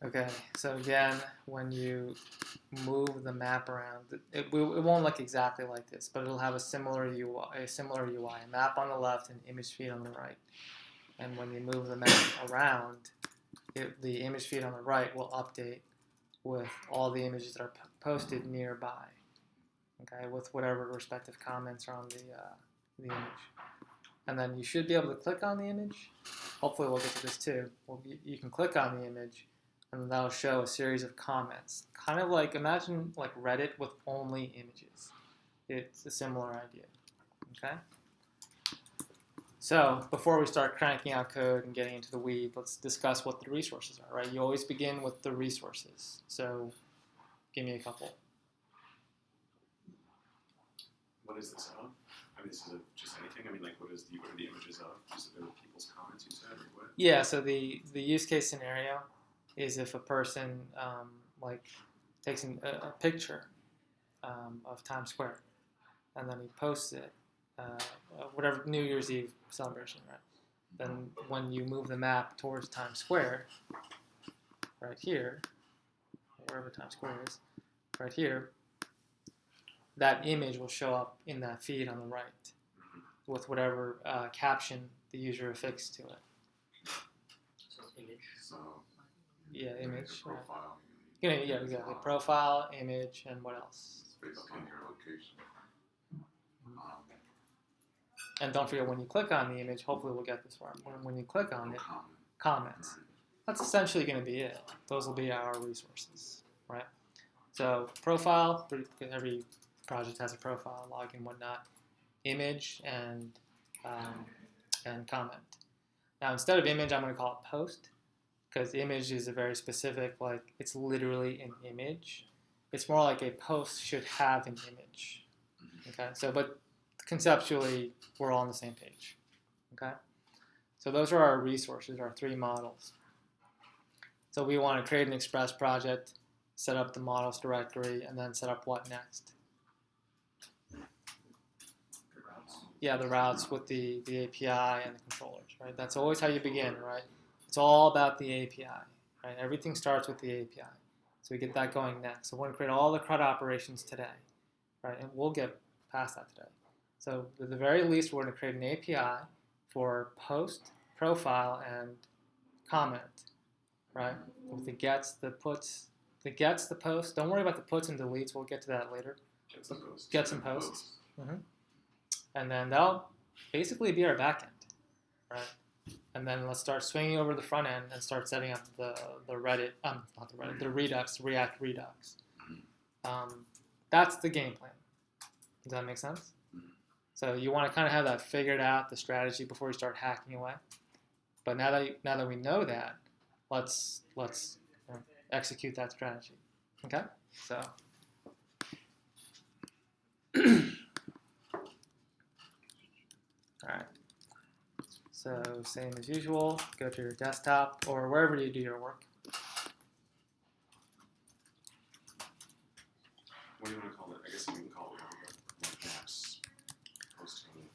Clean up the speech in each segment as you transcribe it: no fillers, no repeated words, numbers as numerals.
Okay, so again, when you move the map around, it won't look exactly like this, but it'll have a similar UI, a map on the left and image feed on the right. And when you move the map around, the image feed on the right will update with all the images that are posted nearby, okay, with whatever respective comments are on the image. And then you should be able to click on the image. Hopefully we'll get to this too. You can click on the image, and that'll show a series of comments. Kind of like, imagine like Reddit with only images. It's a similar idea, okay? So before we start cranking out code and getting into the weeds, let's discuss what the resources are, right? You always begin with the resources. So give me a couple. What is this of? I mean, this is just anything. I mean, like, what are the images of? Just the people's comments you said, or what? Yeah. So the use case scenario is if a person like takes a picture of Times Square, and then he posts it, whatever New Year's Eve celebration, right? Then when you move the map towards Times Square, right here, wherever Times Square is, right here, that image will show up in that feed on the right with whatever caption the user affixed to it. So image. So yeah, image. Profile. Yeah, exactly. Profile, image, and what else? Based on your location. And don't forget, when you click on the image, hopefully we'll get this far. When you click on it, comments. That's essentially going to be it. Those will be our resources, right? So profile, every project has a profile, login, whatnot. Image and comment. Now instead of image, I'm going to call it post, because image is a very specific, like it's literally an image. It's more like a post should have an image. Okay, so but conceptually, we're all on the same page. Okay, so those are our resources, our three models. So we want to create an Express project, set up the models directory, and then set up what next? Yeah, the routes with the API and the controllers, right? That's always how you begin, right? It's all about the API, right? Everything starts with the API. So we get that going next. So we're going to create all the CRUD operations today, right? And we'll get past that today. So at the very least, we're going to create an API for post, profile, and comment, right? With the gets, the puts, the gets, the posts. Don't worry about the puts and deletes. We'll get to that later. Gets and posts. And then that'll basically be our backend, right? And then let's start swinging over the front end and start setting up the Reddit, not the Reddit, the Redux, React Redux. That's the game plan. Does that make sense? So you want to kind of have that figured out, the strategy, before you start hacking away. But now that we know that, let's execute that strategy. Okay? So. All right. So same as usual, go to your desktop or wherever you do your work. What do you want to call it? I guess you can call it like maps posting.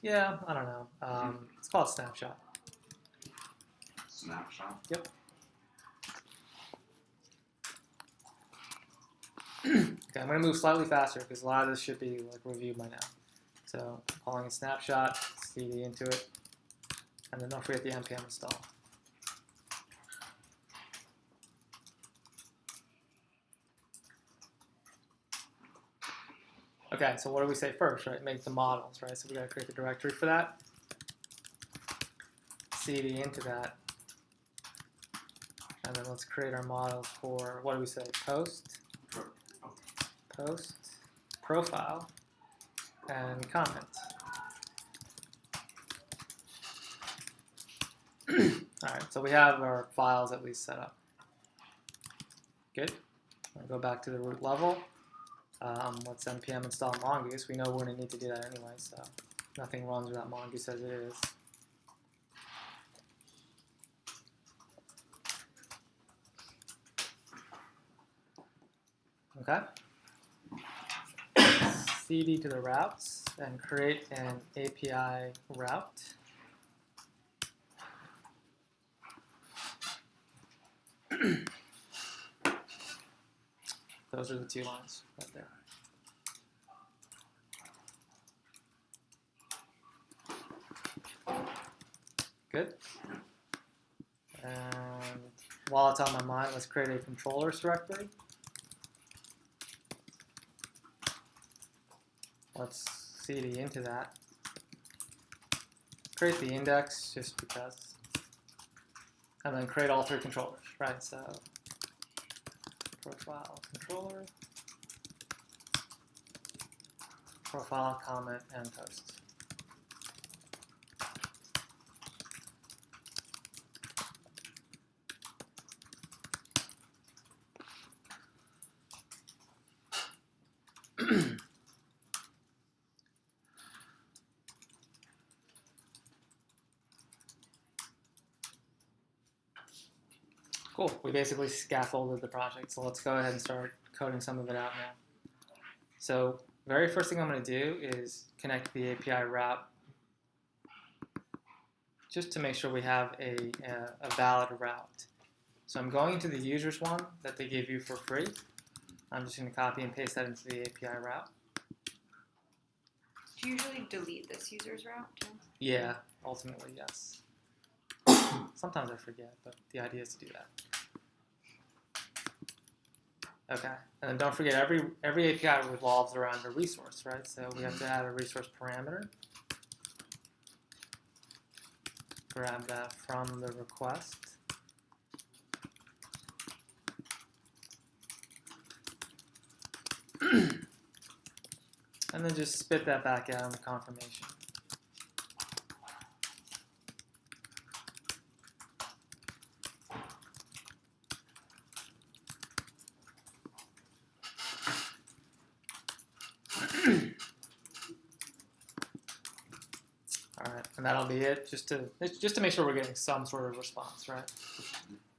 Yeah, I don't know. It's called snapshot. Snapshot? Yep. Okay, I'm going to move slightly faster because a lot of this should be like reviewed by now. So calling a snapshot, cd into it, and then don't forget the npm install. Okay, so what do we say first, right? Make the models, right? So we got to create the directory for that. cd into that. And then let's create our models for, what do we say? Post, profile, and comment. All right, so we have our files at least set up. Good. I'll go back to the root level. Let's npm install Mongoose. We know we're going to need to do that anyway, so nothing runs without Mongoose as it is. Okay. cd to the routes and create an API route. Those are the 2 lines right there. Good. And while it's on my mind, let's create a controllers directory. Let's cd into that. Create the index just because. And then create all 3 controllers, right? So profile controller, profile, comment, and post. Cool, we basically scaffolded the project, so let's go ahead and start coding some of it out now. So very first thing I'm going to do is connect the API route just to make sure we have a valid route. So I'm going into the users one that they gave you for free. I'm just going to copy and paste that into the API route. Do you usually delete this user's route too? Yeah, ultimately, yes. Sometimes I forget, but the idea is to do that. Okay, and then don't forget every API revolves around a resource, right? So we have to add a resource parameter. Grab that from the request. And then just spit that back out in the confirmation. All right, and that'll be it. Just to make sure we're getting some sort of response, right?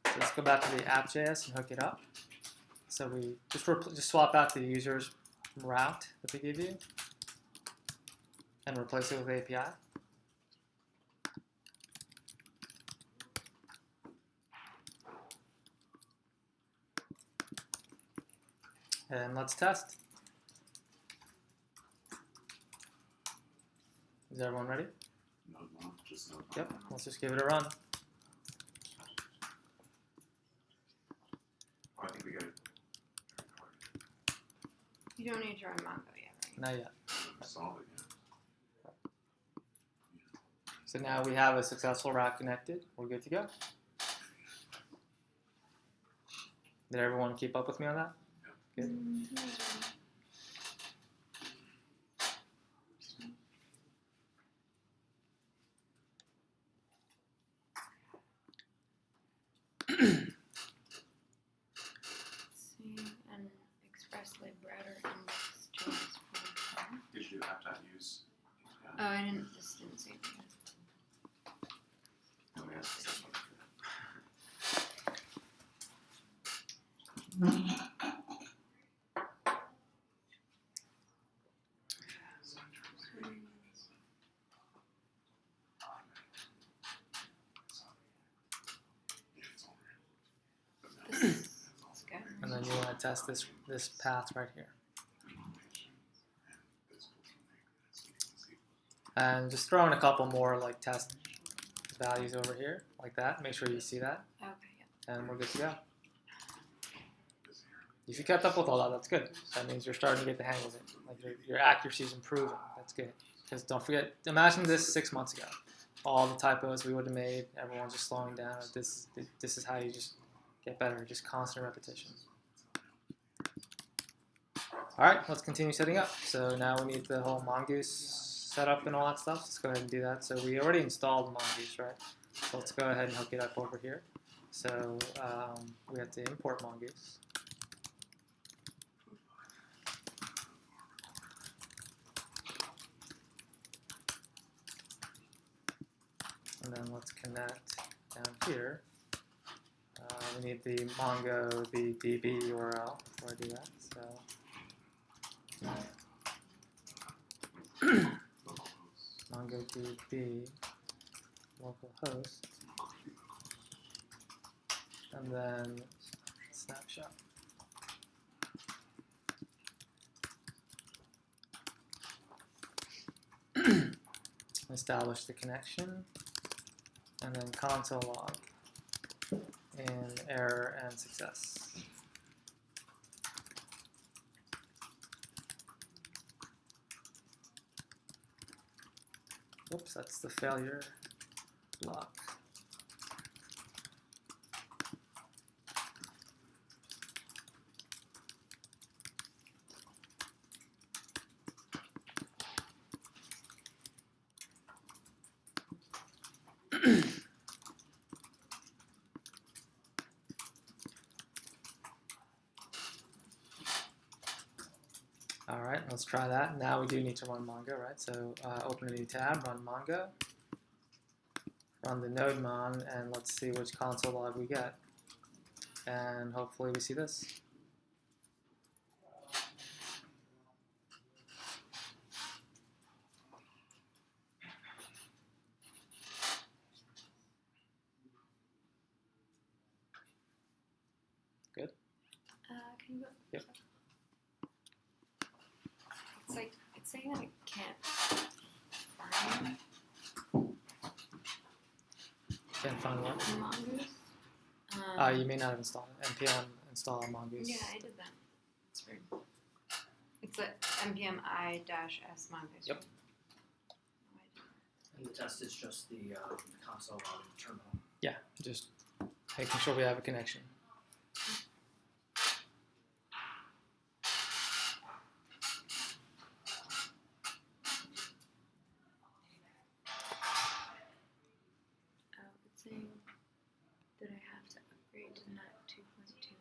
So let's go back to the app.js and hook it up. So we just swap out the user's route that they give you and replace it with API. And let's test. Is everyone ready? No, just no. Yep, let's just give it a run. Oh, I think we got it. You don't need to run Mongo yet, right? Not yet. Solve it, yeah. So now we have a successful route connected. We're good to go. Did everyone keep up with me on that? Good. Save and express librouter index JS form. Did you do app.use? Oh, I didn't. This didn't save it. No, we have this one. It's good. And then you want to test this path right here. And just throw in a couple more like test values over here, like that. Make sure you see that, Okay, yeah. and we're good to go. If you kept up with all that, that's good. That means you're starting to get the hang of it. Like your accuracy is improving. That's good. Because don't forget, imagine this 6 months ago. All the typos we would have made, everyone's just slowing down. This is how you just get better, just constant repetition. All right, let's continue setting up. So now we need the whole Mongoose setup and all that stuff. Let's go ahead and do that. So we already installed Mongoose, right? So let's go ahead and hook it up over here. So we have to import Mongoose. And then let's connect down here. We need the MongoDB URL before I do that. So MongoDB localhost, and and then snapshot. Establish the connection, and then console log in error and success. Oops, that's the failure block. All right, let's try that. Now we do need to run Mongo, right? So open a new tab, run Mongo, run the node mon, and let's see which console log we get. And hopefully we see this. Good? Can you go? Yep. It's saying that it can't find Can't find what? Mongoose. You may not have installed it. npm install mongoose. Yeah, I did that. It's weird. It's a npm i-s mongoose. Yep. And the test is just the console log in the terminal. Yeah, just making sure we have a connection. It's saying that I have to upgrade to NUT 2.2.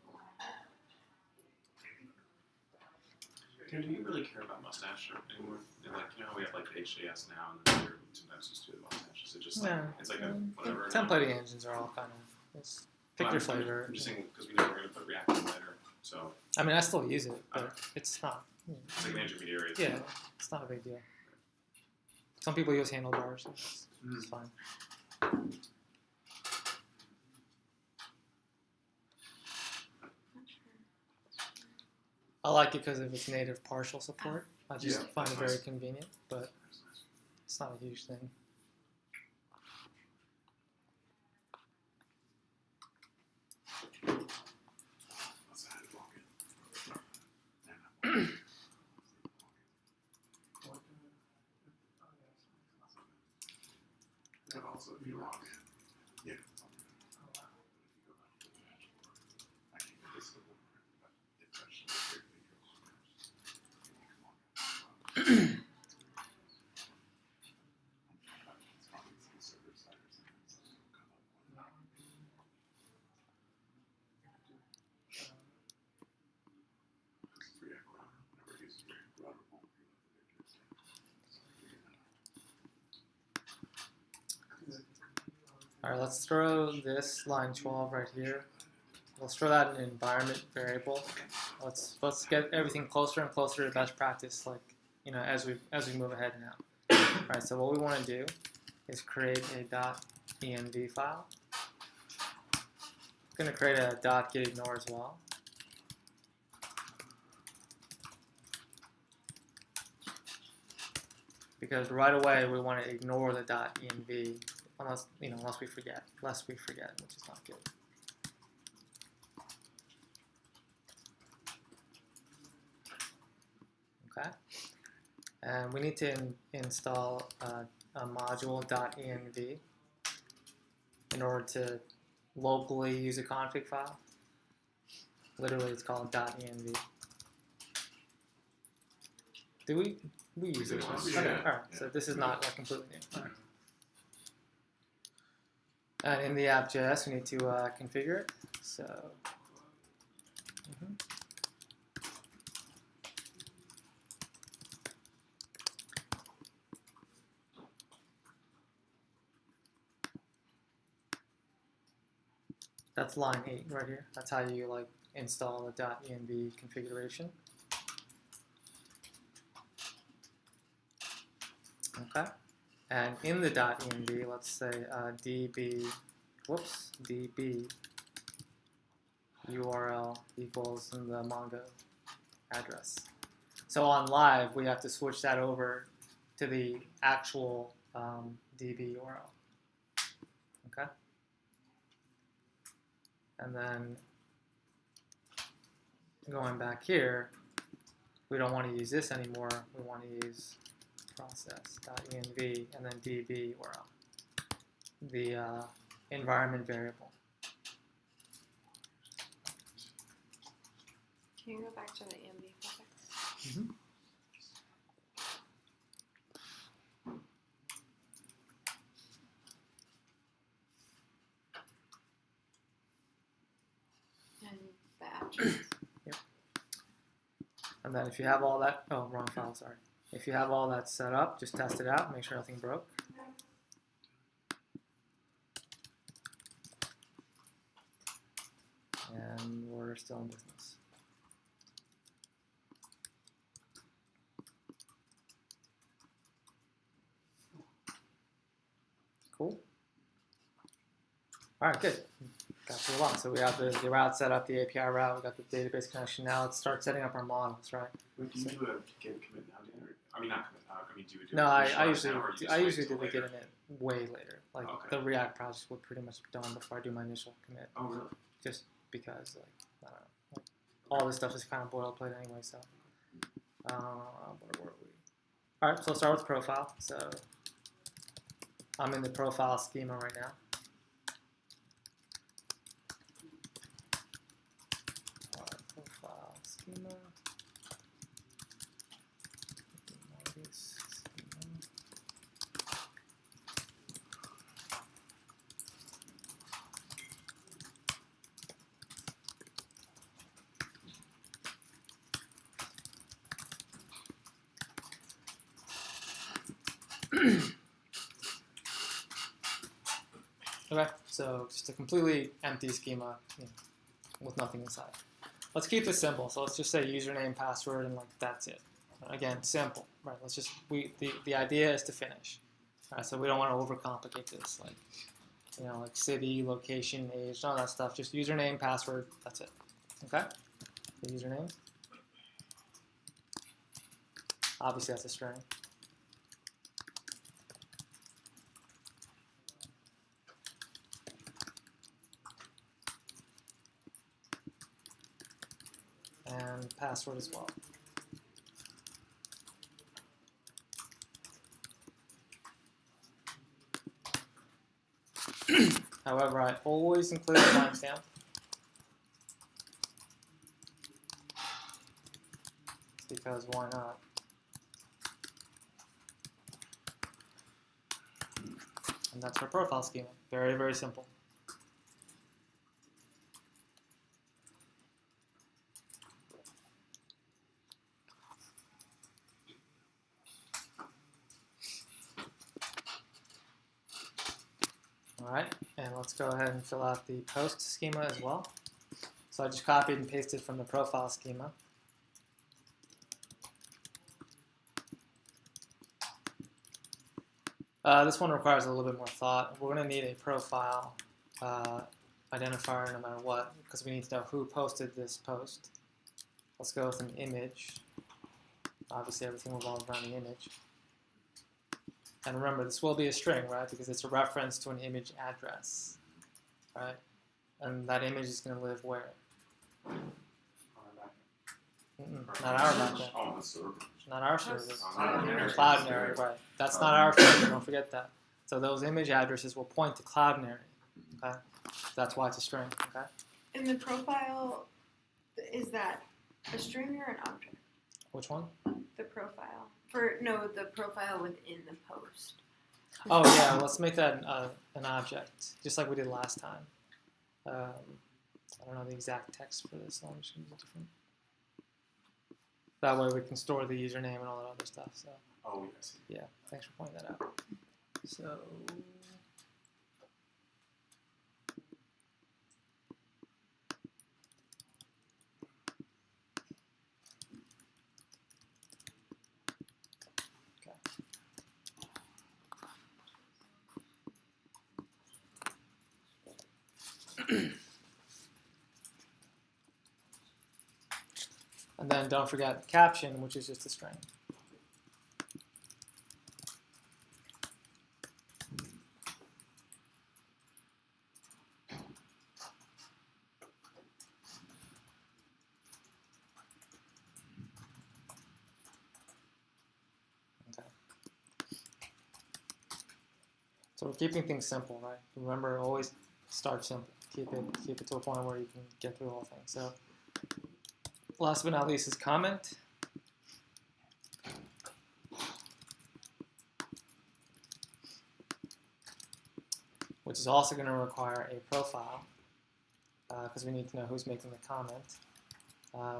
Tim, do you really care about mustache anymore? And like, you know how we have like the HJS now, and then we're sometimes just do the mustache. Is it just like, Yeah. it's like a whatever? Templating engines are all kind of, just pick your flavor. I'm just saying, because we know we're going to put React in later, so I mean, I still use it, but it's not. it's like an intermediary. Yeah, it's not a big deal. Some people use handlebars, so it's fine. Not sure. I like it because of its native partial support. I just Yeah, find it that's very nice. convenient, but it's not a huge thing. Let's add it, log in. And also, if you log in, yeah. I keep it visible, but it's actually All right, let's throw this line 12 right here. Let's throw that in an environment variable. Let's get everything closer and closer to best practice, like as we move ahead now. All right, so what we want to do is create a .env file. I'm going to create a .getignore as well. Because right away we want to ignore the .env unless we forget, lest we forget, which is not good. Okay, and we need to install a module .env in order to locally use a config file. Literally, it's called .env. Do we use it? Yeah. Okay, all right. So this is not like completely new. All right. And in the app.js, we need to configure it. So, that's line 8 right here. That's how you like install the .env configuration. Okay. And in the .env, let's say db URL equals in the Mongo address. So on live, we have to switch that over to the actual DB URL. Okay? And then going back here, we don't want to use this anymore. We want to use process.env and then DB URL, the environment variable. Can you go back to the EMB prefix? Mm-hmm. And the attributes. And then if you have all that, oh, wrong file, sorry. If you have all that set up, just test it out, make sure nothing broke. And we're still in business. Cool. All right, good. Got through a lot. So we have the route set up, the API route, we got the database connection. Now let's start setting up our models, right? Do you do a git commit now, Dan? I mean, not commit now. I mean, do you do No, it I initialize usually now, or you just I wait usually till do the later? git init way later. Like Okay. the React project will pretty much be done before I do my initial commit. Oh, really? Just because, like, I don't know, like, all this stuff is kind of boilerplate anyway. So, where were we? All right, so I'll start with profile. So I'm in the profile schema right now. Profile schema. Okay, so just a completely empty schema, with nothing inside. Let's keep it simple. So let's just say username, password, and like that's it. Again, simple, right? Let's just the idea is to finish. All right, so we don't want to overcomplicate this, like like city, location, age, none of that stuff. Just username, password, that's it. Okay, the username. Obviously, that's a string. And password as well. However, I always include a timestamp. Because why not? And that's our profile schema. Very, very simple. All right, and let's go ahead and fill out the post schema as well. So I just copied and pasted from the profile schema. This one requires a little bit more thought. We're going to need a profile identifier no matter what, because we need to know who posted this post. Let's go with an image. Obviously, everything revolves around the image. And remember, this will be a string, right? Because it's a reference to an image address, right? And that image is going to live where? Not our backend. Oh, the server. Not our server. Cloudinary. Cloudinary, right. That's not our server, don't forget that. So those image addresses will point to Cloudinary, okay? That's why it's a string, okay? In the profile, is that a string or an object? Which one? The profile. The profile within the post. Oh yeah, let's make that an object, just like we did last time. I don't know the exact text for this, so I'm just going to use a different. That way we can store the username and all that other stuff. So Oh, yes. yeah, thanks for pointing that out. So And then don't forget caption, which is just a string. Okay. So we're keeping things simple, right? Remember, always start simple. Keep it to a point where you can get through the whole thing. So last but not least is comment. Which is also going to require a profile because we need to know who's making the comment.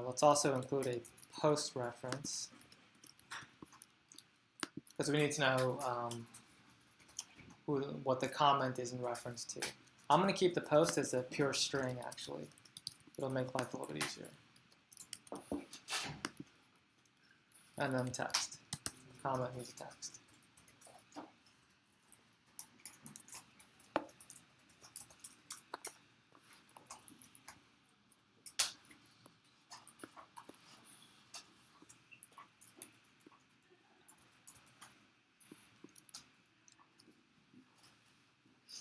Let's also include a post reference because we need to know what the comment is in reference to. I'm going to keep the post as a pure string, actually. It'll make life a little bit easier. And then text. Comment needs text.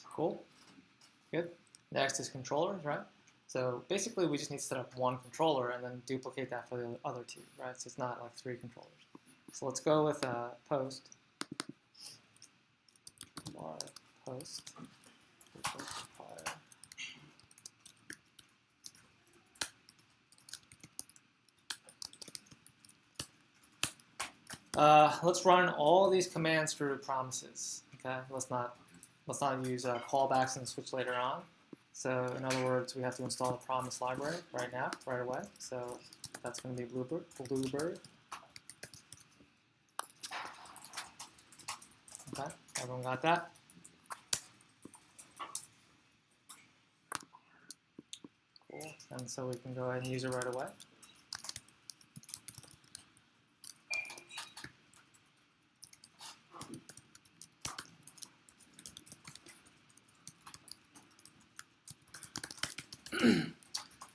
Cool. Good. Next is controllers, right? So basically, we just need to set up one controller and then duplicate that for the other two, right? So it's not like 3 controllers. So let's go with post. Var post. Let's run all these commands through promises. Okay, let's not use callbacks and switch later on. So in other words, we have to install a promise library right now, right away. So that's going to be Bluebird. Okay, everyone got that? Cool. And so we can go ahead and use it right away.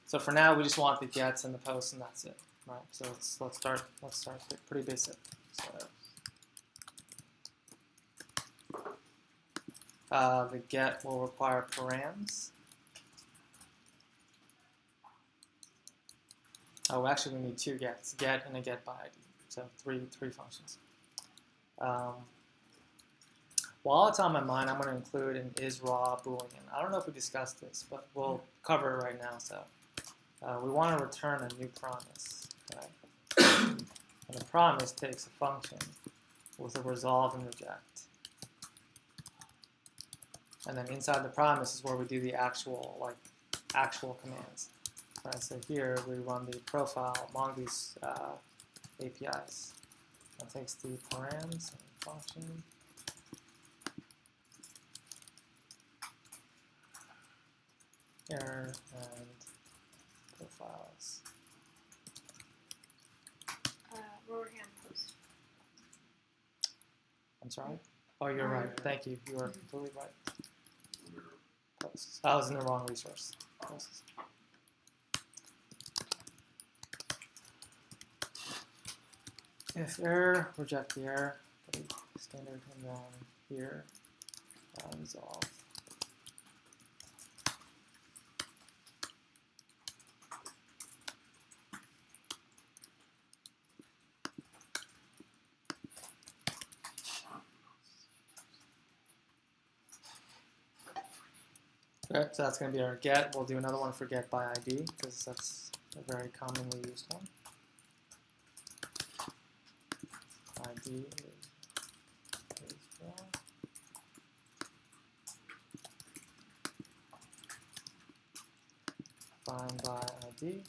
So for now, we just want the gets and the posts, and that's it, right? So let's start pretty basic. So the get will require params. Oh, actually, we need 2 gets: get and a get by ID. So three functions. While it's on my mind, I'm going to include an is raw boolean. I don't know if we discussed this, but we'll cover it right now. So we want to return a new promise. Okay? And a promise takes a function with a resolve and reject. And then inside the promise is where we do the actual commands. Right, so here we run the profile among these APIs. It takes the params and function. Error and profiles. Lower hand post. I'm sorry? Oh, you're right. Thank you. You are completely right. Posts. I was in the wrong resource. Posts. If error, reject the error. Okay, standard, and then here, resolve. Okay, so that's going to be our get. We'll do another one for get by ID because that's a very commonly used one. ID is wrong. Find by ID.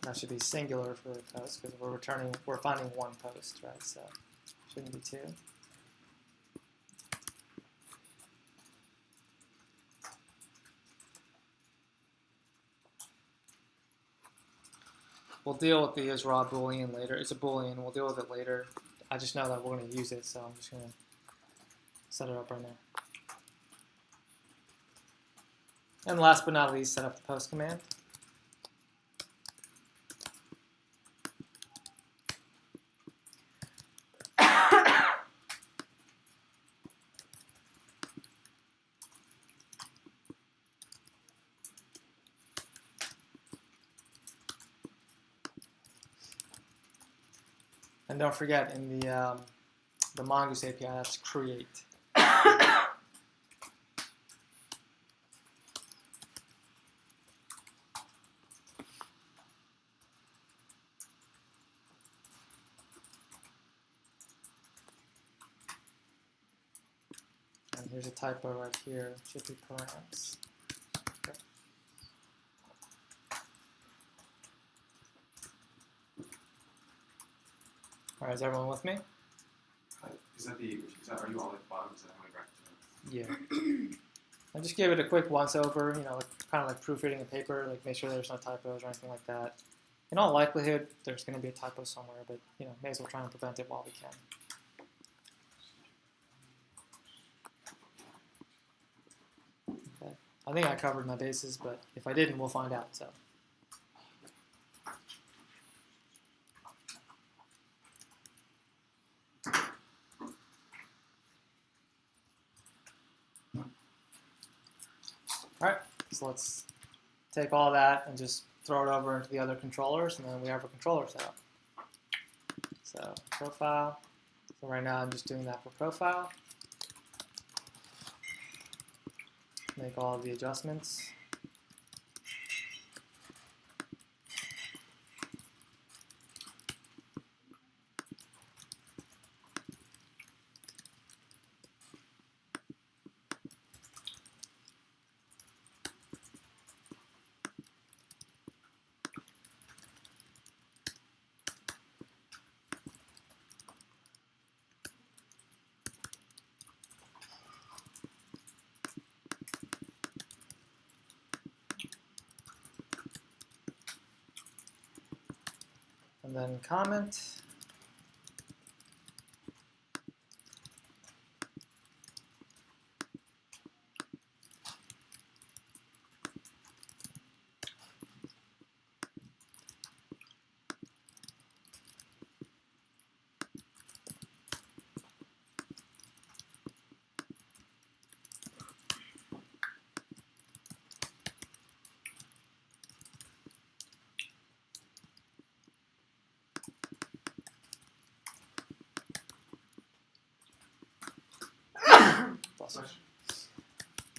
That should be singular for the post because we're finding one post, right? So shouldn't be 2. We'll deal with the is raw boolean later. It's a boolean. We'll deal with it later. I just know that we're going to use it, so I'm just going to set it up right now. And last but not least, set up the post command. And don't forget, in the Mongoose API, that's create. And here's a typo right here. It should be params. Okay. All right, is everyone with me? Are you all at the bottom? Is that how I write Yeah. I just give it a quick once over, like, kind of like proofreading a paper, like make sure there's no typos or anything like that. In all likelihood, there's going to be a typo somewhere, but may as well try and prevent it while we can. Okay. I think I covered my bases, but if I didn't, we'll find out. So. All right, so let's take all that and just throw it over into the other controllers, and then we have a controller set up. So profile. So right now I'm just doing that for profile. Make all of the adjustments. And then comment.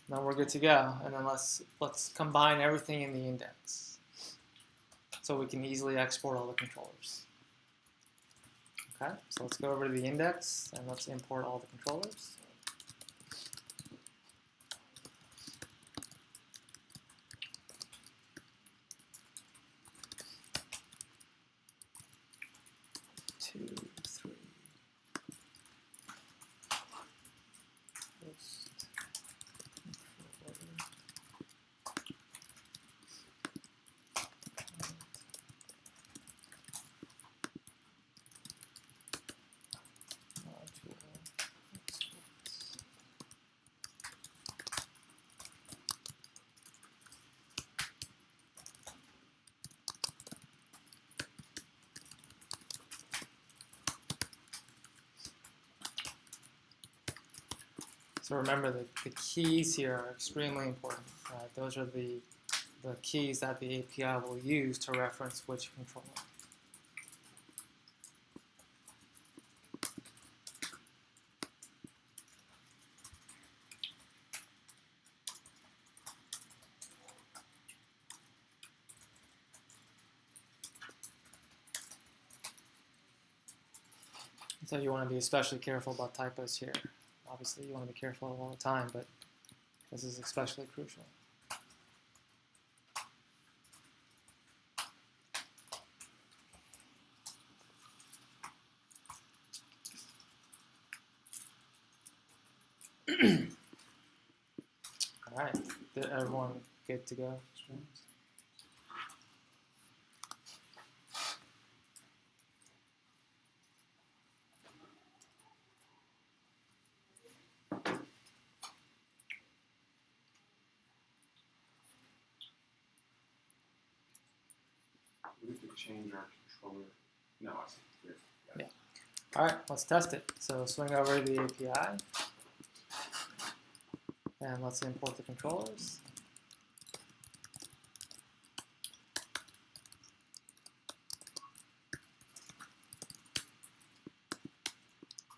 Then we're good to go. And then let's combine everything in the index so we can easily export all the controllers. Okay, so let's go over to the index and let's import all the controllers. So remember that the keys here are extremely important. Right? Those are the keys that the API will use to reference which controller. So you want to be especially careful about typos here. Obviously, you want to be careful all the time, but this is especially crucial. All right, did everyone good to go? We could change our controller. No, I see. Here. Yeah. All right, let's test it. So swing over to the API, and let's import the controllers.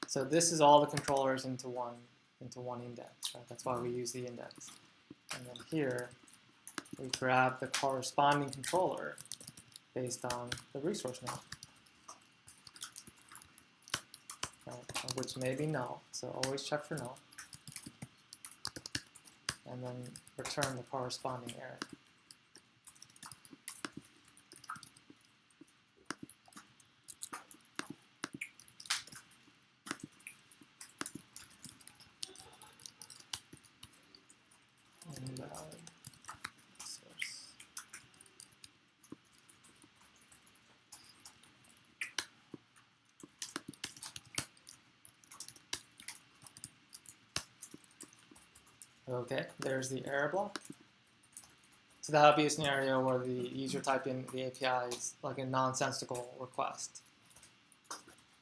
So this is all the controllers into one index, right? That's why we use the index. And then here, we grab the corresponding controller based on the resource name, right? Which may be null, so always check for null. And then return the corresponding error. Invalid source. Okay, there's the error block. So that would be a scenario where the user typed in the API is like a nonsensical request.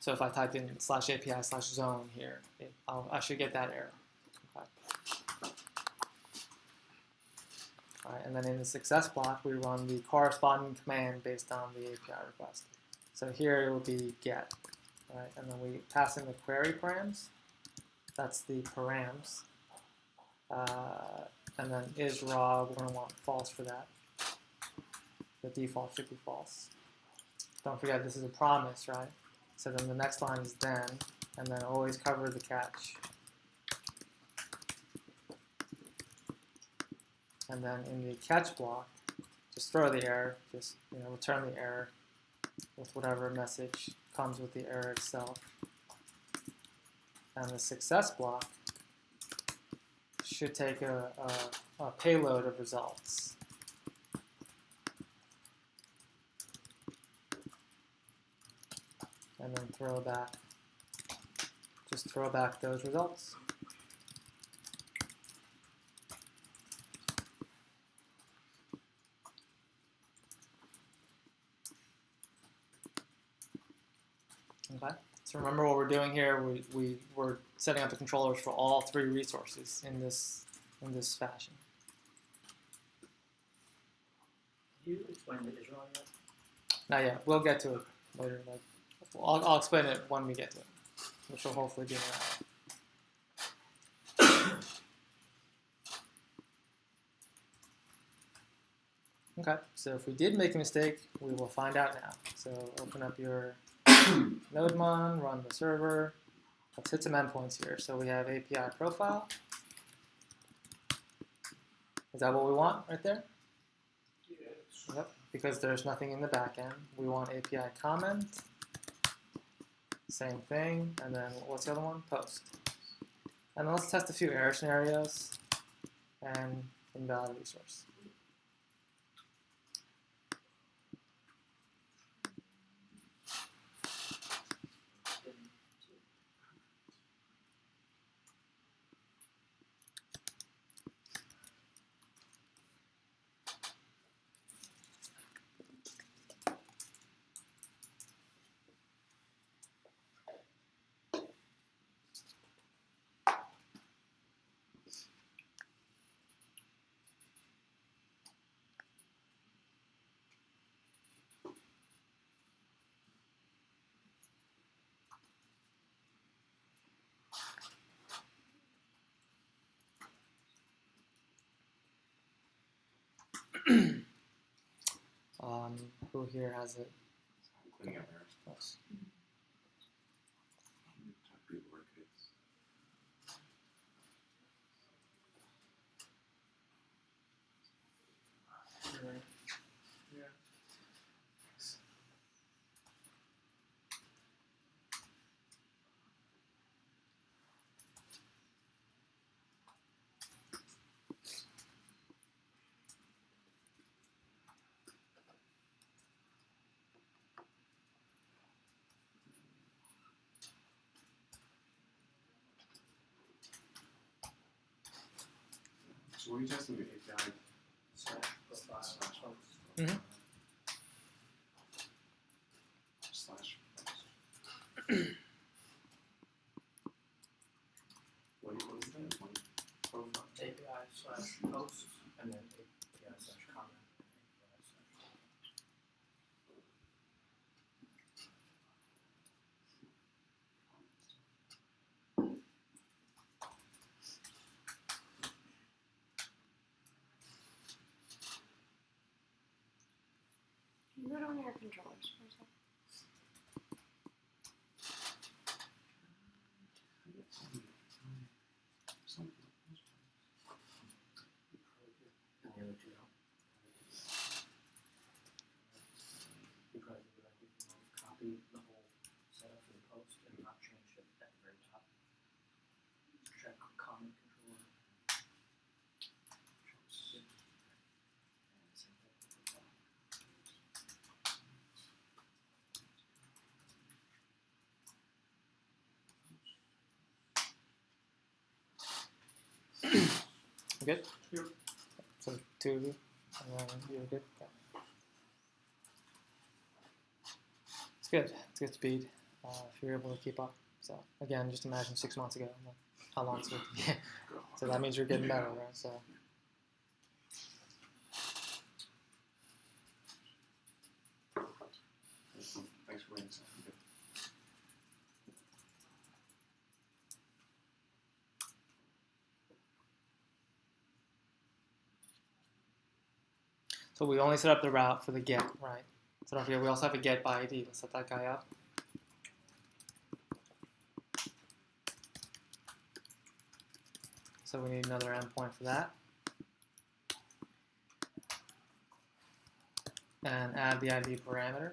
So if I type in /API/zone here, I should get that error. Okay. All right, and then in the success block, we run the corresponding command based on the API request. So here it will be get, right? And then we pass in the query params. That's the params. And then is raw, we're going to want false for that. The default should be false. Don't forget this is a promise, right? So then the next line is then, and then always cover the catch. And then in the catch block, just throw the error, just return the error with whatever message comes with the error itself. And the success block should take a payload of results. And then just throw back those results. Okay. So remember what we're doing here. We're setting up the controllers for all three resources in this fashion. Can you explain the Israel yet? Not yet. We'll get to it later. I'll explain it when we get to it, which will hopefully be in an hour. Okay. So if we did make a mistake, we will find out now. So open up your NodeMon, run the server. Let's hit some endpoints here. So we have API profile. Is that what we want right there? Yes. Yep, because there's nothing in the backend. We want API comment. Same thing. And then what's the other one? Post. And then let's test a few error scenarios and invalid resource. Who here has it? Cleaning up errors. Yes. So when you testing the API Mhm. slash what is that? What profile? API/post and then API/comment. controllers for a sec. And the other two don't. You probably do what I did, copy the whole setup for the post and not change it at the very top. Check comment controller. And same thing with the top. Good? Yep. So two of you, and then you're good? Okay. It's good. It's good speed if you're able to keep up. So again, just imagine 6 months ago, like how long it's been. So that means you're getting better, right? So Thanks for bringing something. So we only set up the route for the get, right? So don't forget, we also have a get by ID. Let's set that guy up. So we need another endpoint for that. And add the ID parameter.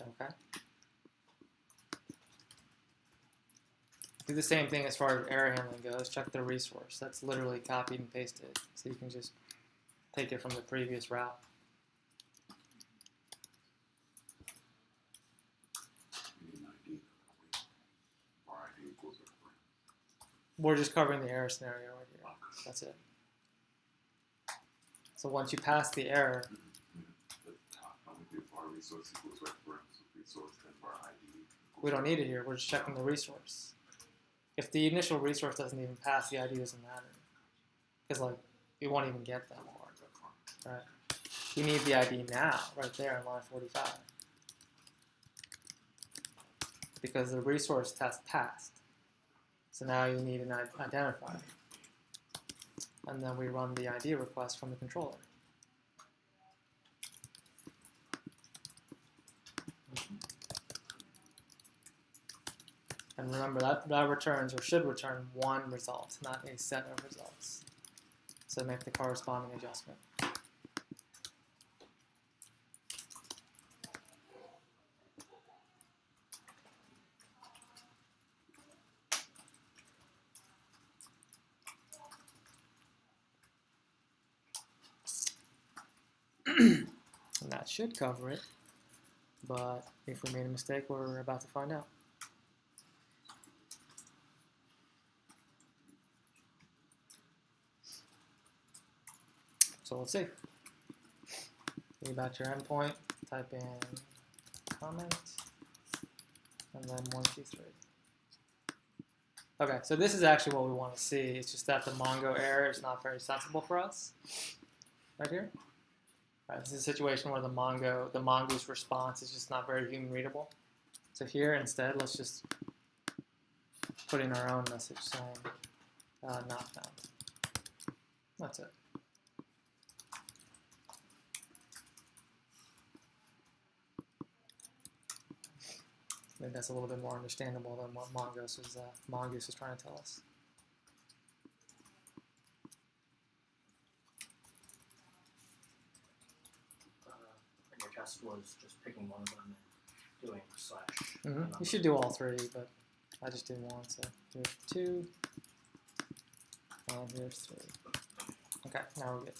Okay. Do the same thing as far as error handling goes. Check the resource. That's literally copied and pasted. So you can just take it from the previous route. We're just covering the error scenario right here. That's it. So once you pass the error, we don't need it here. We're just checking the resource. If the initial resource doesn't even pass, the ID doesn't matter. Because like, we won't even get that far. Right? We need the ID now, right there in line 45. Because the resource test passed. So now you need an identifier. And then we run the ID request from the controller. And remember that returns or should return one result, not a set of results. So make the corresponding adjustment. And that should cover it. But if we made a mistake, we're about to find out. So let's see. Go back to your endpoint, type in comment, and then 1, 2, 3. Okay, so this is actually what we want to see. It's just that the Mongo error is not very sensible for us. Right here. Right, this is a situation where the Mongoose response is just not very human readable. So here instead, let's just put in our own message saying not found. That's it. I think that's a little bit more understandable than what Mongoose was trying to tell us. And your test was just picking one of them and doing slash. You should do all three, but I just did one. So here's 2, and here's 3. Okay, now we're good.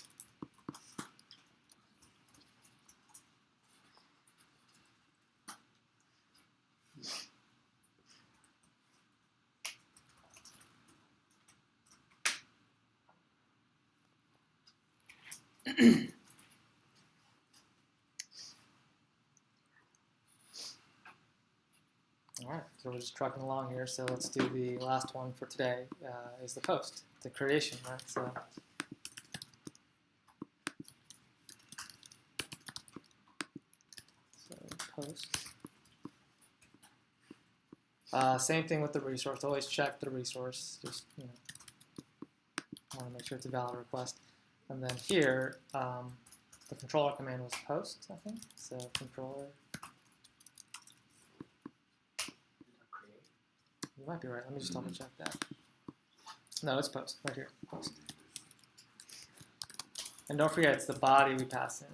All right, so we're just trucking along here. So let's do the last one for today. Is the post, the creation, right? So post. Same thing with the resource. Always check the resource. Just want to make sure it's a valid request. And then here, the controller command was post, I think. So controller, Create. you might be right. Let me just double check that. No, it's post, right here, post. And don't forget, it's the body we pass in.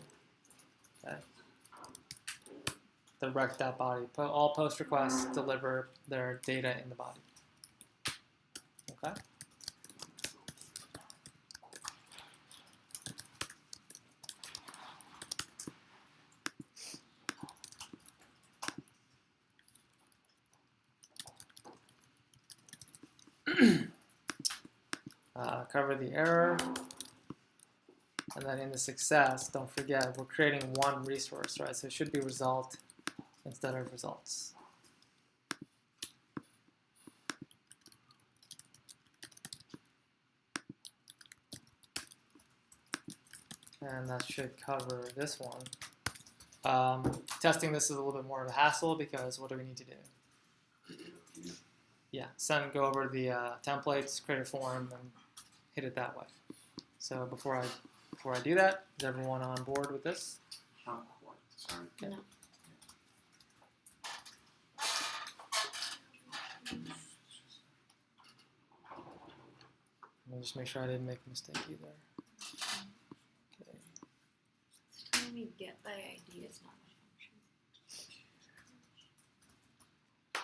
Okay. The rec.body. All post requests deliver their data in the body. Okay. Cover the error. And then in the success, don't forget, we're creating one resource, right? So it should be result instead of results. And that should cover this one. Testing this is a little bit more of a hassle because what do we need to do? Yeah, go over the templates, create a form, and hit it that way. So before I do that, is everyone on board with this? Not quite. Sorry. Okay. No. Let me just make sure I didn't make a mistake either. Okay. Telling me get by ID is not my function.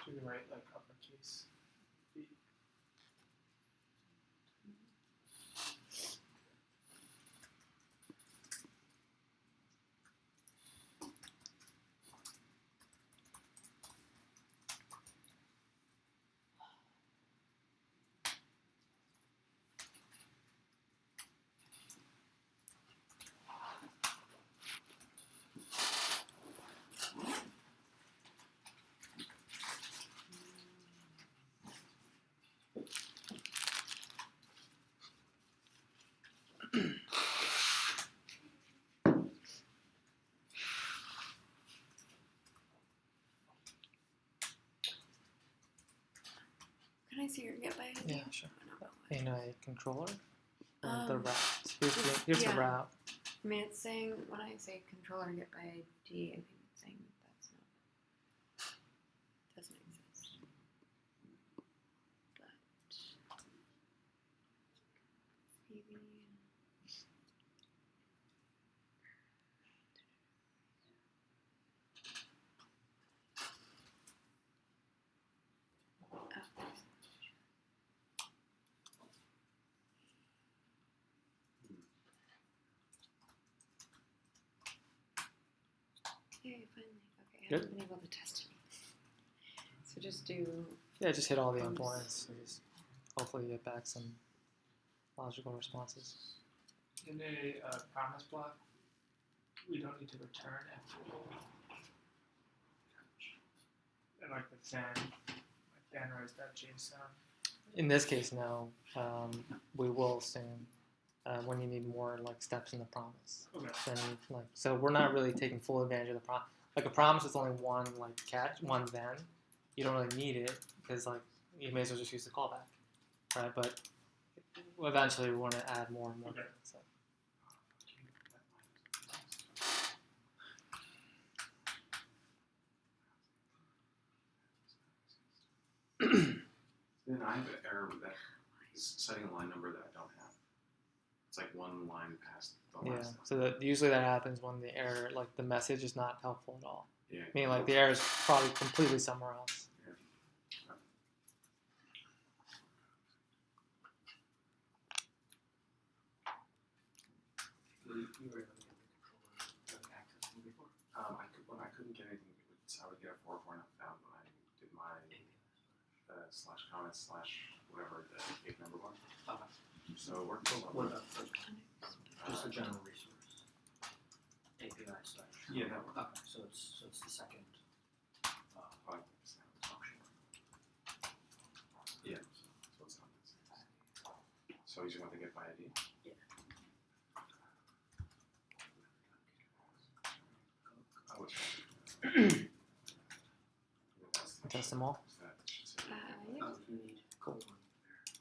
Should we write like uppercase? Can I see your get by ID? Yeah, sure. I don't know why. In a controller, the Um, route. Here's yeah. the route. I mean, it's saying when I say controller get by ID, I think it's saying that's not doesn't exist. But maybe yay, finally. Okay, I Good. haven't been able to test it. So just do Yeah, just hit all the endpoints. And just hopefully get back some logical responses. In a promise block, we don't need to return empty. And like the fan.json. In this case, no. We will soon when you need more like steps in the promise. Okay. Then so we're not really taking full advantage of the promise. Like a promise is only one like catch, one then. You don't really need it because like you may as well just use the callback, right? But eventually we want to add more and more. Okay. So. Then I have an error that is setting a line number that I don't have. It's like one line past the Yeah. last So usually that happens when the error, like the message, is not helpful at all. Yeah. Meaning like the error is probably completely somewhere else. You were able to get the controller access before. When I couldn't get anything, I would get a 404 not found when I did my slash comments slash whatever the cake number was. Okay. So it worked. What about the first one? Just a general resource. API slash. Yeah, that worked. Okay, so it's the second function. Yeah. So it's not this. So you just want to get by ID? Yeah. I was Test them all. That should say. yeah. You need code one there.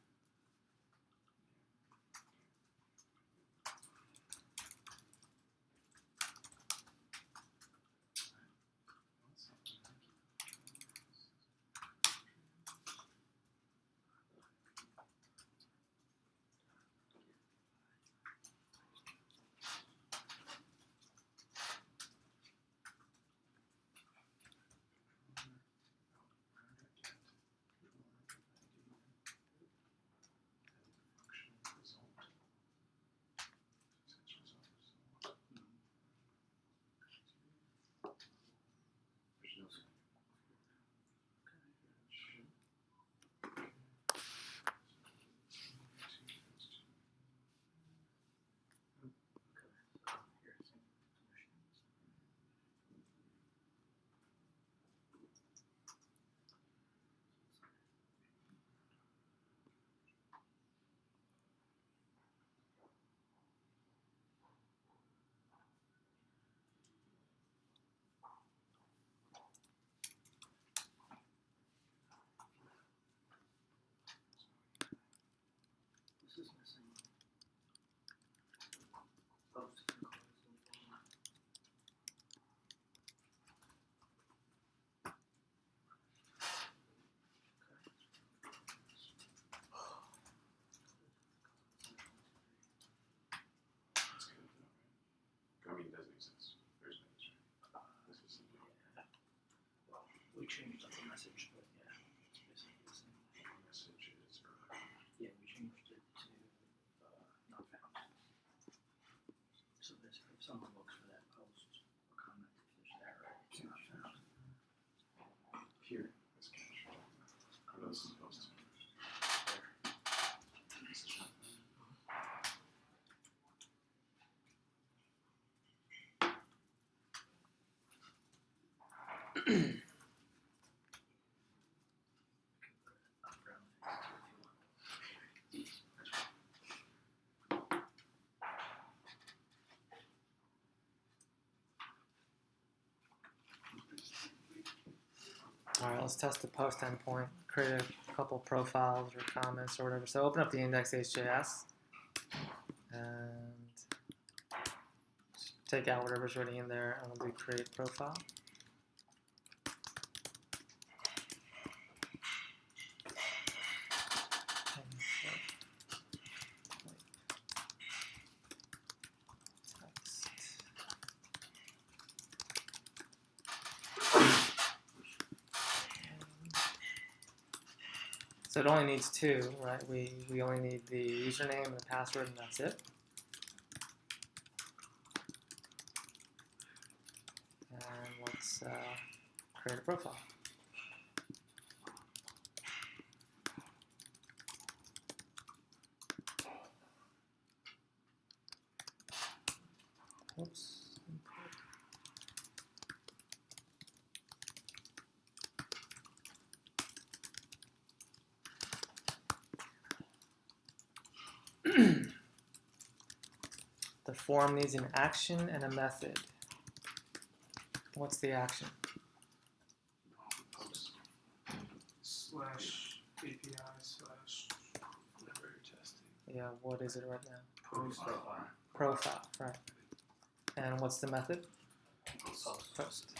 changed up the message, but yeah, it's basically the same. Messages or Yeah, we changed it to not found. So basically, if someone looks for that post or comment, if there's an error, it's not found. here is cache. Are those supposed to be? All right, let's test the post endpoint. Create a couple profiles or comments or whatever. So open up the index.js and take out whatever's already in there, and we'll do create profile. So it only needs two, right? We only need the username and the password, and that's it. And let's create a profile. Oops. The form needs an action and a method. What's the action? Slash API slash whatever you're testing. Yeah, what is it right now? Profile. Profile, right. And what's the method? Post.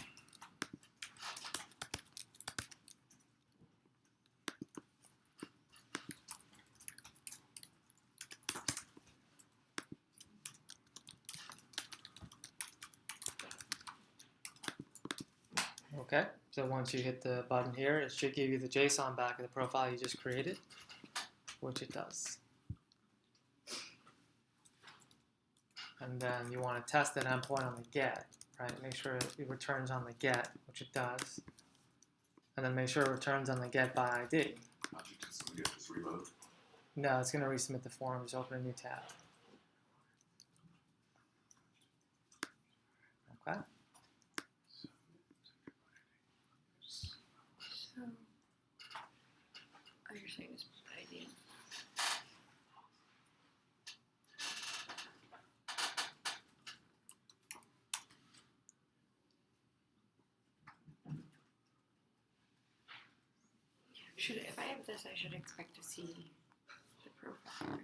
Okay, so once you hit the button here, it should give you the JSON back of the profile you just created, which it does. And then you want to test that endpoint on the get, right? Make sure it returns on the get, which it does. And then make sure it returns on the get by ID. How'd you test them again? Just reload? No, it's going to resubmit the form. Just open a new tab. Okay. So, oh, you're saying just put ID in. If I have this, I should expect to see the profile, right?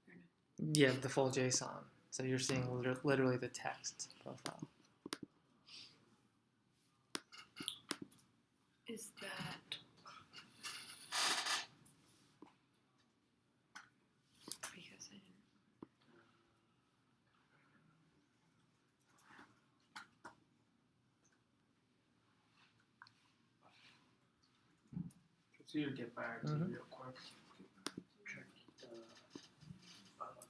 Or no? Yeah, the full JSON. So you're seeing literally the text profile. Is that because I didn't? So you get back to Mhm. real quick. Check the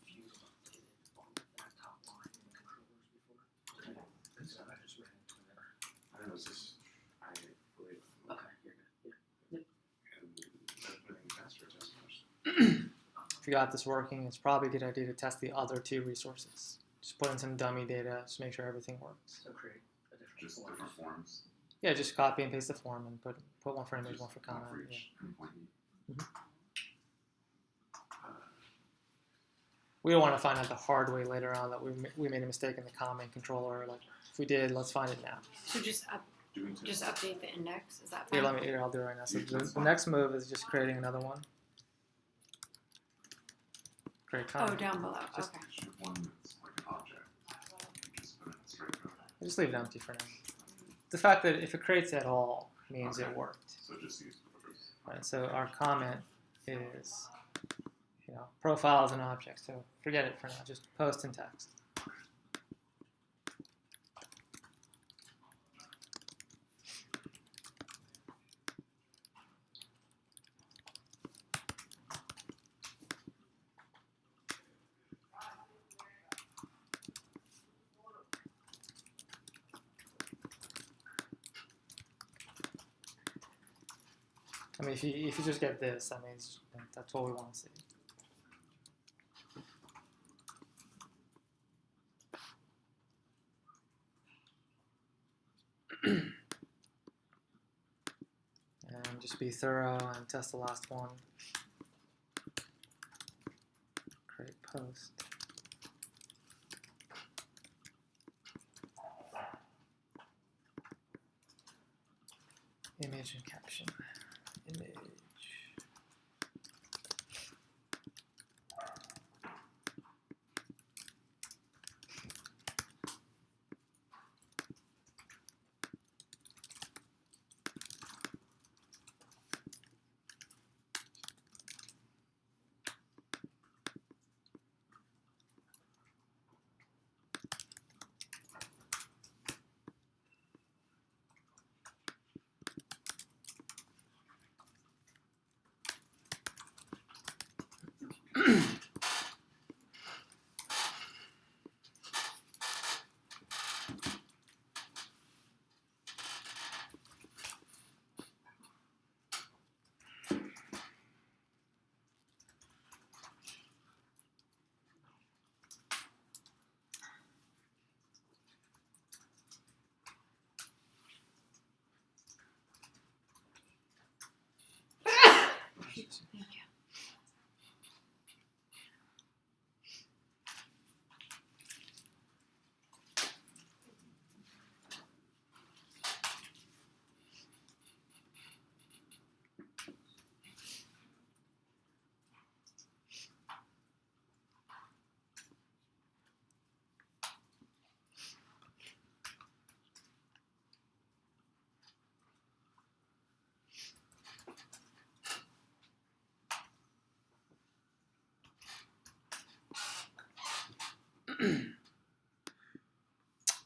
view updated on that top line in the controllers before. Okay. Because I just ran into an error. I don't know, is this, I believe, Okay, you're good. Yeah. and that's been faster test much. If you got this working, it's probably a good idea to test the other two resources. Just put in some dummy data, just make sure everything works. So create a different Just form. different forms. Yeah, just copy and paste the form and put one for image, Just one for one comment. for Yeah. each endpoint. Mhm. Uh, We don't want to find out the hard way later on that we made a mistake in the comment controller. Like, if we did, let's find it now. So just doing tests. just update the index. Is that Here, fine? I'll do it right now. So the next move is just creating another one. Create Oh, comment. down below. Just- Okay. Shoot one that's like an object. Just put it straight code. Just leave it empty for now. The fact that if it creates at all means it worked. So just use photos. Right, so our comment is, profile is an object, so forget it for now, just post in text. I mean, if you just get this, I mean, that's what we want to see. And just be thorough and test the last one. Create post. Image and caption. Image.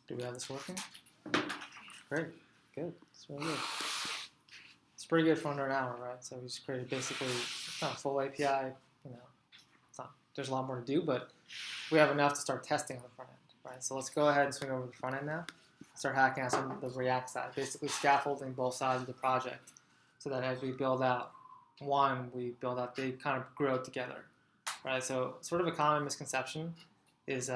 Do we have this working? Great, good. It's really good. It's pretty good for under an hour, right? So we just created basically, it's not a full API, you know, it's not, there's a lot more to do, but we have enough to start testing on the front end, right? So let's go ahead and swing over to the front end now. Start hacking at some of the React side, basically scaffolding both sides of the project so that as we build out one, we build out, they kind of grow together, right? So sort of a common misconception is,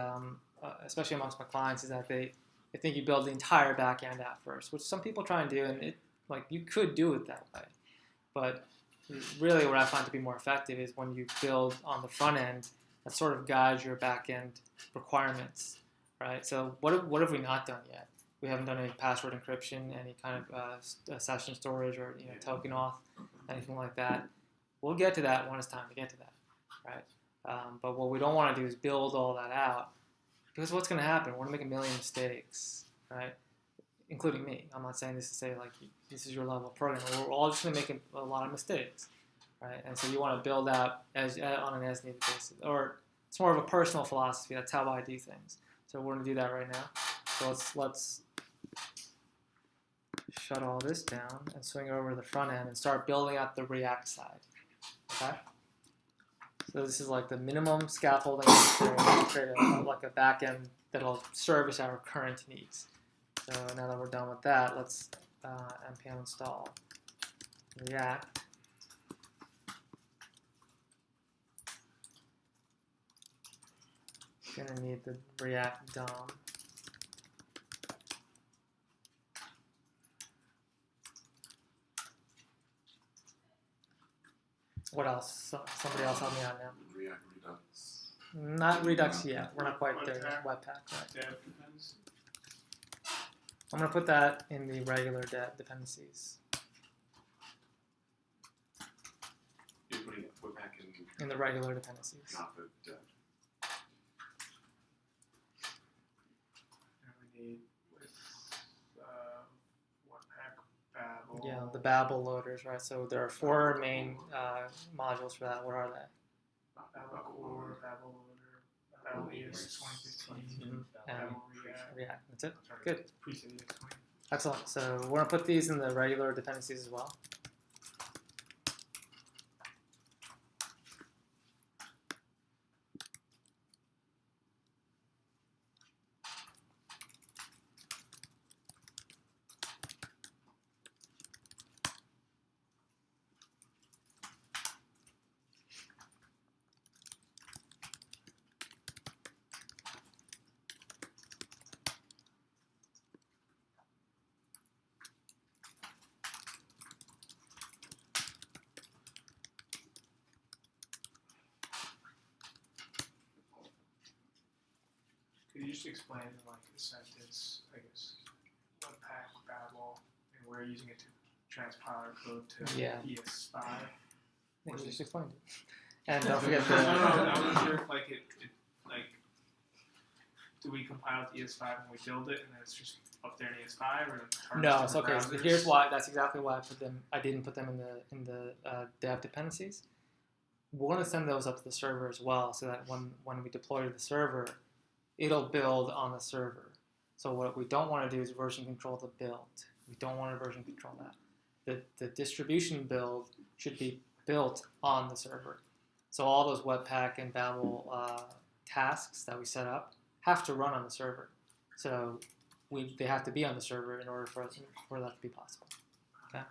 especially amongst my clients, is that they think you build the entire backend app first, which some people try and do, and it, like, you could do it that way. But really what I find to be more effective is when you build on the front end that sort of guides your backend requirements, right? So what have we not done yet? We haven't done any password encryption, any kind of session storage or token auth, anything like that. We'll get to that when it's time to get to that, right? But what we don't want to do is build all that out, because what's going to happen? We're going to make a million mistakes, right? Including me. I'm not saying this to say, like, this is your level of programming. We're all just going to make a lot of mistakes, right? And so you want to build out on an as-needed basis. Or it's more of a personal philosophy. That's how I do things. So we're going to do that right now. So let's shut all this down and swing over to the front end and start building out the React side, okay? So this is like the minimum scaffolding necessary to create like a backend that'll service our current needs. So now that we're done with that, let's npm install React. Gonna need the React DOM. What else? Somebody else help me out now. React Redux. Not Redux yet. We're not quite there yet. Webpack, right? Dev depends. I'm going to put that in the regular dependencies. You're putting Webpack In the regular dependencies. not the dev. And we need with Webpack, Babel. Yeah, the Babel loaders, right? So there are 4 main modules for that. What are they? Babel Core, Babel Loader, Babel ES 2015, And Babel React. React. That's it. Sorry, Good. Preset ES 20. Excellent. So we're going to put these in the regular dependencies as well. just explain in like a sentence, I guess, Webpack, Babel, and we're using it to transpile our code to Yeah. ES5? Yeah, Or is just it- explained it. And don't forget No, the. I wasn't sure if like it like, do we compile to ES5 when we build it, and then it's just up there in ES5, or No, it's okay. So browsers? here's why. That's exactly why I didn't put them in the dev dependencies. We're going to send those up to the server as well, so that when we deploy to the server, it'll build on the server. So what we don't want to do is version control the build. We don't want to version control that. The distribution build should be built on the server. So all those Webpack and Babel tasks that we set up have to run on the server. So they have to be on the server in order for that to be possible. Okay.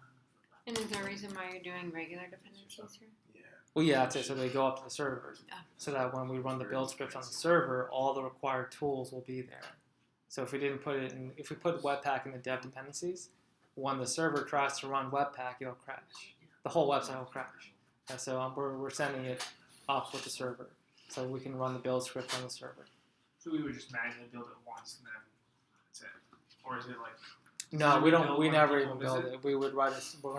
And is there a reason why you're doing regular dependencies here? Yeah. Well, yeah, that's it. So they go up to the server, so that when we run the build scripts on the server, all the required tools will be there. So if we didn't put it in, if we put Webpack in the dev dependencies, when the server tries to run Webpack, it'll crash. The whole website will crash. And so we're sending it up with the server, so we can run the build script on the server. So we would just manually build it once, and then that's it, or is it like? No, So we build don't. We when never people even build visit? it. We're going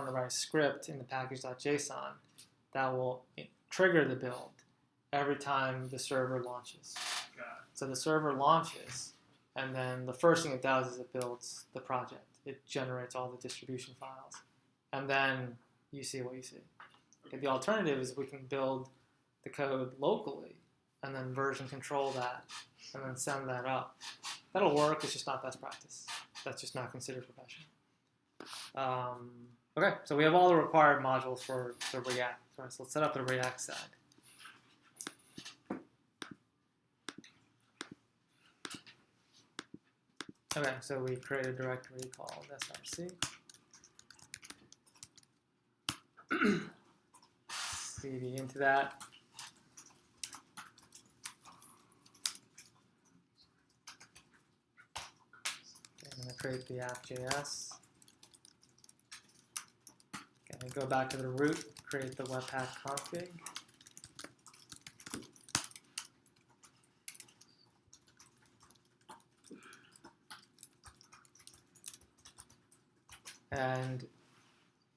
to write a script in the package.json that will trigger the build every time the server launches. Got So the server launches, and then the first thing it does is it builds the project. It generates all the distribution files, and then you see what you see. Okay, the alternative is we can build the code locally, and then version control that, and then send that up. That'll work. It's just not best practice. That's just not considered professional. Okay, so we have all the required modules for the React. So let's set up the React side. Okay, so we create a directory called src. cd into that. Okay, I'm going to create the app.js. Okay, go back to the root, create the webpack config. And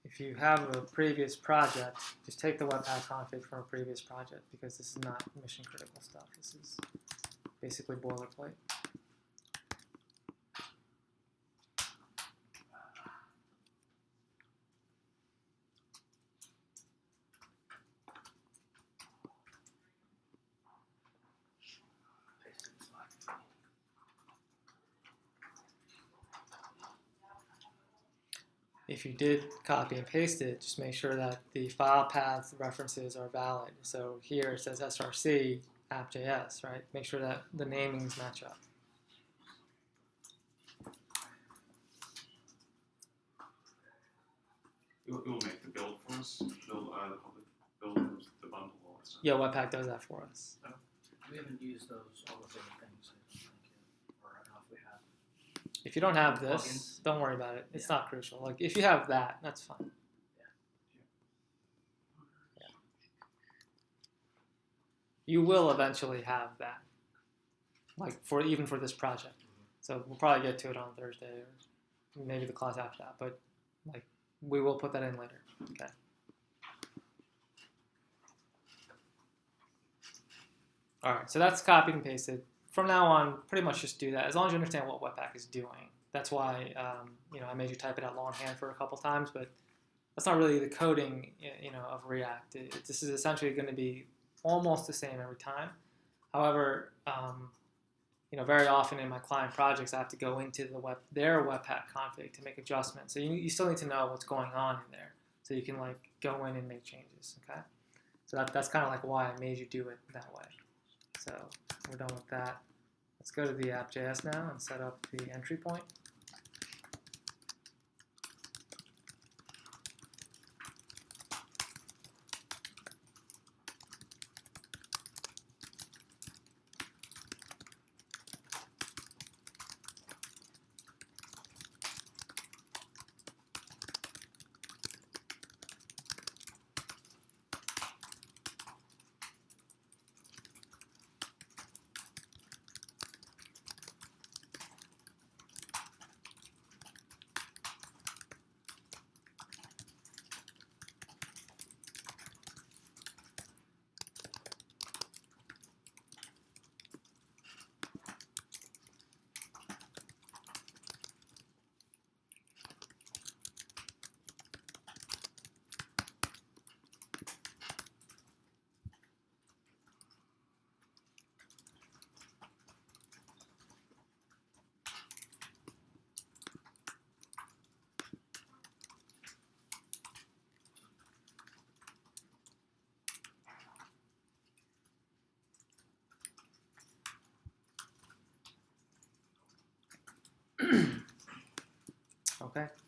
if you have a previous project, just take the webpack config from a previous project, because this is not mission critical stuff. This is basically boilerplate. Paste it in Slack. If you did copy and paste it, just make sure that the file paths references are valid. So here it says src app.js, right? Make sure that the namings match up. It will make the build for us, build the public build the bundle, all that stuff. Yeah, Webpack does that for us. We haven't used those, all those other things, I don't think yet. Or I don't know if we have. If you don't have this, Plugins. don't worry about it. It's Yeah. not crucial. Like if you have that, that's fine. Yeah. You will eventually have that, like even for this project. So we'll probably get to it on Thursday or maybe the class after that. But like we will put that in later. Okay. All right. So that's copied and pasted. From now on, pretty much just do that as long as you understand what Webpack is doing. That's why I made you type it out longhand for a couple times, but that's not really the coding of React. This is essentially going to be almost the same every time. However, very often in my client projects, I have to go into their Webpack config to make adjustments. So you still need to know what's going on in there, so you can like go in and make changes. Okay, so that's kind of like why I made you do it that way. So we're done with that. Let's go to the app.js now and set up the entry point.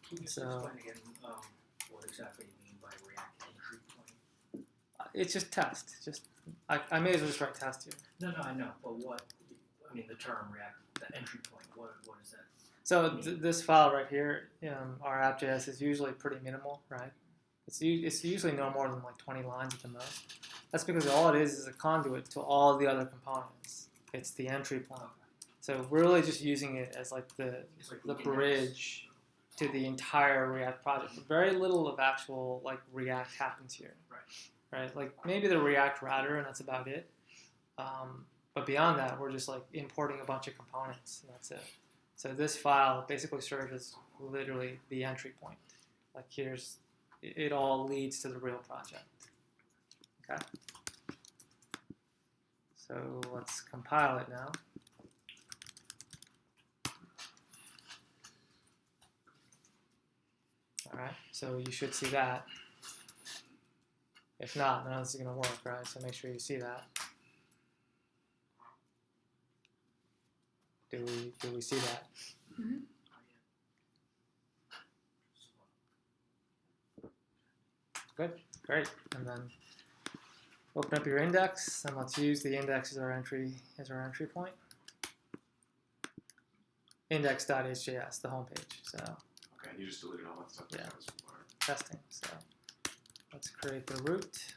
Can you So- just explain again what exactly you mean by React entry point? It's just test. I may as well just write test here. No, I know, but what? I mean, the term React, the entry point. What is that? So this file right here, our app.js is usually pretty minimal, right? It's usually no more than like 20 lines at the most. That's because all it is a conduit to all the other components. It's the entry point. So we're really just using it as like the bridge to the entire React project. Very little of actual like React happens here. Right? Like maybe the React router, and that's about it. But beyond that, we're just like importing a bunch of components, and that's it. So this file basically serves as literally the entry point. Like it all leads to the real project. Okay. So let's compile it now. All right. So you should see that. If not, none of this is going to work, right? So make sure you see that. Do we see that? Mm-hmm. Good, great. And then open up your index, and let's use the index as our entry point. Index.hjs, the home page. So Okay, you just deleted all that stuff. Yeah. That was before. testing. So let's create the root,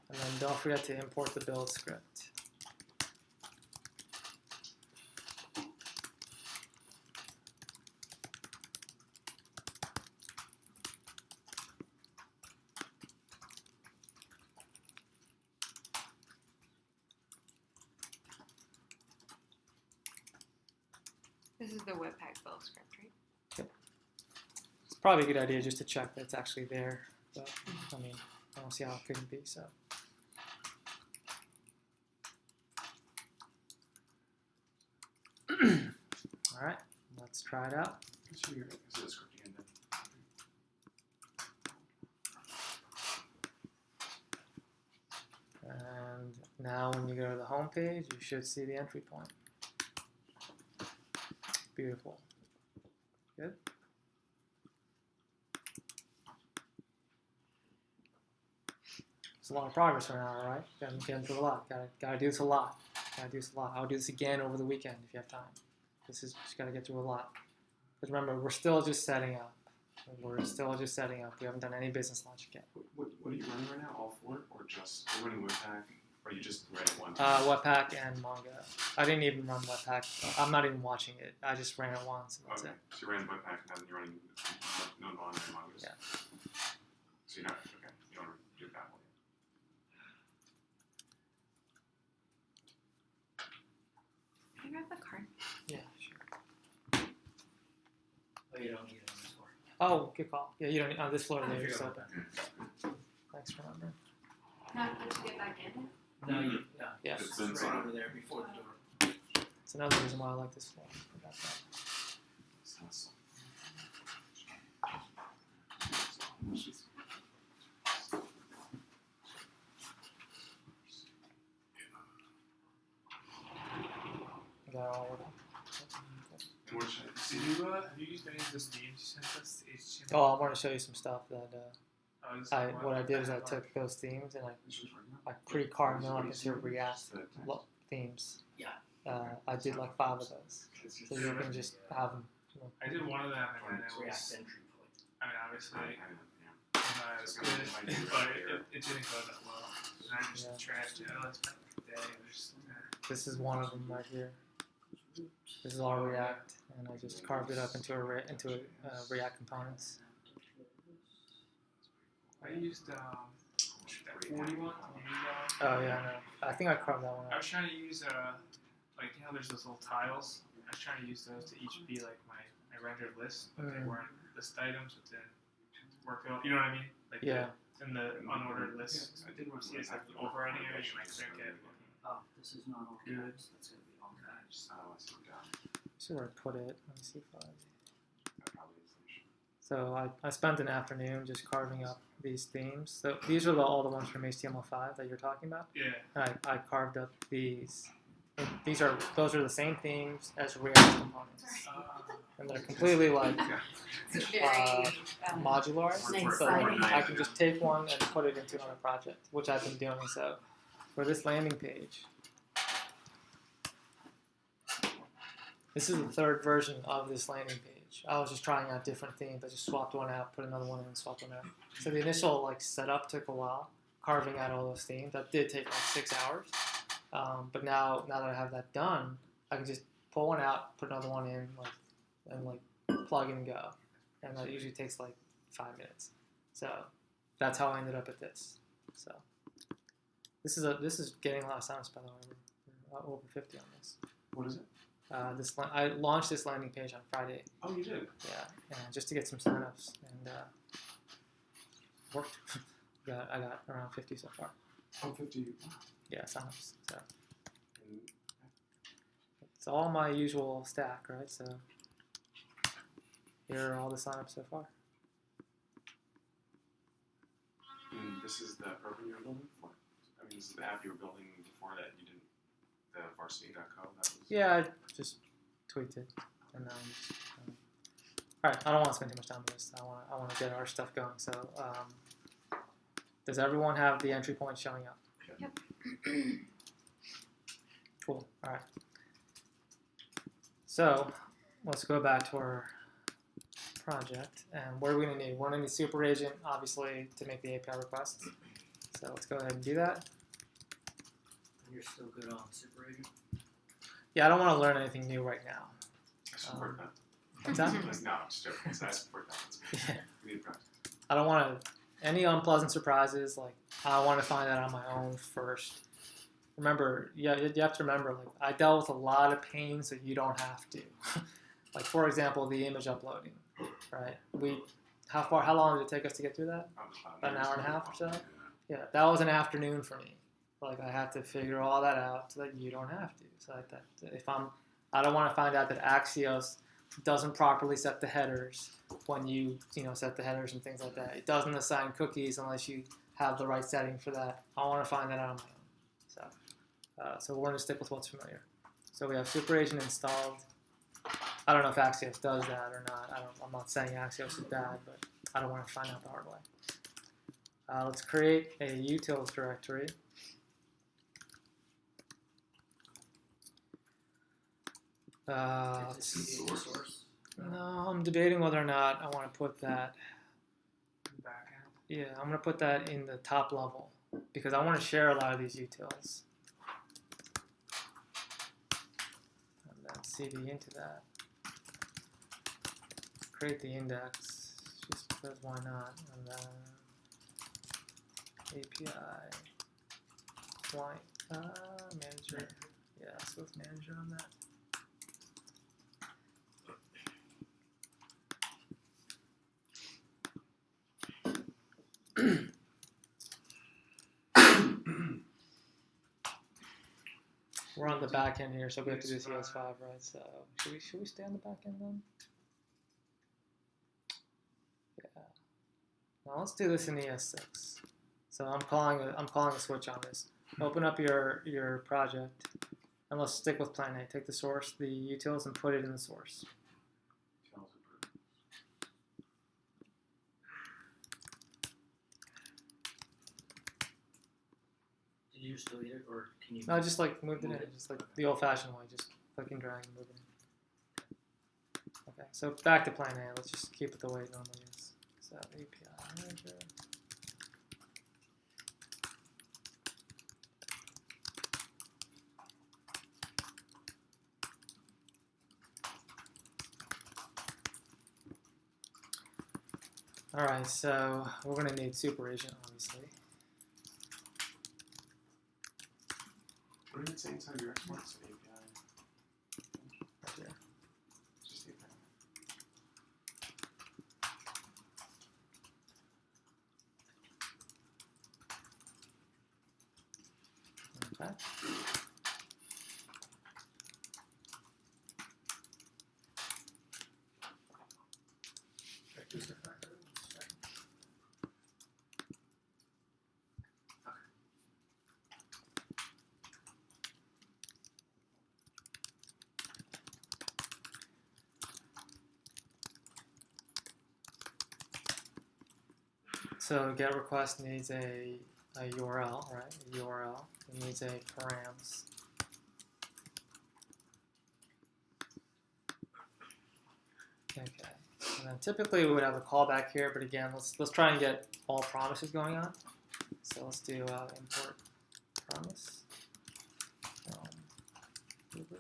and then don't forget to import the build script. This is the Webpack build script, right? It's probably a good idea just to check that it's actually there. But I mean, I don't see how it couldn't be. So. All right, let's try it out. Is it a scripting engine? And now when you go to the home page, you should see the entry point. Beautiful. Good. It's a lot of progress right now, right? Getting through a lot. Gotta do this a lot. I'll do this again over the weekend if you have time. Just gotta get through a lot. Because remember, we're still just setting up. We haven't done any business logic yet. What are you running right now? All four, or just you're running Webpack, or you just ran it one? Webpack and Mongo. I didn't even run Webpack. I'm not even watching it. I just ran it once. And that's Okay, it. so you ran Webpack, and then you're running no Mongo and Mongoose. Yeah. So you're not okay. You don't want to do that one. Can I grab the card? Yeah, sure. Oh, you don't need it on this floor. Oh, good call. Yeah, you don't need on this floor I there. figured So about that. thanks for remembering. Not once you get back in. No, you. Yeah. It's It's inside. right over there before the door. It's another reason why I like this floor. Forgot that. I got it all working. And where should I see? Have you used any of those themes you sent us? HTML? Oh, I want to show you some stuff that Oh, this is what I did is I one. took those themes and This was right I pre-carved them up into React themes. Yeah. I did like 5 of those, so you can just have them. I did one of them and then it React was. entry point. I mean, obviously, Yeah. not as good, but it didn't go that well. And I just Yeah. trashed it. I spent like a day. It was just, This is one of them right here. This is all React, and I just carved it up into React components. I used that 41. You use that one? Oh yeah, I know. I think I carved that one I up. was trying to use like there's those little tiles. I was trying to use those to each be like my rendered list, but they weren't list items, but then work out. You know what I mean? Like Yeah. in the unordered list. I did want to See, it's like overriding it, you might think it. Oh, this is not all Good. caps. That's gonna be all caps. Oh, I see. See where I put it. Let me see if I. That probably is the issue. So I spent an afternoon just carving up these themes. So these are all the ones from HTML5 that you're talking about. Yeah. And I carved up these. And those are the same themes as React components. and they're completely like It's very modular. Nice. So like, I can just take one and put it into another project, which I've been doing. So for this landing page, this is the third version of this landing page. I was just trying out different themes. I just swapped one out, put another one in, swapped one out. So the initial like setup took a while, carving out all those themes. That did take like 6 hours. But now that I have that done, I can just pull one out, put another one in, and plug and go. And that usually takes like 5 minutes. So that's how I ended up at this. So this is getting a lot of signups, by the way. We're over 50 on this. What is it? I launched this landing page on Friday. Oh, you did? Yeah, and just to get some signups, and worked. I got around 50 so far. Oh, 50. Yeah, signups. So And it's all my usual stack, right? So here are all the signups so far. this is the program you were building before? I mean, this is the app you were building before that you didn't, the varsity.co? That was... Yeah, I just tweaked it, and all right. I don't want to spend too much time on this. I want to get our stuff going. So, does everyone have the entry point showing up? Yep. Cool. All right. So let's go back to our project, and what are we going to need? We're going to need super agent, obviously, to make the API requests. So let's go ahead and do that. And you're still good on super agent? Yeah, I don't want to learn anything new right now. I support that. What's that? Like, no, I'm just joking. I support that. That's good. Yeah. We need practice. I don't want to, any unpleasant surprises, like, I want to find out on my own first. Remember, you have to remember, like, I dealt with a lot of pain so you don't have to. Like, for example, the image uploading, right? How long did it take us to get through that? About an hour and a half or so? Yeah, that was an afternoon for me. Like, I had to figure all that out so that you don't have to. So that if I don't want to find out that Axios doesn't properly set the headers when you set the headers and things like that. It doesn't assign cookies unless you have the right setting for that. I want to find that out on my own. So we're going to stick with what's familiar. So we have super agent installed. I don't know if Axios does that or not. I'm not saying Axios is bad, but I don't want to find out the hard way. Let's create a utils directory. Is this the source? No, I'm debating whether or not I want to put that. Backend. Yeah, I'm going to put that in the top level because I want to share a lot of these utils. And then CD into that. Create the index just because why not? And then API client manager. Yeah, so it's manager on that. We're on the back end here, so we have to do CS5, right? So should we stay on the back end then? Yeah. Now let's do this in ES6. So I'm calling a switch on this. Open up your project, and let's stick with plan A. Take the source, the utils, and put it in the source. Did you just delete it, or can you? No, just like moved it in, just like the old-fashioned way, just click and drag and move it in. Okay, so back to plan A. Let's just keep it the way it normally is. So API manager. All right, so we're going to need super agent, obviously. What did it say inside your exports? API? Right here. Just API. Okay. So get request needs a URL, right? A URL. It needs a params. Okay. And then typically we would have a callback here, but again, let's try and get all promises going on. So let's do import promise from Uber.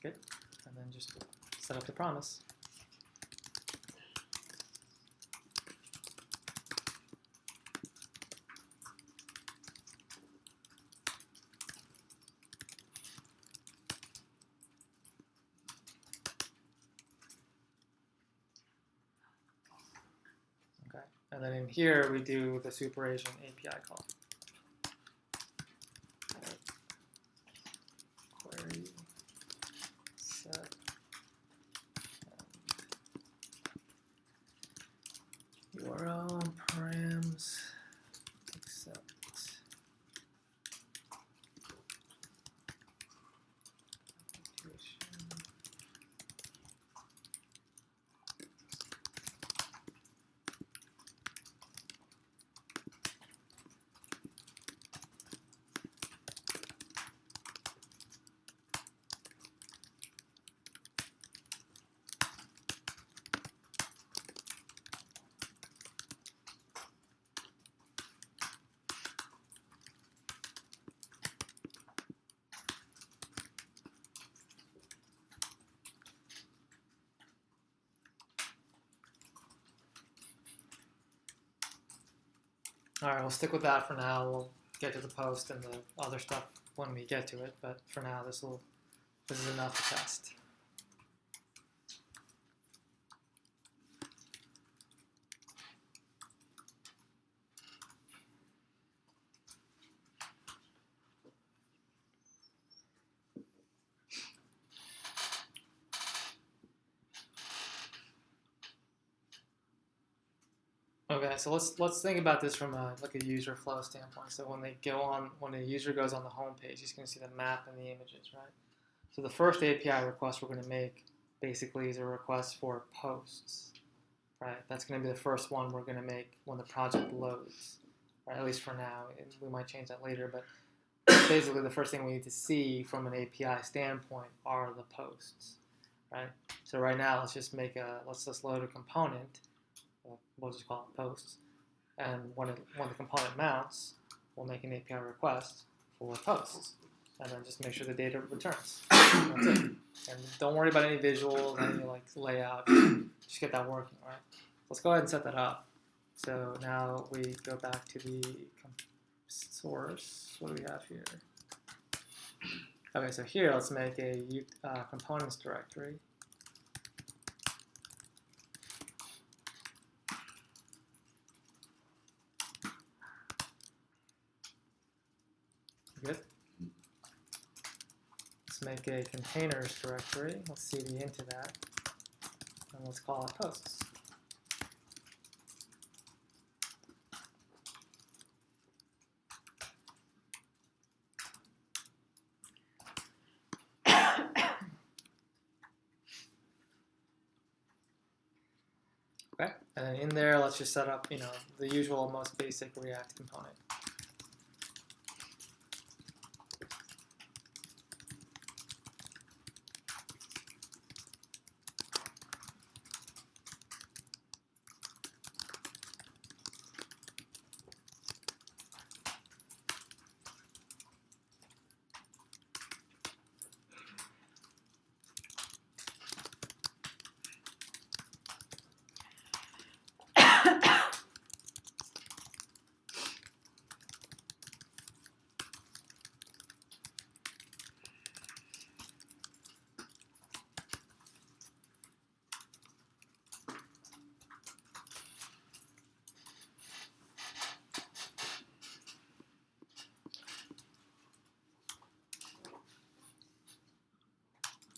Good. And then just set up the promise. Okay. And then in here we do the super agent API call. Query set URL params accept application. All right, we'll stick with that for now. We'll get to the post and the other stuff when we get to it, but for now, this is enough to test. Okay, so let's think about this from a user flow standpoint. So when a user goes on the home page, he's going to see the map and the images, right? So the first API request we're going to make basically is a request for posts, right? That's going to be the first one we're going to make when the project loads, right? At least for now. We might change that later, but basically the first thing we need to see from an API standpoint are the posts, right? So right now let's just load a component. We'll just call it posts, and when the component mounts, we'll make an API request for posts, and then just make sure the data returns. That's it. And don't worry about any visuals, any layout. Just get that working, right? Let's go ahead and set that up. So now we go back to the source. What do we have here? Okay, so here let's make a components directory. Good. Let's make a containers directory. Let's cd into that, and let's call it posts. Okay, and then in there, let's just set up, the usual, most basic React component.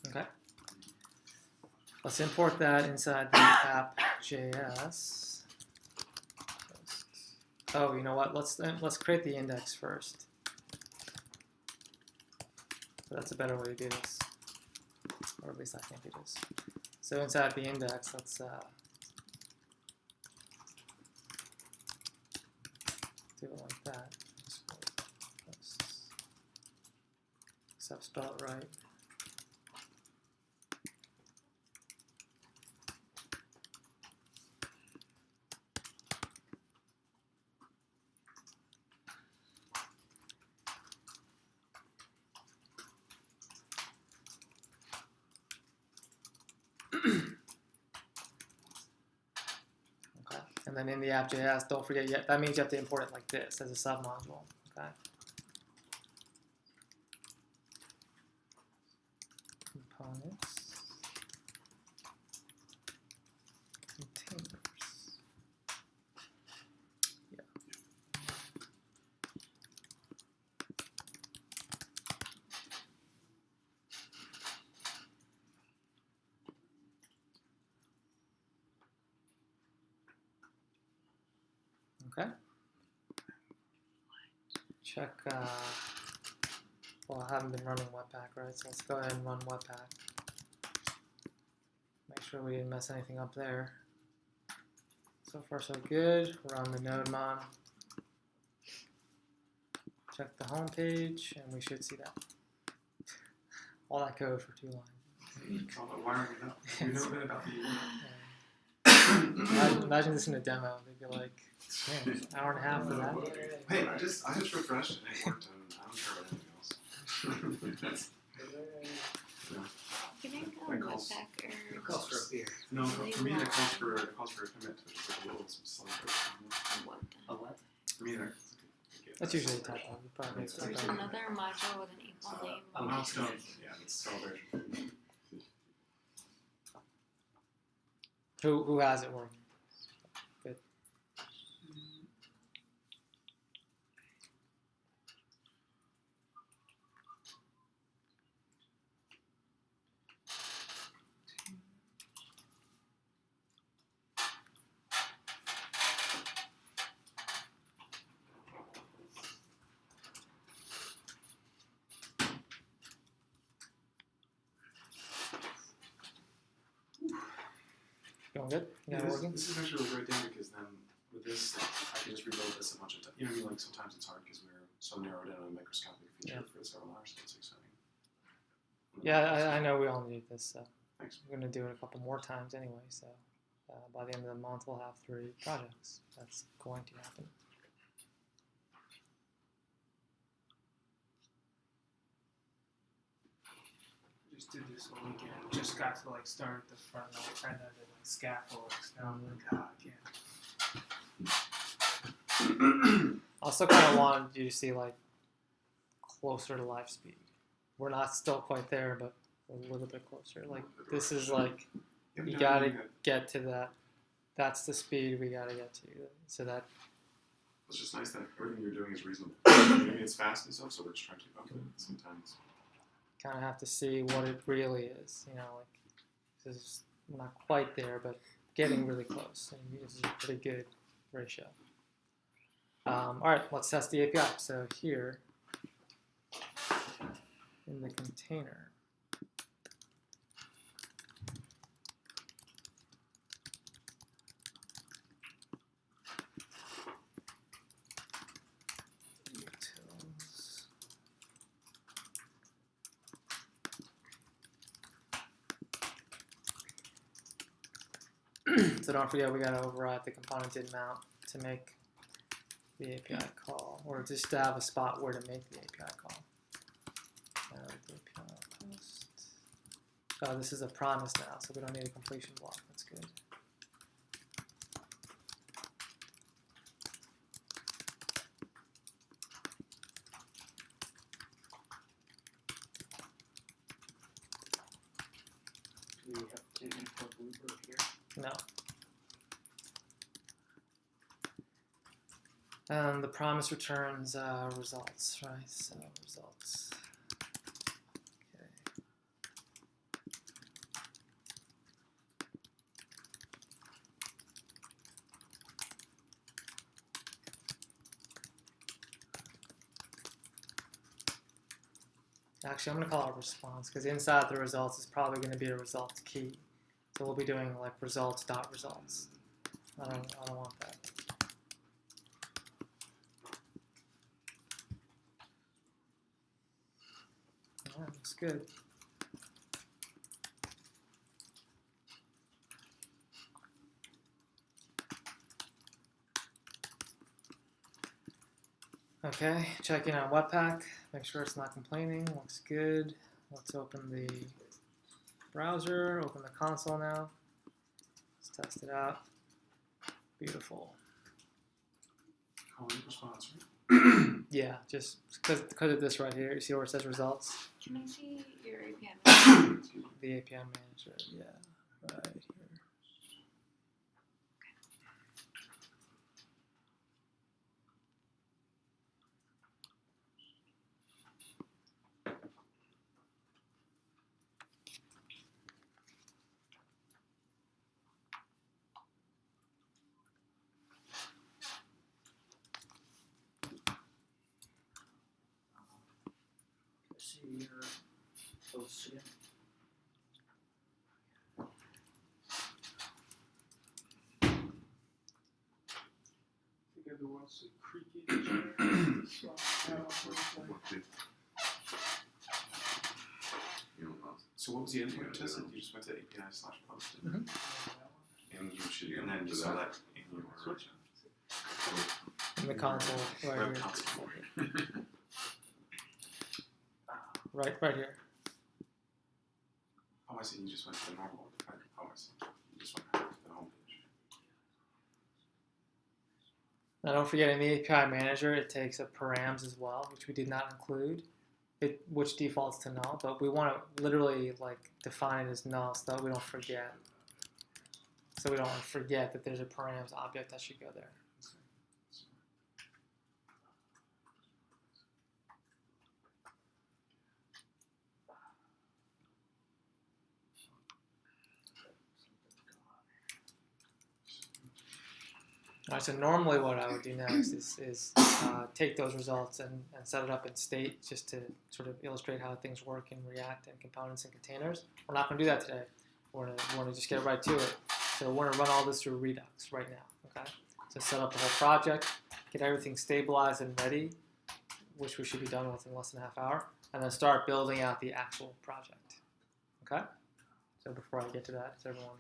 Okay. Let's import that inside the app.js. Oh, you know what? Let's create the index first. So that's a better way to do this, or at least I think it is. So inside the index, let's do it like that. Except spell it right. Okay, and then in the app.js, don't forget yet. That means you have to import it like this as a submodule. Okay. Components. Containers. Yeah. Okay. Check, well, I haven't been running Webpack, right? So let's go ahead and run Webpack. Make sure we didn't mess anything up there. So far so good. Run the node mon. Check the home page, and we should see that. All that code for 2 lines. Why aren't we not? We know a bit about the Imagine this in a demo. They'd be like, man, an hour and a half for that. Hey, I just refreshed and it worked, and I don't care about anything else. You didn't go That on calls- Webpack It or calls for a beer. No, for me that calls for a commit, which is like a little celebration. what? A what? For me that. That's usually a typo. You probably made There's stuff up. another module with an equal name. Oh, Milestone. Yeah, it's celebration. Who has it working? Good. Going good? You got it working? This is actually a great thing because then with this, I can just reload this a bunch of times. You know what I mean? Like sometimes it's hard because we're so narrowed in on a microscopic feature for several hours, so it's exciting. Yeah, I know we all need this. So Thanks. we're going to do it a couple more times anyway. So by the end of the month, we'll have 3 projects. That's going to happen. Just did this all weekend. Just got to like start the front end and like scaffolds. Now I'm like, oh, I can't. I also kind of wanted you to see like closer to live speed. We're not still quite there, but a little bit closer. Like this is like you gotta get to that. That's the speed we gotta get to. So that It's just nice that everything you're doing is reasonable. I mean, it's fast and stuff, so we're just trying to keep up with it sometimes. kind of have to see what it really is. You know, like this is not quite there, but getting really close. And this is a pretty good ratio. All right, let's test the API. So here in the container, so don't forget we gotta override the component did mount to make the API call, or just to have a spot where to make the API call. The API post. Oh, this is a promise now, so we don't need a completion block. That's good. Do we have to import Bluebird here? No. The promise returns results, right? So results. Okay. Actually, I'm going to call it response because inside the results is probably going to be a results key. So we'll be doing like results.results. I don't want that. All right, looks good. Okay, checking on Webpack, make sure it's not complaining, looks good. Let's open the browser, open the console now. Let's test it out. Beautiful. Calling response, right? Yeah, just because of this right here, you see where it says results? Can I see your API manager? The API manager, yeah, right here. Let's see your posts again. I think everyone wants to creaky chair. So what was the endpoint test? You just went to API/post, Mhm. and you should, and then you saw that in your In the console, right web here. console. Right here. Oh, I see. You just went to the normal. Oh, I see. You just went back to the home page. Now don't forget in the API manager, it takes a params as well, which we did not include. Which defaults to null, but we want to literally like define it as null so that we don't forget. So we don't forget that there's a params object that should go there. All right, so normally what I would do next is take those results and set it up in state just to sort of illustrate how things work in React and components and containers. We're not going to do that today. We're going to just get right to it. So we're going to run all this through Redux right now. Okay. So set up the whole project, get everything stabilized and ready, which we should be done with in less than a half hour, and then start building out the actual project. Okay. So before I get to that, is everyone?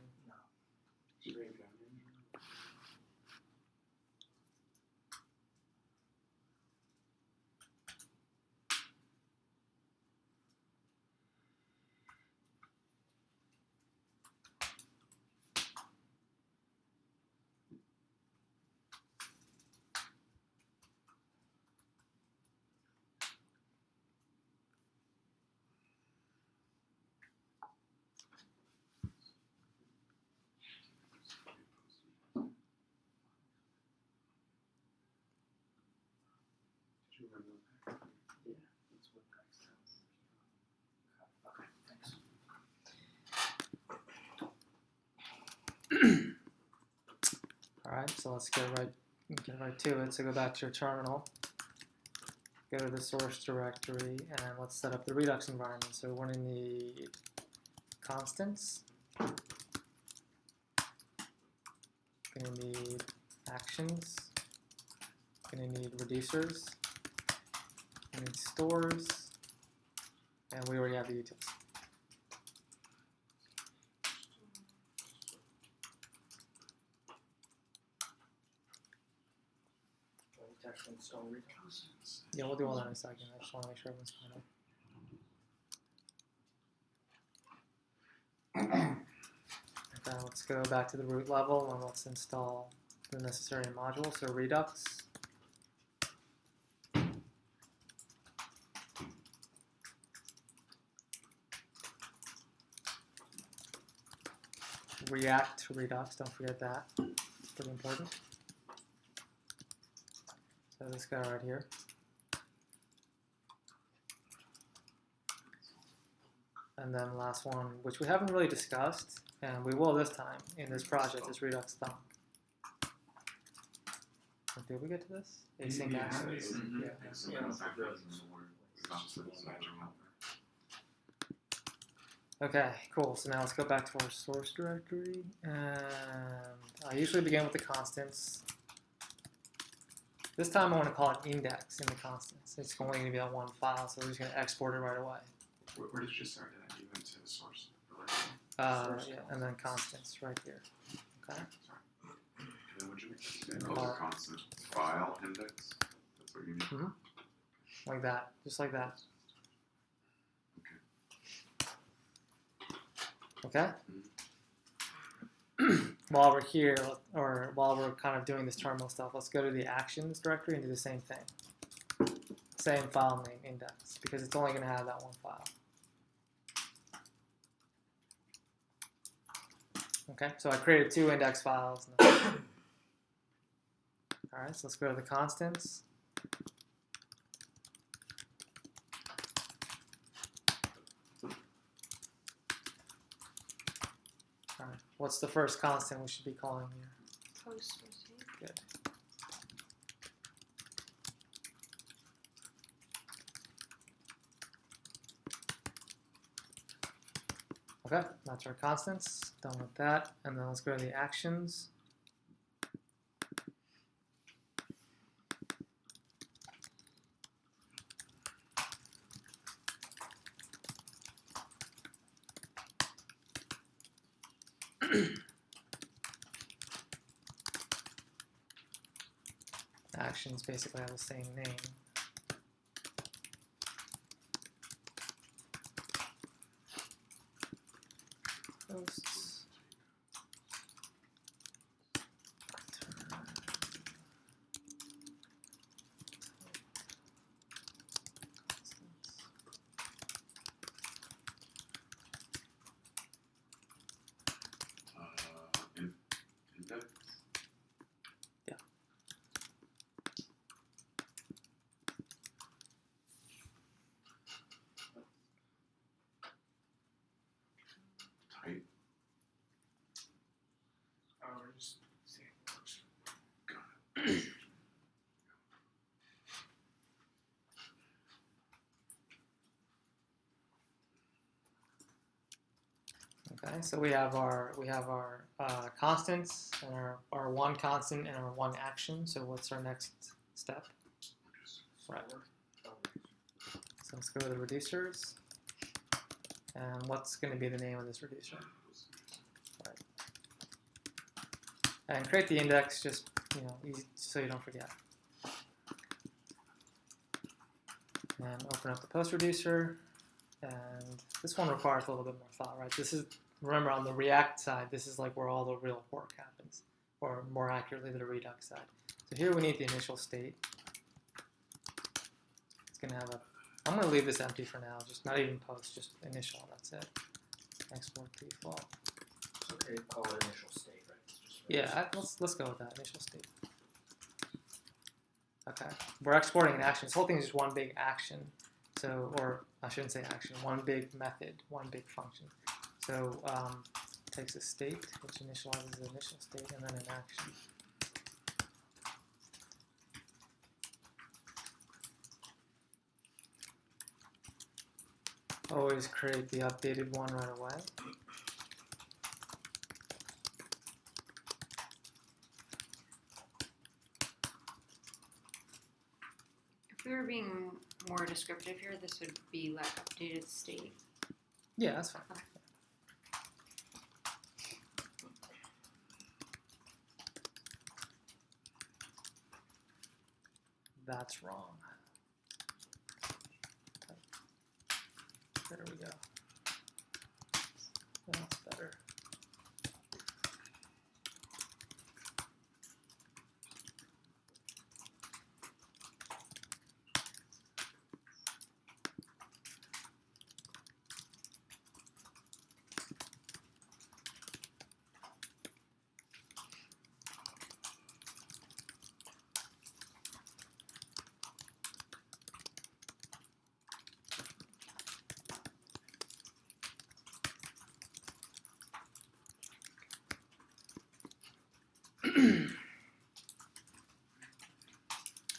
Yeah, that's what Rex does. Okay, thanks. All right, so let's get right to it. So go back to your terminal, go to the source directory, and let's set up the Redux environment. So we're going to need constants, going to need actions, going to need reducers, we need stores, and we already have the utils. Text install Redux. Yeah, we'll do all that in a second. I just want to make sure everyone's caught up. Okay, let's go back to the root level and let's install the necessary modules. So Redux. React to Redux, don't forget that. It's pretty important. So this guy right here. And then last one, which we haven't really discussed, and we will this time in this project, is Redux thunk. Did we get to this? Async access. Yeah. Yeah. It's not just a little magic helper. Okay, cool. So now let's go back to our source directory, and I usually begin with the constants. This time I want to call it index in the constants. It's only going to be that one file, so we're just going to export it right away. Where did you start that? You went to the source. Yeah, and then constants right here. Okay. And then what'd you make? And call it constant file index. That's what you mean. like that, just like that. Okay. While we're here, or while we're kind of doing this terminal stuff, let's go to the actions directory and do the same thing. Same file name index, because it's only going to have that one file. Okay, so I created 2 index files. All right, so let's go to the constants. All right, what's the first constant we should be calling here? Post receipt. Good. Okay, that's our constants. Done with that. And then let's go to the actions. Actions basically have the same name. Posts. Index. Yeah. Type. Oh, we're just seeing what works. Okay, so we have our constants and our one constant and our one action. So what's our next step? Right. So let's go to the reducers. And what's going to be the name of this reducer? Right. And create the index, just easy, so you don't forget. And open up the post reducer. And this one requires a little bit more thought, right? This is, remember, on the React side, this is like where all the real work happens, or more accurately, the Redux side. So here we need the initial state. It's going to have I'm going to leave this empty for now, just not even post, just initial, that's it. Export default. It's okay to call it initial state, right? It's just Yeah, let's go with that, initial state. Okay, we're exporting an action. This whole thing is just one big action. So, or I shouldn't say action, one big method, one big function. So it takes a state, which initializes the initial state, and then an action. Always create the updated one right away. If we were being more descriptive here, this would be like updated state. Yeah, that's fine. That's wrong. There we go. That's better.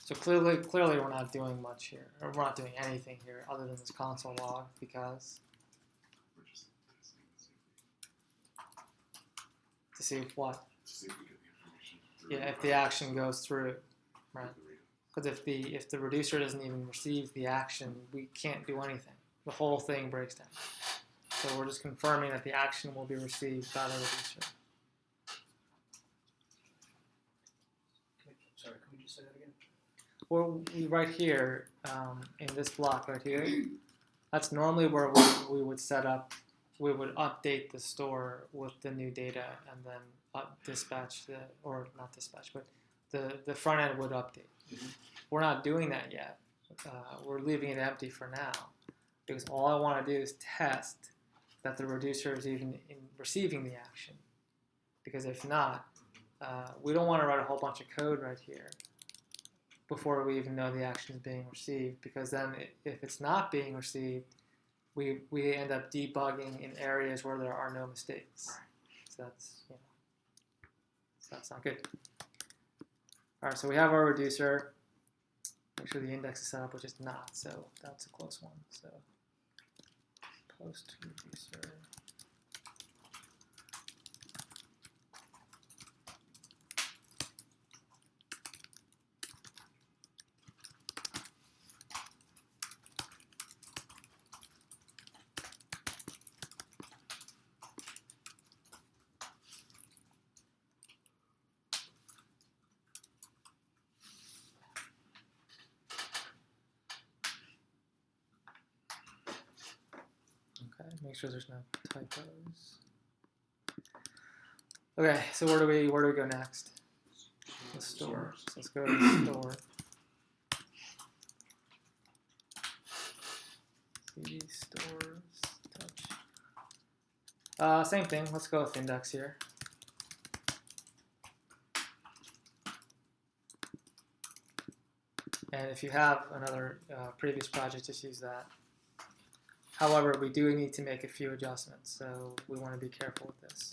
So clearly we're not doing much here, or we're not doing anything here other than this console log, because We're just to see what, To see if we get the information. yeah, if the action goes through, right? The reader. Because if the reducer doesn't even receive the action, we can't do anything. The whole thing breaks down. So we're just confirming that the action will be received by the reducer. Sorry, can we just say that again? Well, right here, in this block right here, that's normally where we would set up, we would update the store with the new data and then dispatch the, or not dispatch, but the front end would update. We're not doing that yet. We're leaving it empty for now because all I want to do is test that the reducer is even receiving the action. Because if not, we don't want to write a whole bunch of code right here before we even know the action is being received, because then if it's not being received, we end up debugging in areas where there are no mistakes. So that's, you know, so that's not good. All right, so we have our reducer. Make sure the index is set up, which is not, so that's a close one. So post reducer. Okay, make sure there's no typos. Okay, so where do we go next? The store. So let's go to the store. See stores touch. Same thing. Let's go with index here. And if you have another previous project, just use that. However, we do need to make a few adjustments, so we want to be careful with this.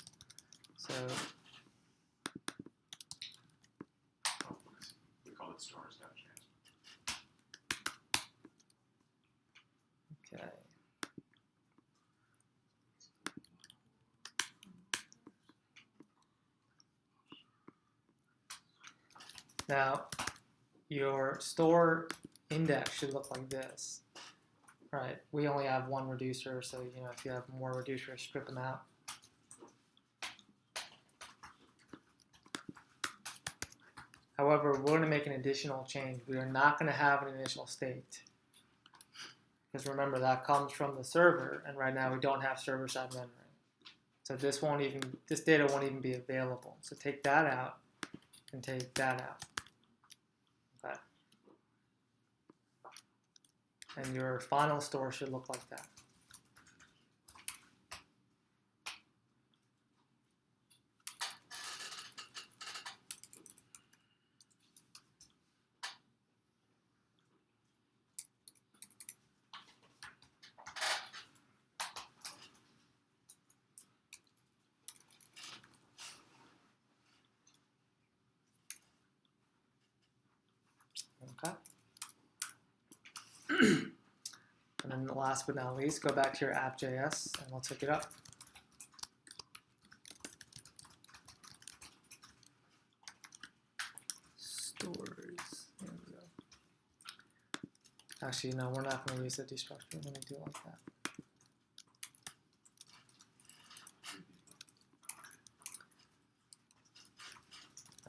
So, We call it stores data transfer. okay. Now, your store index should look like this. Right, we only have one reducer, so you know if you have more reducers, strip them out. However, we're going to make an additional change. We are not going to have an initial state. Because remember, that comes from the server, and right now we don't have server-side rendering. So this data won't even be available. So take that out and take that out. Okay. And your final store should look like that. Okay. And then last but not least, go back to your app.js and let's hook it up. Stores. There we go. Actually, no, we're not going to use the destructor. We're going to do it like that.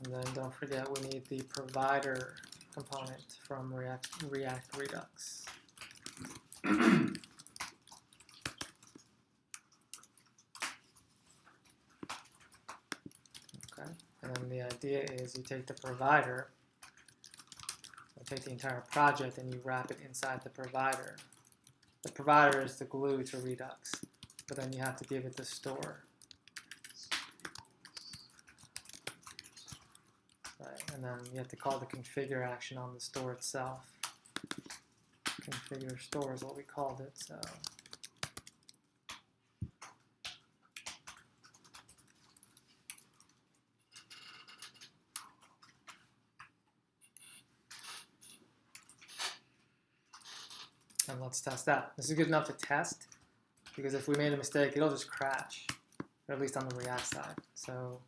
And then don't forget we need the provider component from React Redux. Okay, and then the idea is you take the provider, you take the entire project and you wrap it inside the provider. The provider is the glue to Redux, but then you have to give it the store. Right, and then you have to call the configure action on the store itself. Configure store is what we called it, so. And let's test that. This is good enough to test, because if we made a mistake, it'll just crash. or at least on the React side. So,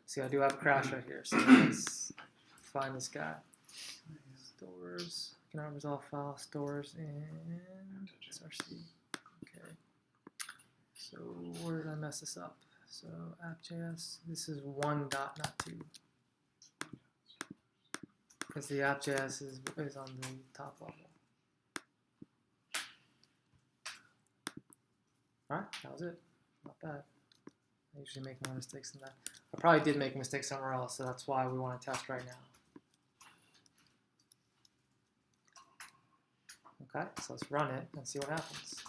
see, I do have a crash right here. So let's find this guy. Stores, cannot resolve file, stores in src. Okay. So where did I mess this up? So app.js, this is 1 dot, not 2. Because the app.js is on the top level. Alright, that was it. Not bad. I usually make more mistakes than that. I probably did make a mistake somewhere else, so that's why we want to test right now. Okay, so let's run it and see what happens.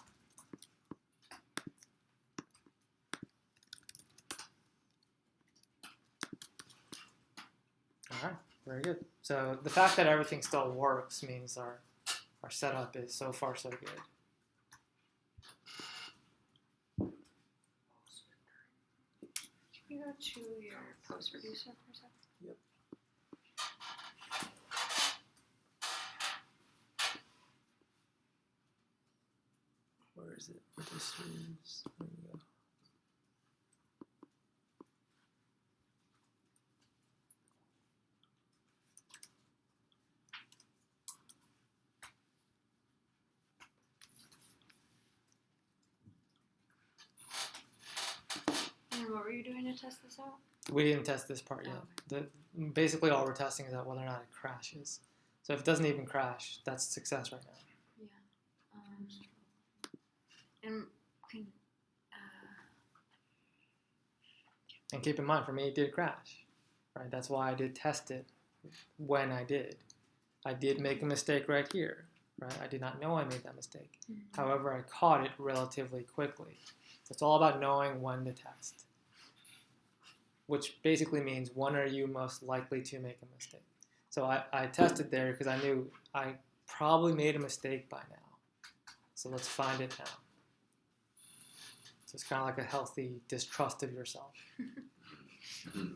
Alright, very good. So the fact that everything still works means our setup is so far so good. Can you go to your post reducer for a second? Yep. Where is it? Registers. There we go. And what were you doing to test this out? We didn't test this part yet. Basically, all we're testing is whether or not it crashes. So if it doesn't even crash, that's success right now. Yeah. And can And keep in mind, for me, it did crash. Right? That's why I did test it when I did. I did make a mistake right here. Right? I did not know I made that mistake. However, I caught it relatively quickly. So it's all about knowing when to test. Which basically means when are you most likely to make a mistake. So I tested there because I knew I probably made a mistake by now. So let's find it now. So it's kind of like a healthy distrust of yourself.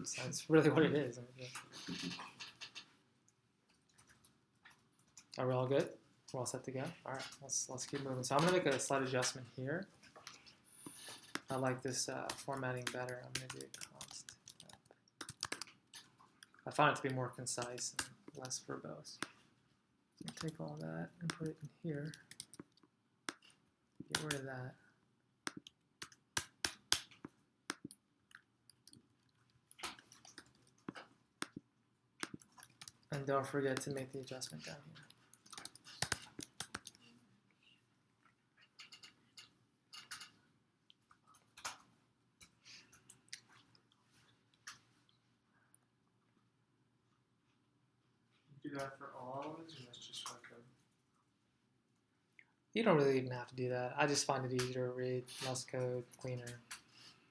So that's really what it is. Are we all good? We're all set to go? All right, let's keep moving. So I'm going to make a slight adjustment here. I like this formatting better. I'm going to do const. I find it to be more concise and less verbose. I'll take all that and put it in here. Get rid of that. And don't forget to make the adjustment down here. Do that for all elements, or that's just for code? You don't really even have to do that. I just find it easier to read, less code, cleaner.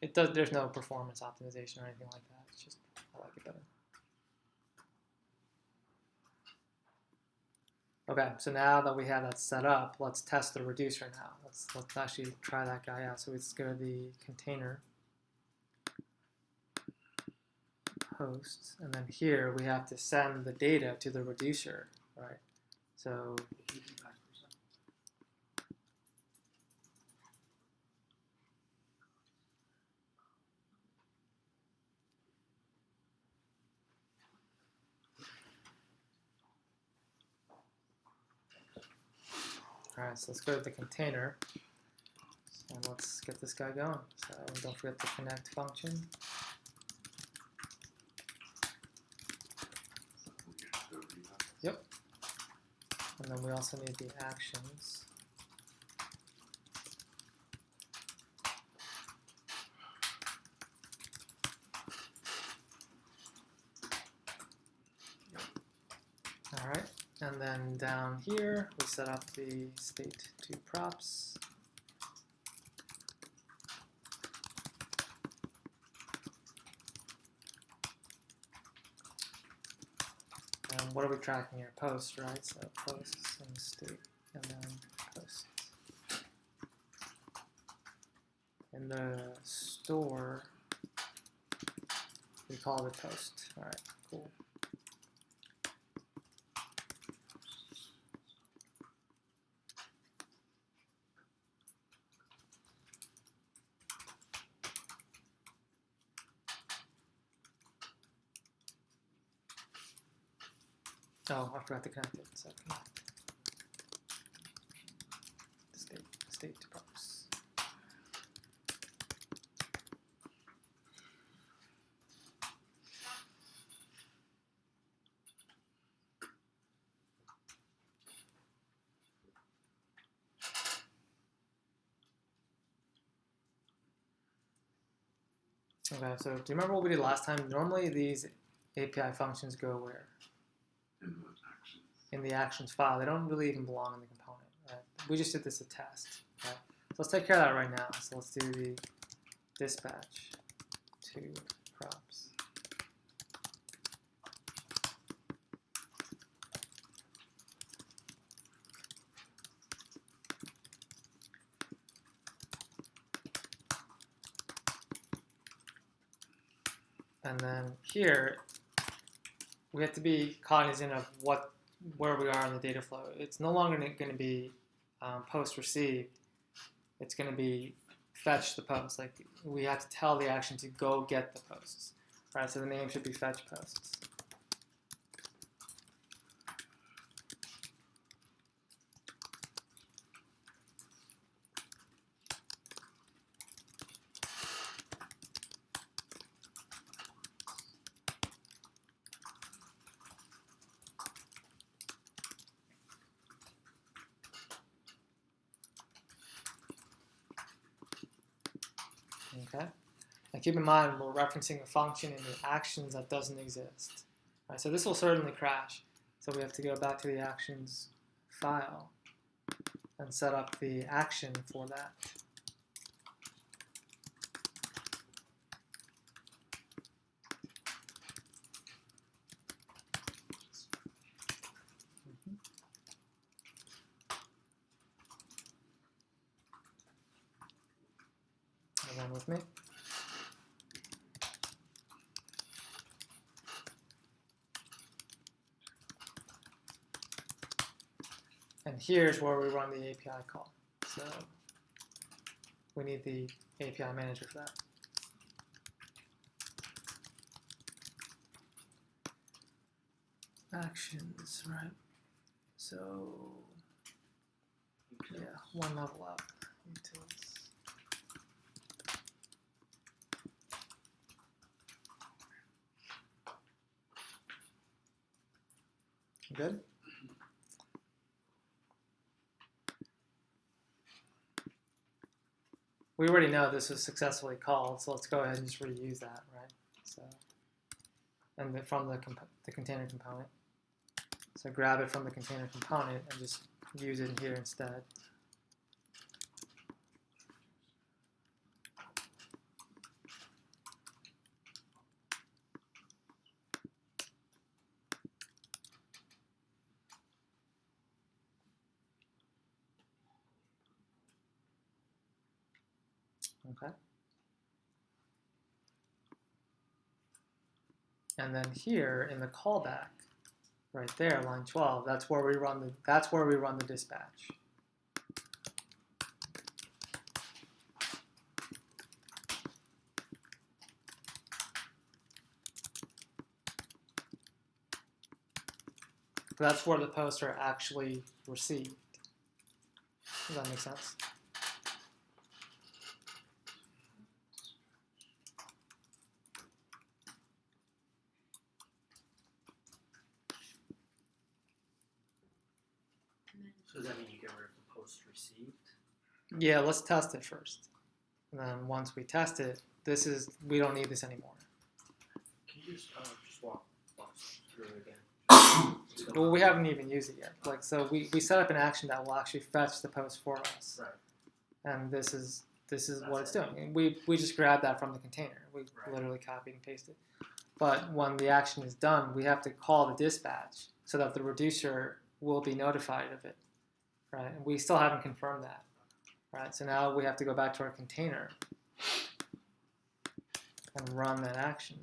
It does. There's no performance optimization or anything like that. It's just I like it better. Okay, so now that we have that set up, let's test the reducer now. Let's actually try that guy out. So let's go to the container hosts, and then here we have to send the data to the reducer, right? So alright, so let's go to the container and let's get this guy going. So don't forget the connect function. Yep. And then we also need the actions. Alright, and then down here we set up the state to props. And what are we tracking here? Post, right? So posts and state, and then posts. In the store, we call it post. All right, cool. Oh, I forgot to connect it. So connect state to props. Okay, so do you remember what we did last time? Normally these API functions go where? In the actions. In the actions file. They don't really even belong in the component, right? We just did this as a test, right? So let's take care of that right now. So let's do the dispatch to props. And then here, we have to be cognizant of where we are in the data flow. It's no longer going to be post received. It's going to be fetch the post. Like we have to tell the action to go get the posts, right? So the name should be fetch posts. Okay, and keep in mind we're referencing a function in the actions that doesn't exist. All right, so this will certainly crash. So we have to go back to the actions file and set up the action for that. Everyone with me? And here's where we run the API call. So we need the API manager for that. Actions, right? So yeah, one level up. Utils. Good? We already know this was successfully called, so let's go ahead and just reuse that, right? So, and from the container component. So grab it from the container component and just use it here instead. Okay. And then here in the callback, right there, line 12, that's where we run the dispatch. That's where the posts are actually received. Does that make sense? So does that mean you get rid of the post received? Yeah, let's test it first. And then once we test it, we don't need this anymore. Can you just walk us through it again? Well, we haven't even used it yet. Like, so we set up an action that will actually fetch the post for us. Right. And this is what it's doing. And we just grabbed that from the container. We literally copied and pasted. But when the action is done, we have to call the dispatch so that the reducer will be notified of it. Right? And we still haven't confirmed that. Right? So now we have to go back to our container and run that action.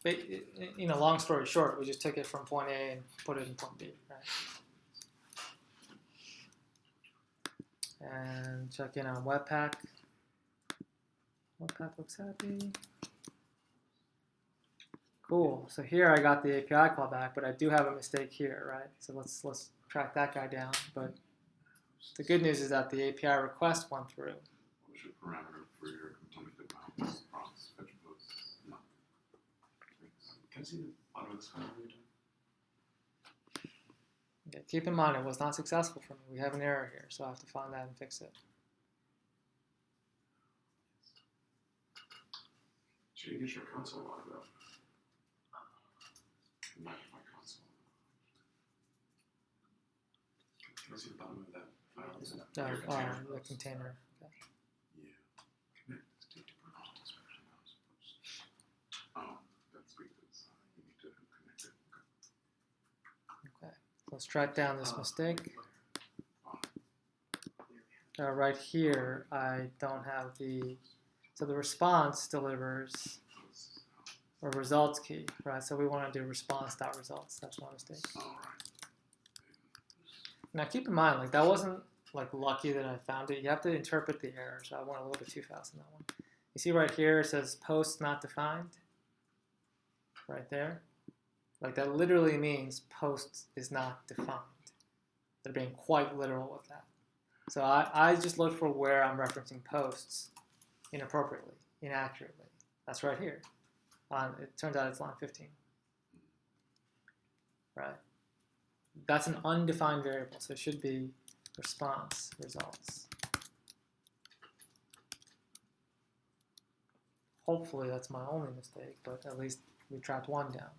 But, long story short, we just took it from point A and put it in point B, right? and check in on Webpack. Webpack looks happy. Cool. So here I got the API callback, but I do have a mistake here, right? So let's track that guy down. But the good news is that the API request went through. What's your parameter for your component development process? Fetch post? No. Can I see the bottom of this file? Yeah, keep in mind it was not successful for me. We have an error here, so I have to find that and fix it. Should you get your console log up? Not my console. Can I see the bottom of that file? Is it No, your container? the container. Okay. Yeah. Connect state to purpose dispatch house post. Oh, that's because you need to connect it. Okay. Let's track down this mistake. Fine. Right here, I don't have the. So the response delivers a results key, right? So we want to do response.results. That's my mistake. All right. Now keep in mind, like that wasn't like lucky that I found it. You have to interpret the error. So I went a little bit too fast in that one. You see right here it says post not defined. Right there. Like that literally means post is not defined. They're being quite literal with that. So I just look for where I'm referencing posts inappropriately, inaccurately. That's right here. It turns out it's line 15. Right? That's an undefined variable, so it should be response results. Hopefully that's my only mistake, but at least we tracked one down.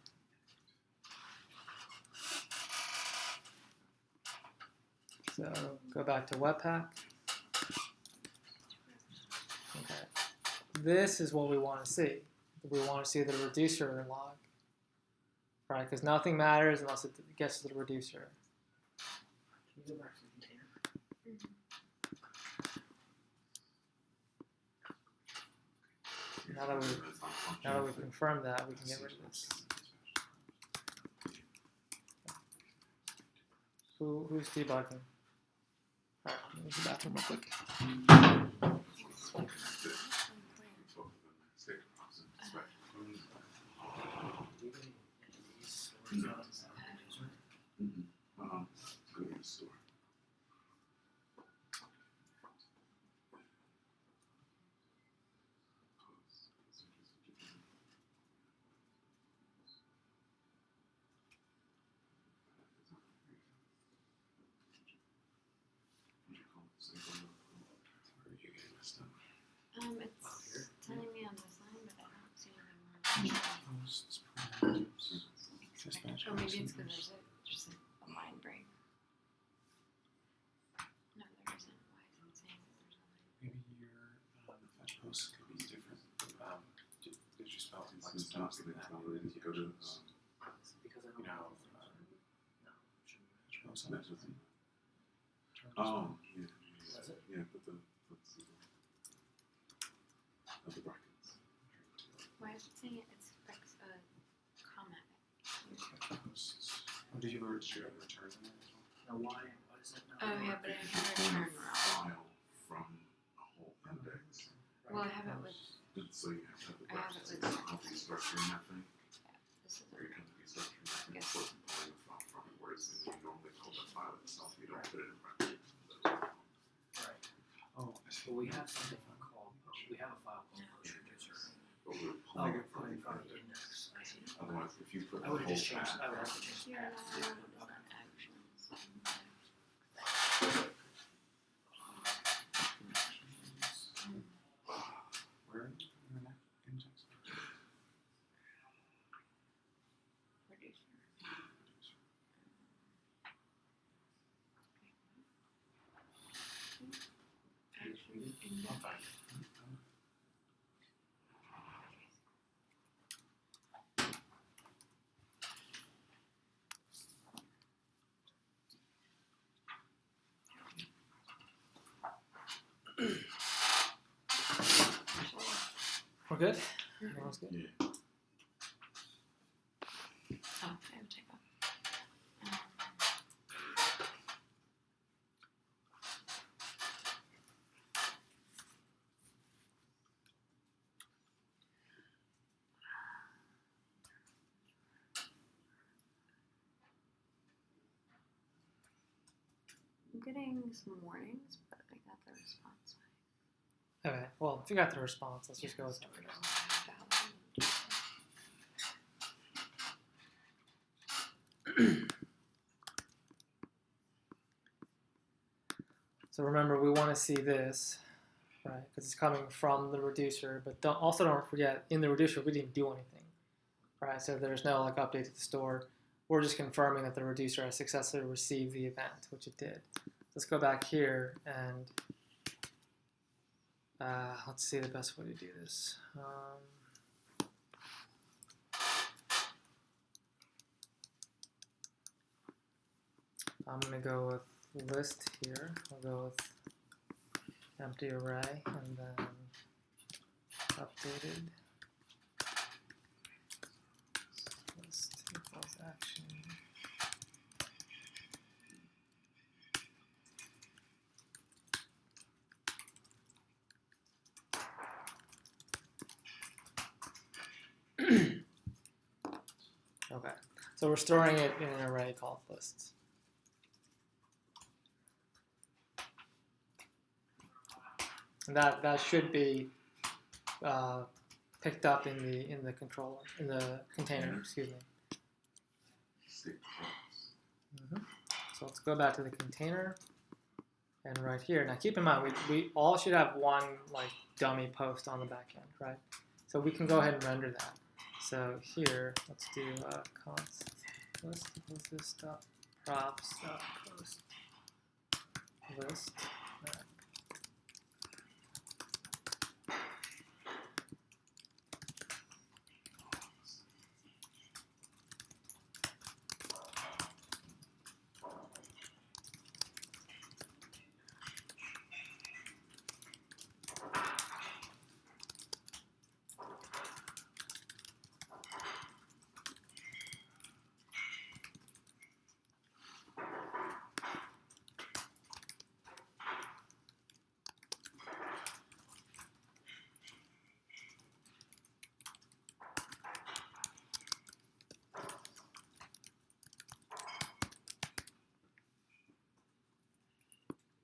So go back to Webpack. Okay. This is what we want to see. We want to see the reducer log, right? Because nothing matters unless it gets to the reducer. Can you go back to the container? Now that we've confirmed that, we can get rid of this. Who's debugging? All right, let me go back real quick. Go to the store. It's telling me on this line, but I don't see anything more. Dispatch Or maybe house it's because numbers. there's just a line break. No, there isn't. Why is it saying that there's a line? Maybe your fetch posts could be different. Did you spell It's complex not stuff? gonna tell it. You go to Because I don't You know, no, shouldn't be. fetch posts. messaging. Terms. Oh, yeah, Does it? yeah, but let's see. The brackets. Why is it saying it expects a comment? Fetch posts. Oh, did you return that as well? Now why is it not? Oh yeah, but I have a Pull return a wrong. file from a whole index. Well, I have it with And so you have to have the I have it brackets. with- It's company structuring that thing. this is Or your company structuring that thing. Yes. Or pulling the file from it, whereas you normally pull the file itself, you don't put it in brackets. Right. Oh, I see. But we have something called, we have a file called post reducer. But we're Oh, pulling you're it from putting the from the index. index, I see. Otherwise, if you put the I would have whole just changed, path. I would have to change here that. now. What is that actions? Where are you? You're in that index. Producer. Action index. Oh, fine. We're good? Everyone's good? Yeah. Oh, I have a typo. getting some warnings, but I got the response. Okay, well, if you got the response, let's just go with So that we're for now. just gonna validate. So remember, we want to see this, right? Because it's coming from the reducer, but don't forget, in the reducer, we didn't do anything, right? So there's no like update to the store. We're just confirming that the reducer has successfully received the event, which it did. Let's go back here and let's see the best way to do this. I'm going to go with list here. I'll go with empty array and then updated list equals action. Okay, so we're storing it in an array called lists. And that should be picked up in the controller, in the container, excuse me. State props. So let's go back to the container, and right here. Now keep in mind, we all should have one like dummy post on the back end, right? So we can go ahead and render that. So here, let's do const list equals this dot props dot post list.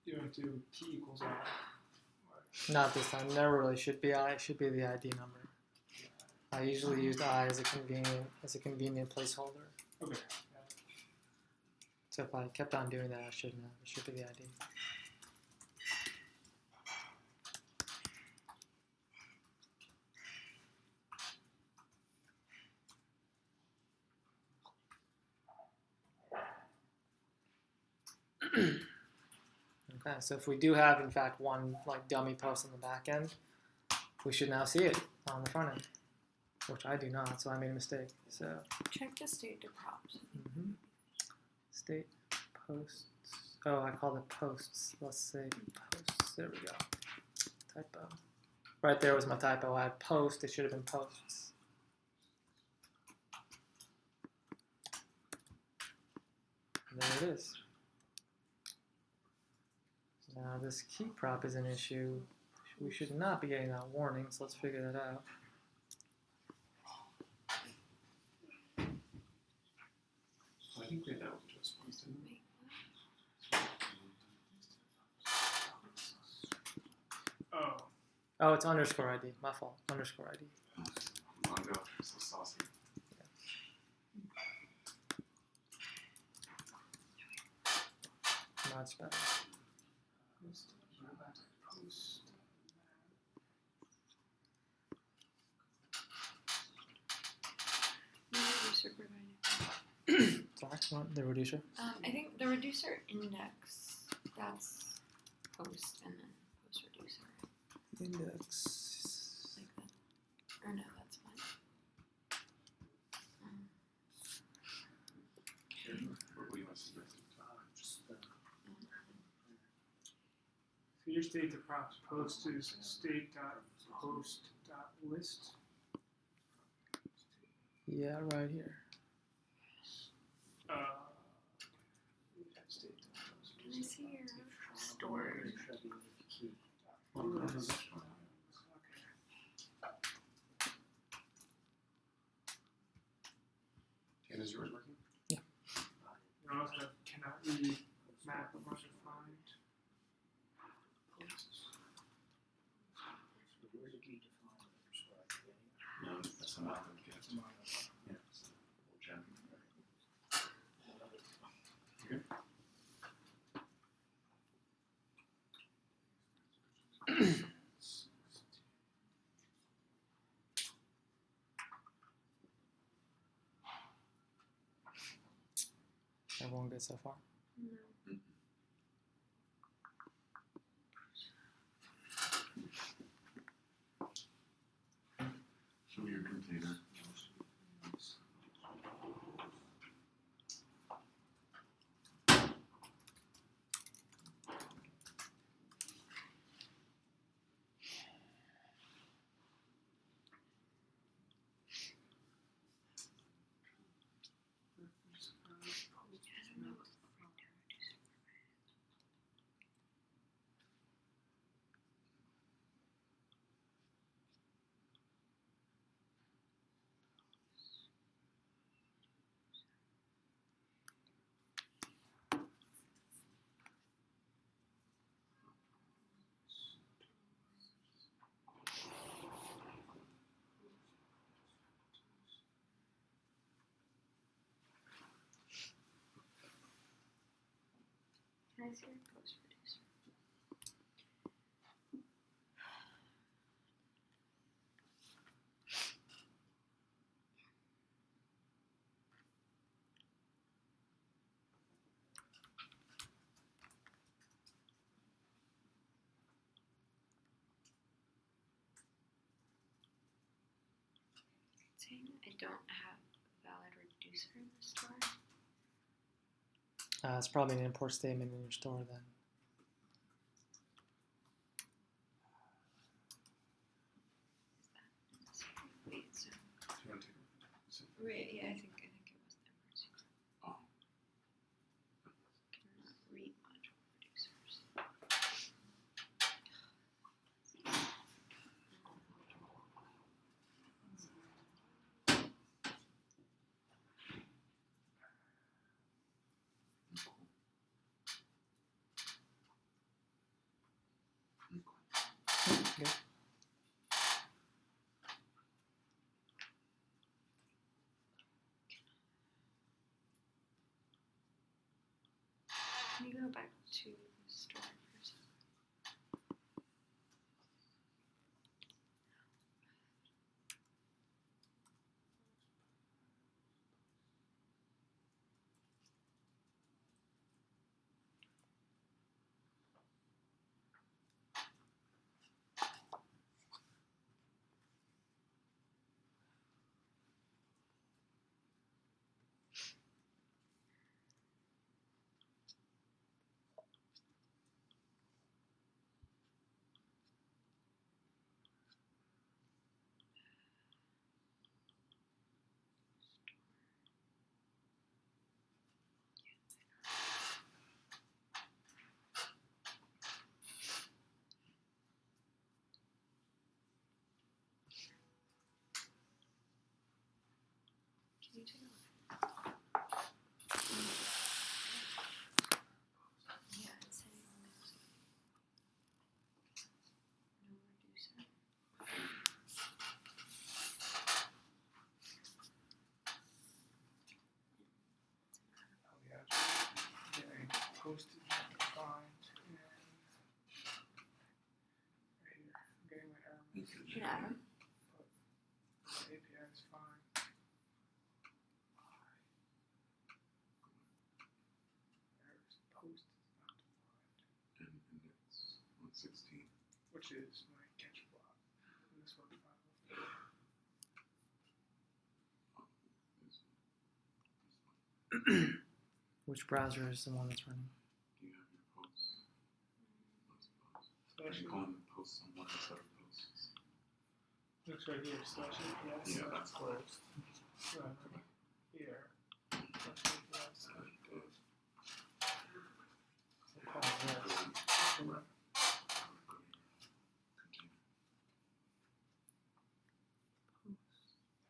You don't do key equals I. Not this time. Never really should be I. It should be the ID number. I usually used I as a convenient placeholder. Okay. So if I kept on doing that, I shouldn't have. It should be the ID. Okay, so if we do have, in fact, one like dummy post on the back end, we should now see it on the front end, which I do not, so I made a mistake. So Check the state to props. state posts. Oh, I called it posts. Let's say posts. There we go. Typo. Right there was my typo. I had post. It should have been posts. And there it is. Now this key prop is an issue. We should not be getting that warning, so let's figure that out. I think we had that with just once, didn't we? Oh. Oh, it's underscore ID. My fault. Underscore ID. Long ago, so saucy. Much better. Post. Reducer provided. Sorry, what? The reducer? I think the reducer index, that's post and then post reducer. Index. Like that. Or no, that's fine. What do you want to suggest? So your state to props post is state dot post dot list. Yeah, right here. State dot post. Can I see your storage? And is yours working? You also have cannot read map of Russia find. some of them get. Some of them. Yeah, it's a little gem. Everyone good so far? No. Show me your container. I don't know. Can I see your post producer? It's saying I don't have valid reducer in the store. It's probably an import statement in your store then. Wait, so Do you want to take a right, yeah, I think it was the import secret. Oh. Cannot read module producers. Good. Can you go back to the store for a second? Can you take a look? Yeah, it's saying there's no reducer. Oh yeah. Getting posted defined and right here. I'm getting my error message. You know, But the API is fine. Errors post is not defined. And it's 116. Which is my catch block. And this one file. This one. Which browser is the one that's running? Do you have your posts? Those posts. So Are that you should calling them posts on one instead of posts? looks right here. Slash API. Yeah, that's closed. Here. Slash API. Slash post. So call this. Container.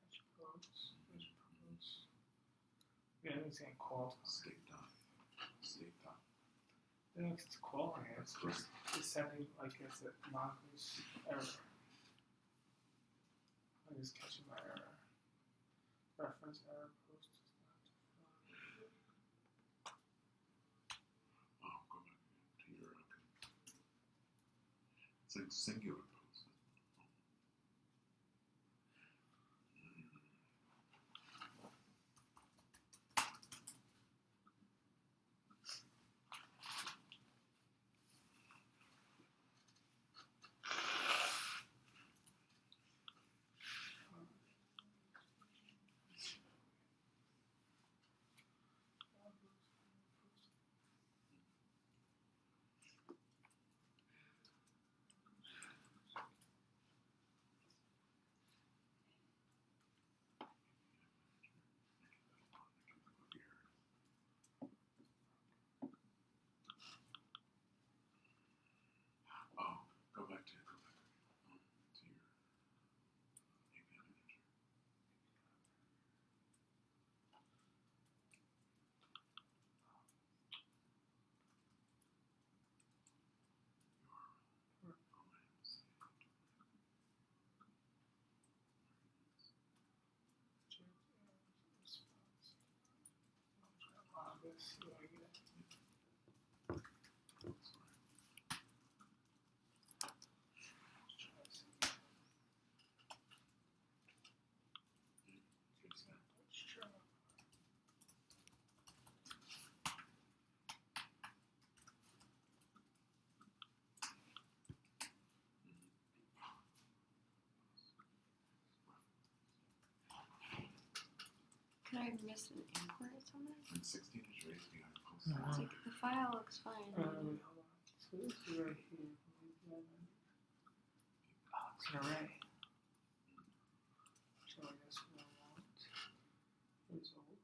Touch posts. Touch posts. Yeah, it's saying call. State dot. State dot. It's calling it. It's just it's sending like it's a mongoose error. I'm just catching my error. Press error post is not defined. Oh, go back to your. It's like singular post. Oh, go back to your API manager. Could I have missed an import somewhere? And 16 is your API post. Uh-huh. It's like the file looks fine. Wait, hold on. So this is right here. Oh, it's an array. So I guess we want results.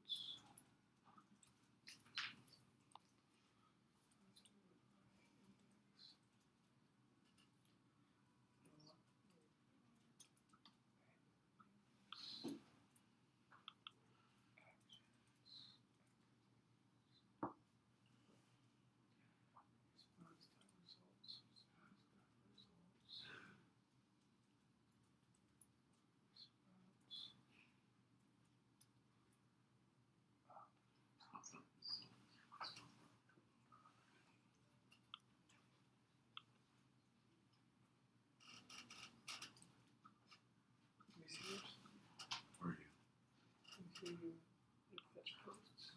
Where are you? Fetch posts.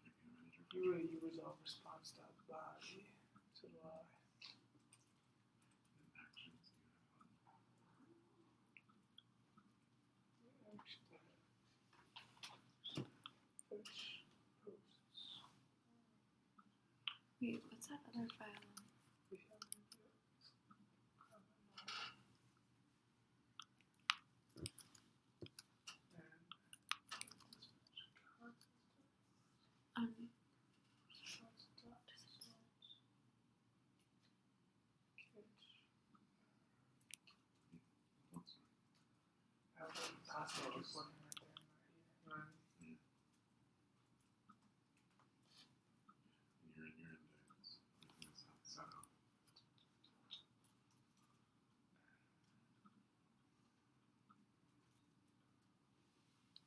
API manager. You resolve response.body to lie. And actions. Fetch posts. Wait, what's that other file? We have to do it. Password is working right there. You're in your index. Everything's not set up.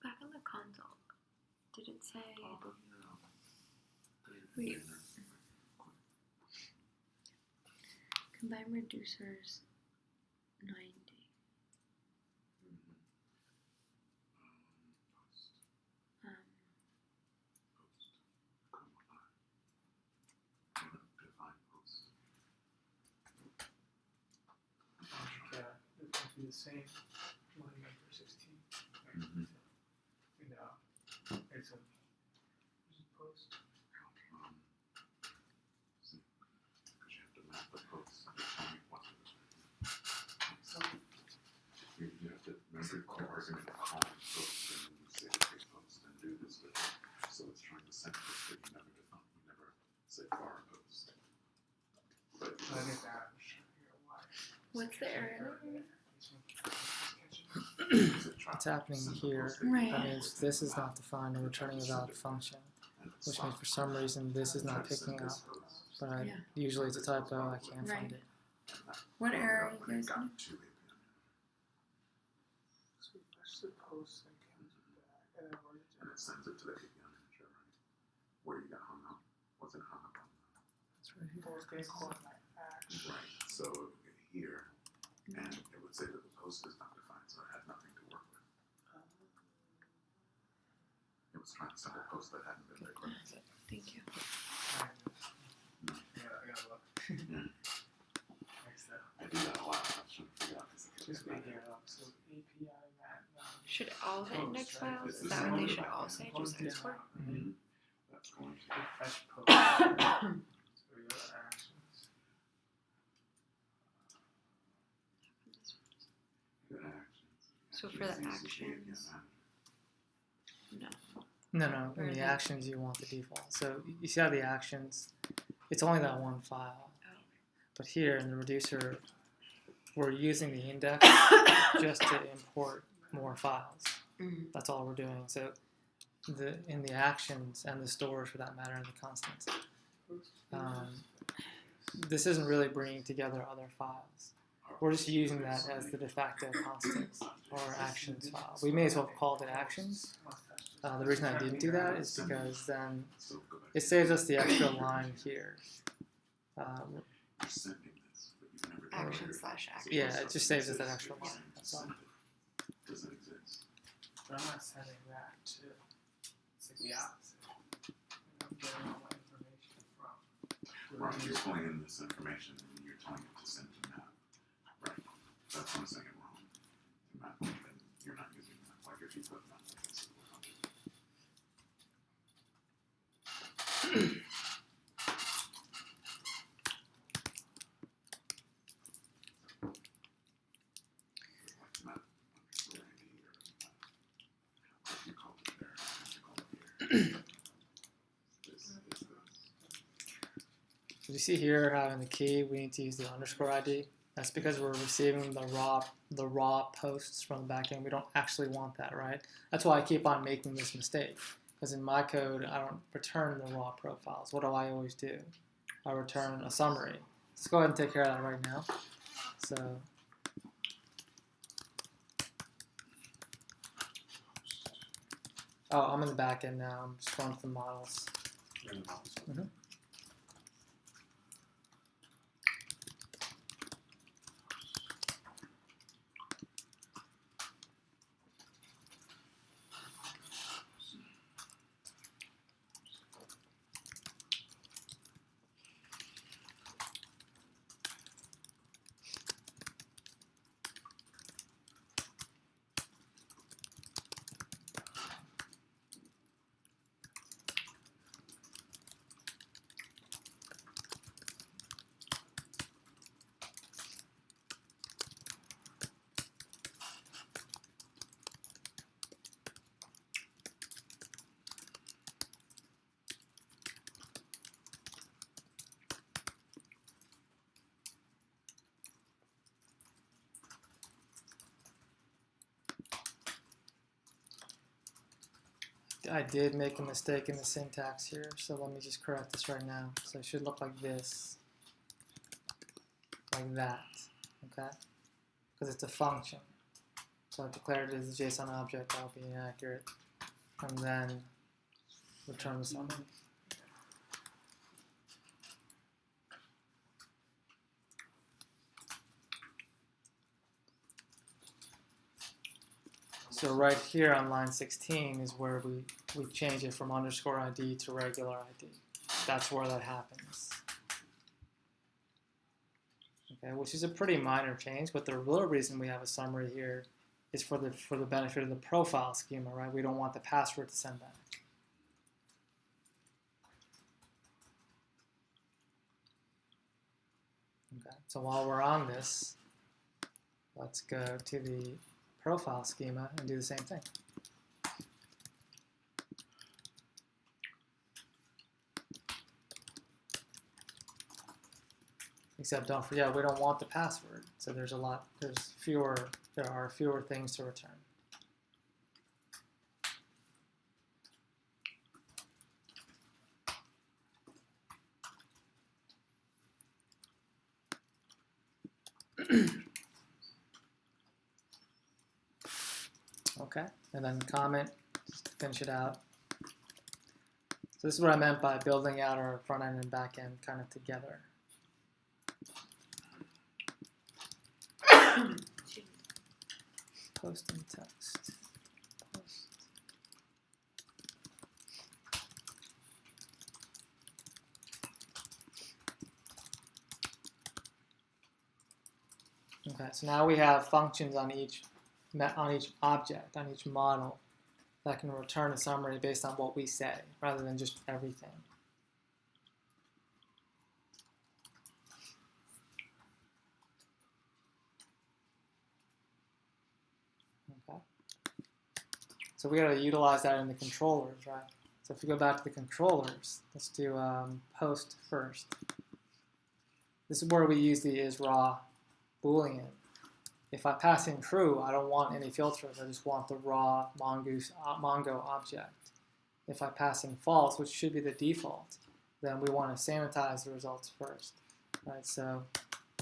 Back on the console, did it say Oh, but you're Wait. container. combine reducers 90? Post. Um, Post. Define post. Yeah, it's going to be the same line number 16. Mhm. You know, it's a post. See, because you have to map the posts and determine what to do. So, You have to remember the argument of calling posts and then you say okay post and do this with it. So it's trying to send post, but you never define, you never say var post. But I get that. I'm just trying to figure out why. what's the error? What's happening here? Right. That means this is not defined and returning a valid function, which means for some reason this is not picking up. But Yeah. usually it's a typo. I can't Right. find it. What error are you guys got doing? to API. So we fetch the post and comes back, and it sends it to the API manager, right? Where you got hung up. Wasn't hung up on that. That's right here. What was getting called my action? Right. So here, and it would say that the post is not defined, so it had nothing to work with. It was trying to send a post that hadn't been declared. Thank you. Yeah, I gotta look. Yeah. Next up. I do that a lot. I was trying to figure out this. Just making it up. So API map. Should all the index files? This Is is that what they all should about all that. say? Close Just it export? down. Mm-hmm. That's going to. Fetch post. So we go to actions. The actions. So for the Actually, it's easy to actions- get No. No, Where in are the they? actions you want the default. So you see how the actions, it's only that one file. Oh. But here in the reducer, we're using the index just to import more files. Mm. That's all we're doing. So in the actions and the stores for that matter and the constants, this isn't really bringing together other files. We're just using that as the de facto constants or actions file. We may as well have called it actions. The reason I didn't do that is because then So go back. it saves us the extra line here. You're sending this, but you never Action declared it. slash action. Yeah, it just saves us that extra line. Saying That's all. send it doesn't exist. But I'm not sending that to. It's like the opposite. I'm getting all my information from. Right, you're pulling in this information and you're telling it to send to map. Right. That's what I'm saying it wrong. To map, then you're not using map. Like if you put map like this, it will help you. Like map underscore ID or map. If you call it there, you call it here. This is the So you see here having the key, we need to use the underscore ID. That's because we're receiving the raw posts from the backend. We don't actually want that, right? That's why I keep on making this mistake. Because in my code, I don't return the raw profiles. What do I always do? I return a summary. Let's go ahead and take care of that right now. So I'm in the backend now. I'm just going to the models. Mhm. I did make a mistake in the syntax here, so let me just correct this right now. So it should look like this, like that, okay? Because it's a function. So I declared it as a JSON object, that'll be inaccurate. And then return the summary. So right here on line 16 is where we change it from underscore ID to regular ID. That's where that happens. Okay, which is a pretty minor change, but the real reason we have a summary here is for the benefit of the profile schema, right? We don't want the password to send back. Okay, so while we're on this, let's go to the profile schema and do the same thing. Except don't forget, we don't want the password. So there are fewer things to return. Okay, and then comment just to finish it out. So this is what I meant by building out our front end and back end kind of together. Post and text. Post. Okay, so now we have functions on each object, on each model, that can return a summary based on what we say, rather than just everything. Okay. So we got to utilize that in the controllers, right? So if we go back to the controllers, let's do post first. This is where we use the isRaw Boolean. If I pass in true, I don't want any filters. I just want the raw Mongo object. If I pass in false, which should be the default, then we want to sanitize the results first. Right? So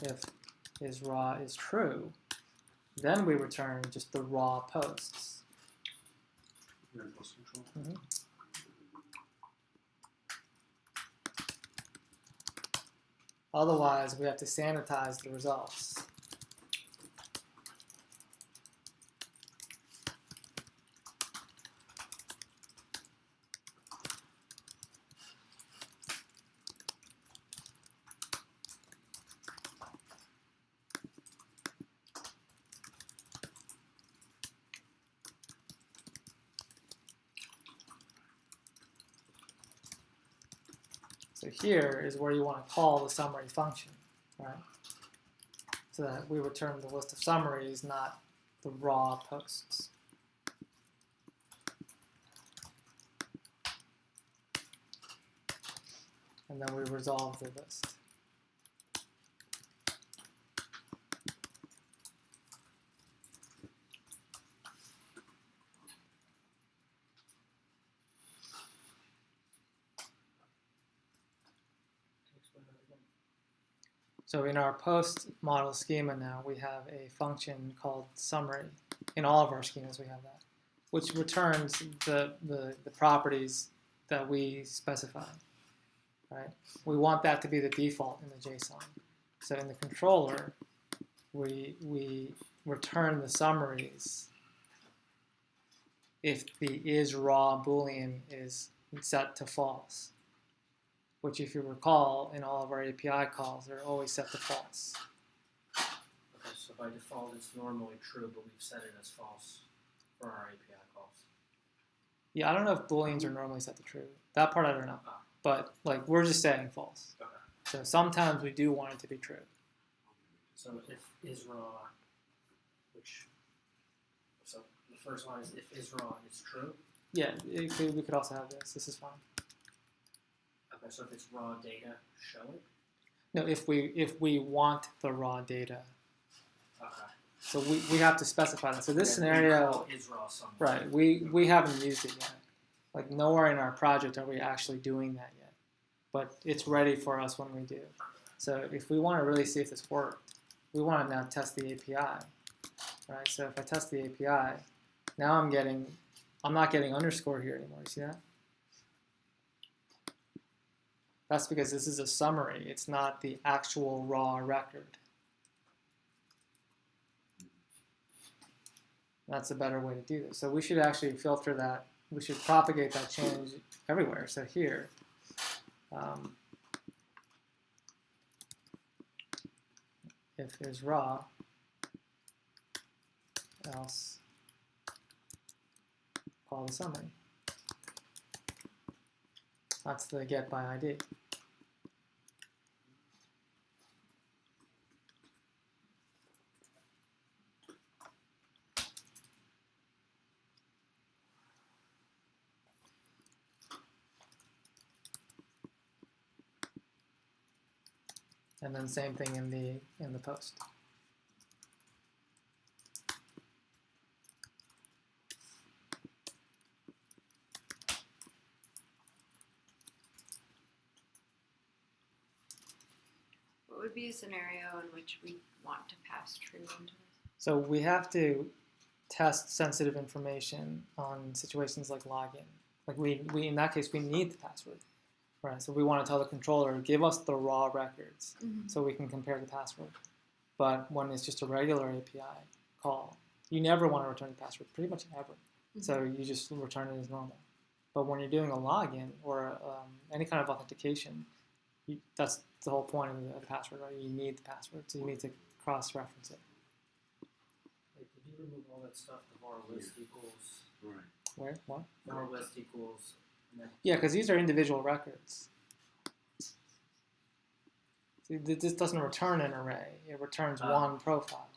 if isRaw is true, then we return just the raw posts. You're in post control. Mm-hmm. Otherwise, we have to sanitize the results. So here is where you want to call the summary function, right? So that we return the list of summaries, not the raw posts. And then we resolve the list. So in our post model schema now, we have a function called summary. In all of our schemas, we have that, which returns the properties that we specify. Right? We want that to be the default in the JSON. So in the controller, we return the summaries if the isRaw Boolean is set to false, which, if you recall, in all of our API calls, they're always set to false. Okay, so by default it's normally true, but we've set it as false for our API calls. Yeah, I don't know if Booleans are normally set to true. That part I don't know. But like we're just saying false. Okay. So sometimes we do want it to be true. So if isRaw, so the first line is if isRaw is true. Yeah, we could also have this. This is fine. Okay, so if it's raw data, show it. No, if we want the raw data. Okay. So we have to specify that. So this Yeah, scenario, we call isRaw something. right? We haven't used it yet. Like nowhere in our project are we actually doing that yet. But it's ready for us when we do. So if we want to really see if this worked, we want to now test the API, right? So if I test the API, now I'm not getting underscore here anymore. You see that? That's because this is a summary. It's not the actual raw record. That's a better way to do this. So we should actually filter that. We should propagate that change everywhere. So here, if there's raw, else call the summary. That's the get by ID. And then same thing in the post. What would be a scenario in which we want to pass true into this? So we have to test sensitive information on situations like login. Like we in that case we need the password, right? So we want to tell the controller give us the raw records so we can compare the password. But when it's just a regular API call, you never want to return the password, pretty much ever. So you just return it as normal. But when you're doing a login or any kind of authentication, that's the whole point of the password, right? You need the password, so you need to cross-reference it. Wait, did you remove all that stuff? The var list equals Right. Where? What? var list equals. And then Yeah, because these are individual records. See, this doesn't return an array. It returns one profile.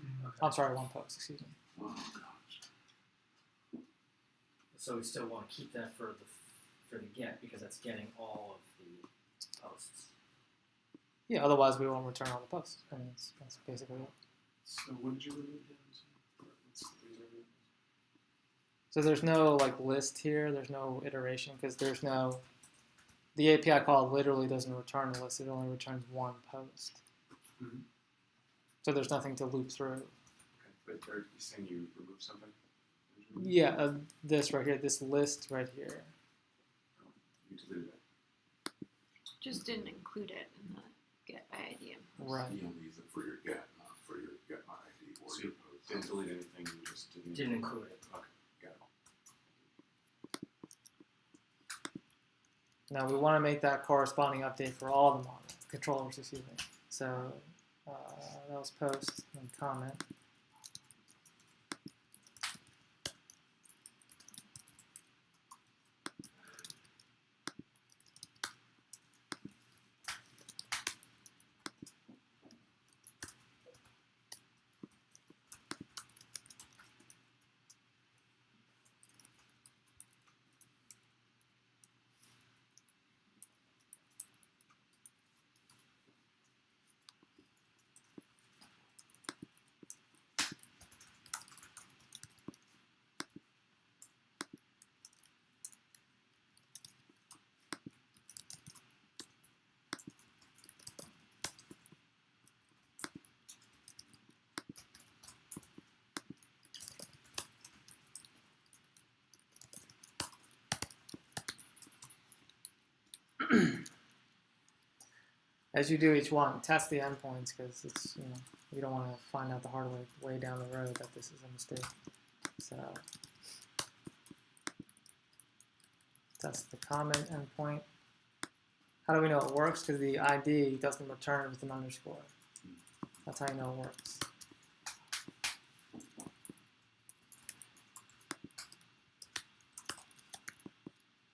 okay. I'm sorry, one post, excuse me. Oh, gosh. So we still want to keep that for the get because that's getting all of the posts. Yeah, otherwise we won't return all the posts. I mean, that's basically it. So what did you remove here? What's the reason? So there's no like list here. There's no iteration because there's no. The API call literally doesn't return a list. It only returns one post. Mhm. So there's nothing to loop through. Okay, but you're saying you removed something? Yeah, this right here, this list right here. You deleted it. Just didn't include it in the get by ID. Right. You only use it for your get, not for your get my ID or So your you post. didn't delete anything, you just didn't. Didn't include it. Okay, got it. Now we want to make that corresponding update for all the models, controllers, excuse me. So that was post and comment. As you do each one, test the endpoints because it's you don't want to find out the hard way down the road that this is a mistake. So test the comment endpoint. How do we know it works? Because the ID doesn't return with an underscore. That's how you know it works.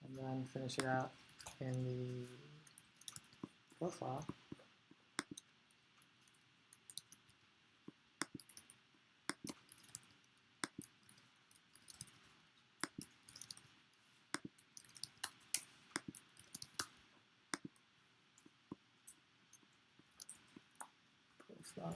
And then finish it out in the profile. Profile.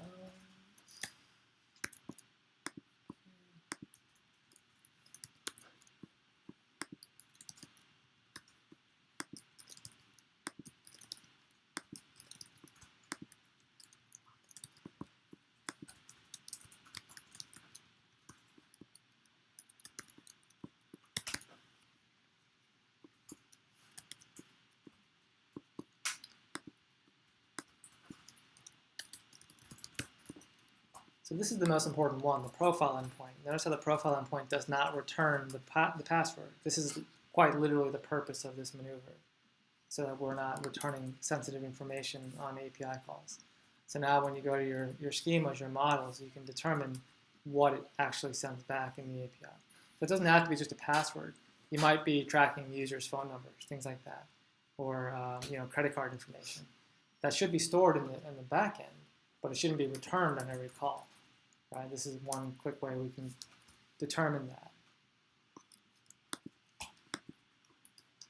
So this is the most important one, the profile endpoint. Notice how the profile endpoint does not return the password. This is quite literally the purpose of this maneuver, so that we're not returning sensitive information on API calls. So now when you go to your schemas, your models, you can determine what it actually sends back in the API. So it doesn't have to be just a password. You might be tracking users' phone numbers, things like that, or credit card information. That should be stored in the back end, but it shouldn't be returned on every call. Right? This is one quick way we can determine that.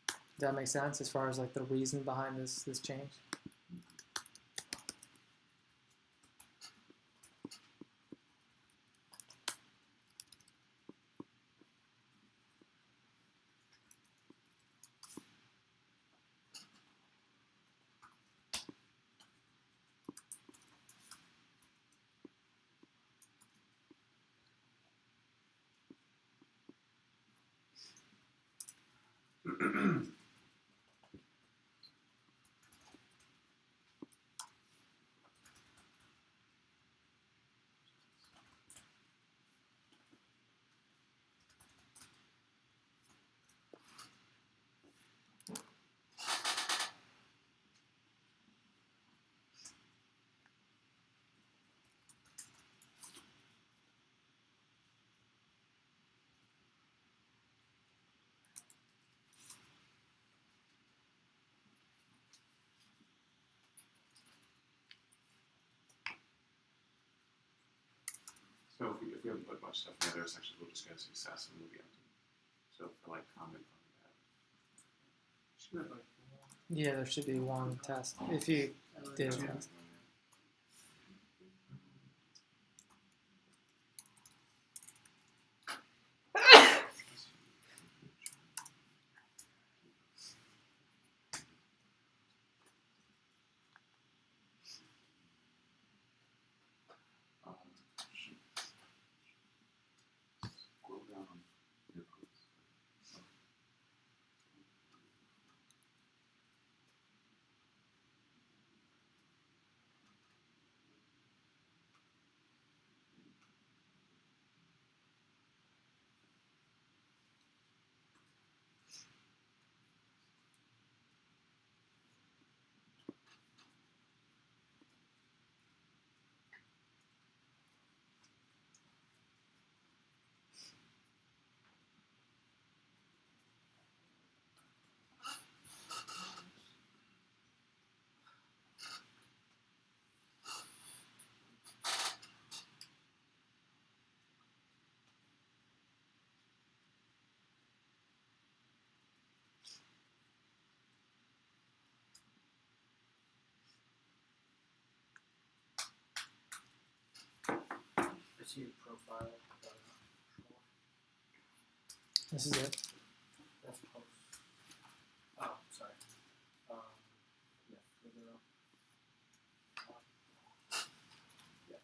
Does that make sense as far as like the reason behind this change? So if we haven't put much stuff in the other sections, we'll just get a success and we'll be empty. So for like comment on that. Should have like one. Yeah, there should be one test if you did a test. Shoot. Scroll down on your post. I see your profile. This is it. That's post. Oh, sorry. Yeah, further up. Yeah.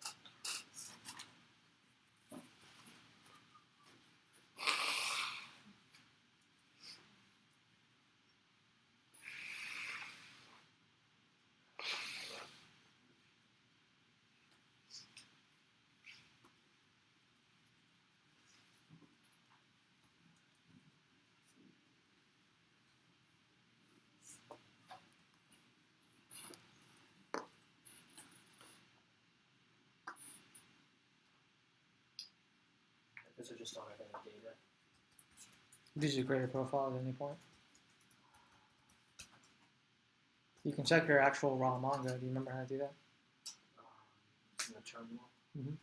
This is just on our data. Did you create a profile at any point? You can check your actual raw manga. Do you remember how to do that? In the terminal. Mm-hmm.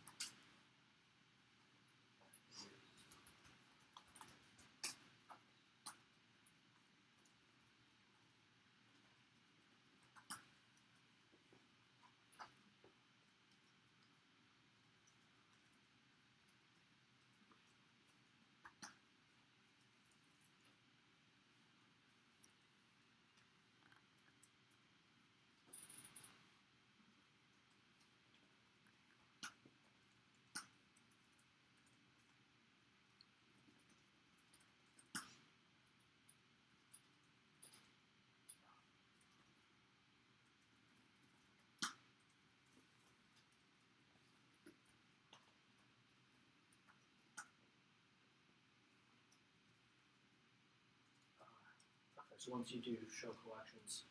Okay, so once you do show collections,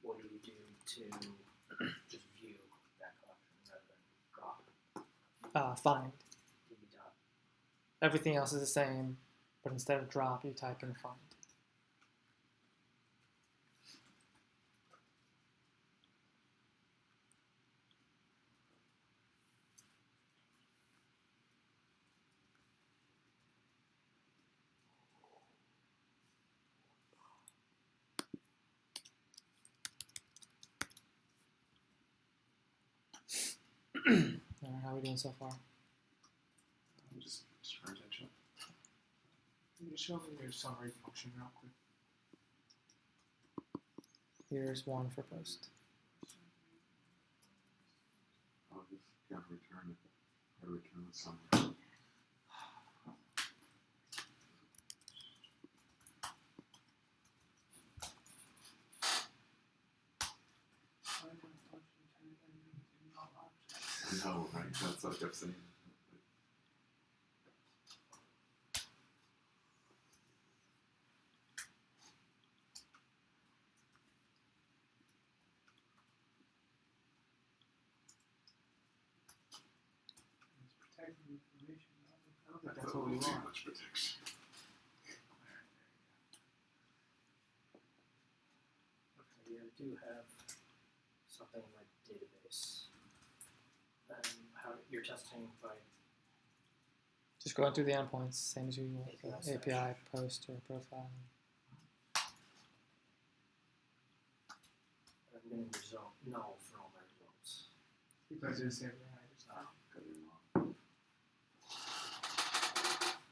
what do you do to just view that collection rather than drop? Find. DB dot. Everything else is the same, but instead of drop, you type in find. Alright, how are we doing so far? I'm just trying to catch up. Can you show me your summary function real quick? Here's one for post. I'll just can't return it. I return it somewhere. know, right? That's what I kept saying. It's protecting information. I don't think That's that's a what we little too want. much protection. Okay, yeah, I do have something in my database. How you're testing by Just going through the endpoints, same as usual. So API API, post, or profile. I'm getting result null for all my results. You guys do the same thing. I just Got your mom.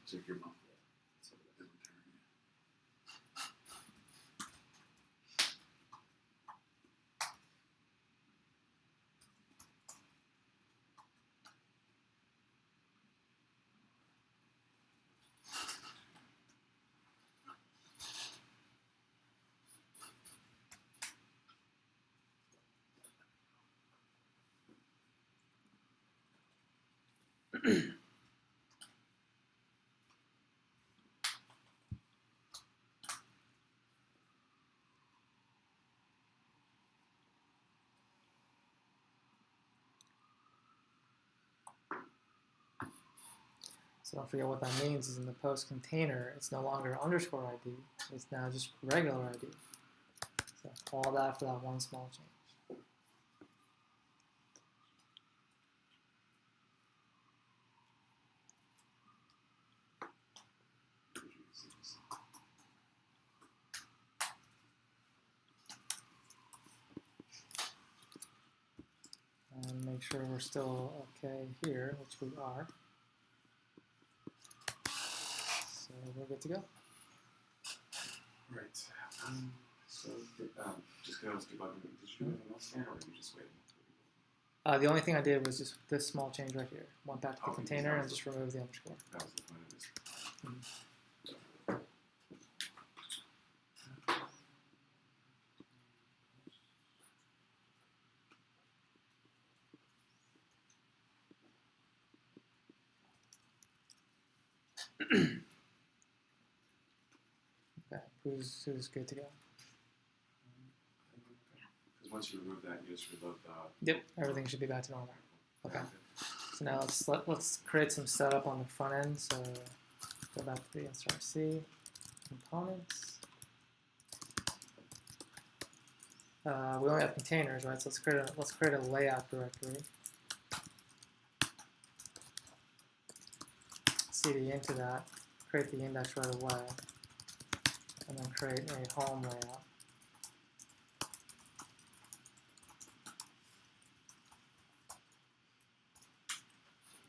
Check your mom. So Didn't turn you. So don't forget what that means is in the post container, it's no longer underscore ID. It's now just regular ID. So all that for that one small change. And make sure we're still okay here, which we are. So we're good to go. Right. So, just because I was debugging, did you do anything else there, or were you just waiting? The only thing I did was just this small change right here. Went back to the Oh, container that and was just removed the underscore. That was the point of this. Okay, who's good to go? Because once you remove that, you just reload the. Yep, everything should be back to normal. Okay. So now let's create some setup on the front end. So go back to the src components. We only have containers, right? So let's create a layout directory. cd into that, create the index right away, and then create a home layout.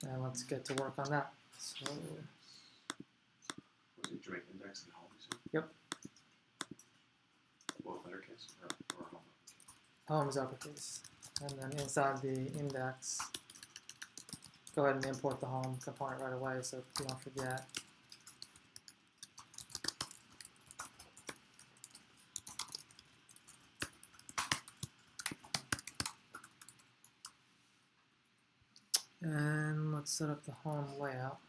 And let's get to work on that. So, Was it joint index and home? You said? Yep. Both undercase or home? home is uppercase. And then inside the index, go ahead and import the home component right away so you don't forget. And let's set up the home layout.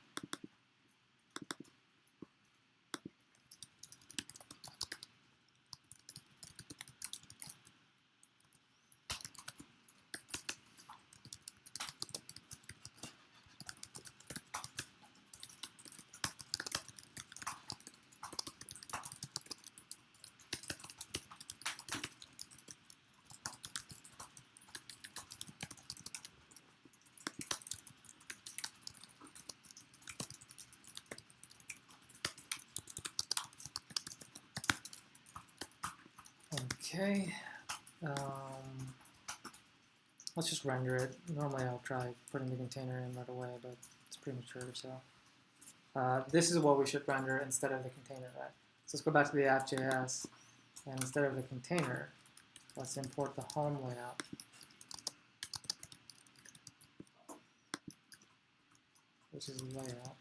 Okay, let's just render it. Normally I'll try putting the container in right away, but it's premature, so. This is what we should render instead of the container, right? So let's go back to the app.js, and instead of the container, let's import the home layout. Which is the layout.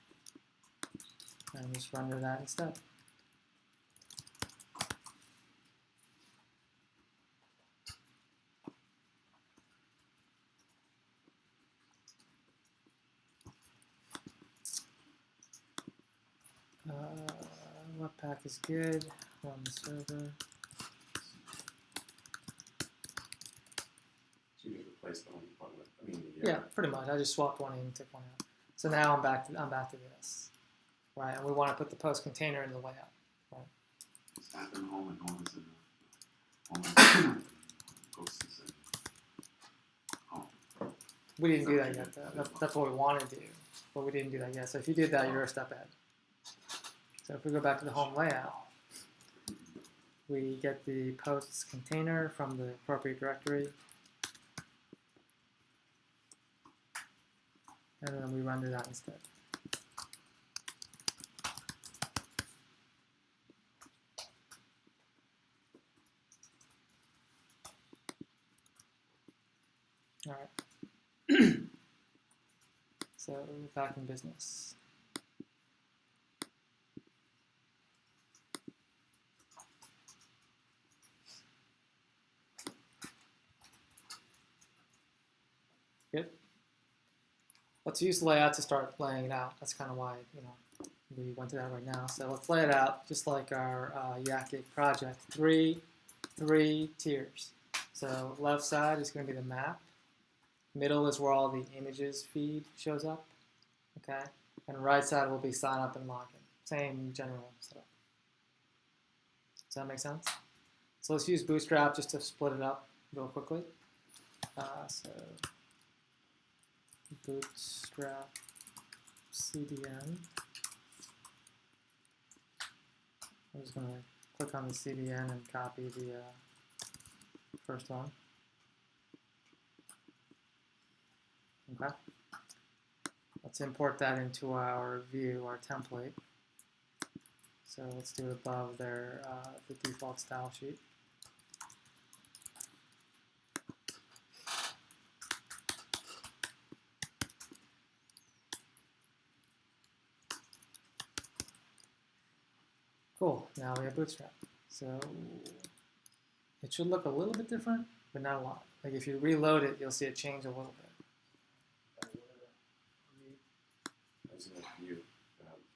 And just render that instead. Webpack is good. Run the server. So you just replace the home button with, I mean, the, Yeah, pretty much. I just swapped one in, took one out. So now I'm back to this, right? And we want to put the post container in the layout. Is app in home and home is in home is post is in home. We didn't do that yet, though. That's what we want to do, but we didn't do that yet. So if you did that, you're a step ahead. So if we go back to the home layout, we get the posts container from the appropriate directory, and then we render that instead. All right. So we're back in business. Good. Let's use layout to start laying it out. That's kind of why we went to that right now. So let's lay it out just like our Yak project. Three tiers. So left side is going to be the map. Middle is where all the images feed shows up. Okay. And right side will be sign up and login. Same general setup. Does that make sense? So let's use Bootstrap just to split it up real quickly. So Bootstrap CDN. I'm just going to click on the CDN and copy the first one. Okay. Let's import that into our view, our template. So let's do it above their the default style sheet. Cool, now we have Bootstrap. So it should look a little bit different, but not a lot. Like if you reload it, you'll see it change a little bit. I was in a view,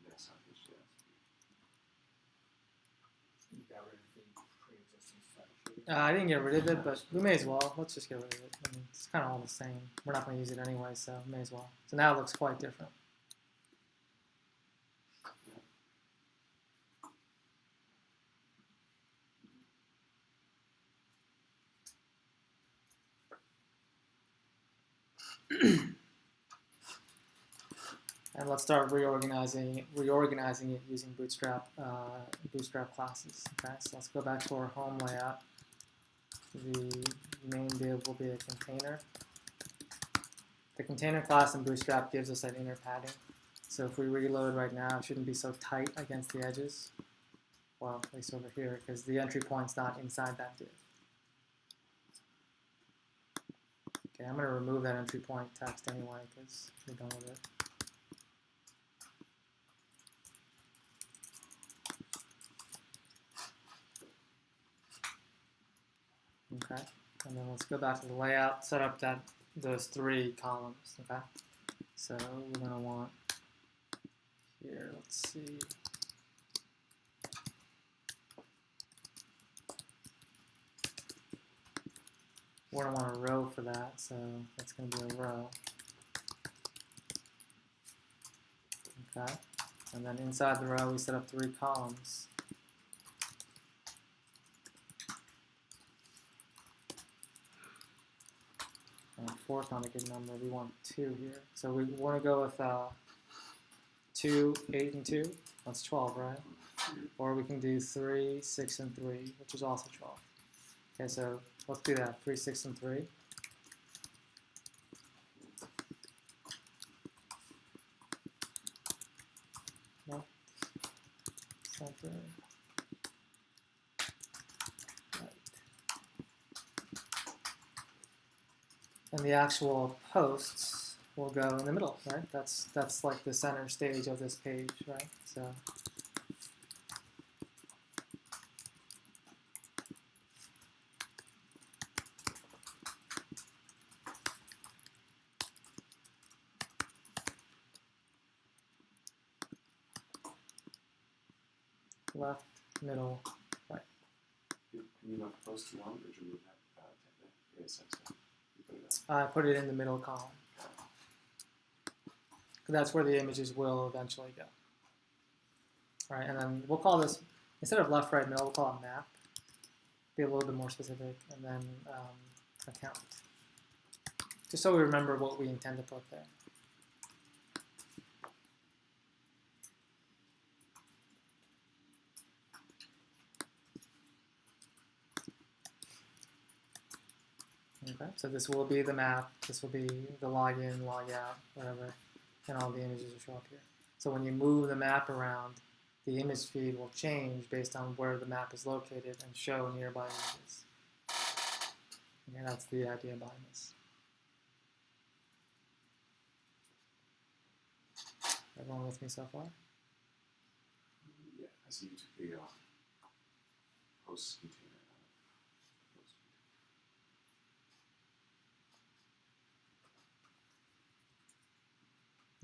next time, yeah. You got rid of the pre-existing stuff. I didn't get rid of it, but we may as well. Let's just get rid of it. I mean, it's kind of all the same. We're not going to use it anyway, so may as well. So now it looks quite different. And let's start reorganizing it using Bootstrap classes. Okay, so let's go back to our home layout. The main div will be a container. The container class in Bootstrap gives us that inner padding. So if we reload right now, it shouldn't be so tight against the edges. Well, at least over here, because the entry point's not inside that div. Okay, I'm going to remove that entry point text anyway, because we're done with it. Okay, and then let's go back to the layout, set up those 3 columns, okay? So we're going to want here, let's see. We're going to want a row for that, so that's going to be a row. Okay, and then inside the row we set up 3 columns. And 4's not a good number. We want 2 here. So we want to go with 2, 8, and 2. That's 12, right? Or we can do 3, 6, and 3, which is also 12. Okay, so let's do that. 3, 6, and 3. No. Center. And the actual posts will go in the middle, right? That's like the center stage of this page, right? So left, middle, right. You left post too long, or did you move that the ASX stuff? You put it I put it in the middle column. That's where the images will eventually go. Right, and then we'll call this, instead of left, right, middle, we'll call it map. Be a little bit more specific, and then account. Just so we remember what we intend to put there. Okay, so this will be the map, this will be the login, log out, whatever, and all the images will show up here. So when you move the map around, the image feed will change based on where the map is located and show nearby images. Okay, that's the idea behind this. Everyone with me so far? Yeah, I see you took the post container out of post container.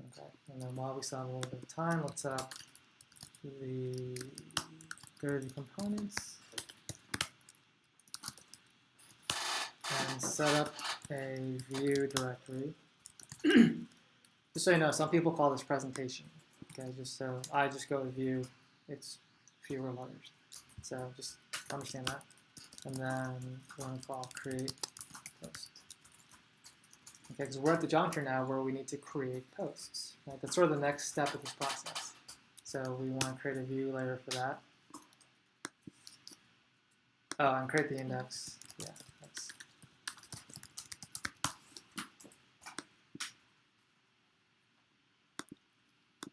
Okay, and then while we still have a little bit of time, let's go to the components and set up a view directory. Just so you know, some people call this presentation. Okay, just so I just go to view, it's fewer letters. So just understand that. And then we're going to call create post. Okay, because we're at the juncture now where we need to create posts. Right? That's sort of the next step of this process. So we want to create a view layer for that. Oh, and create the index. Yeah, that's.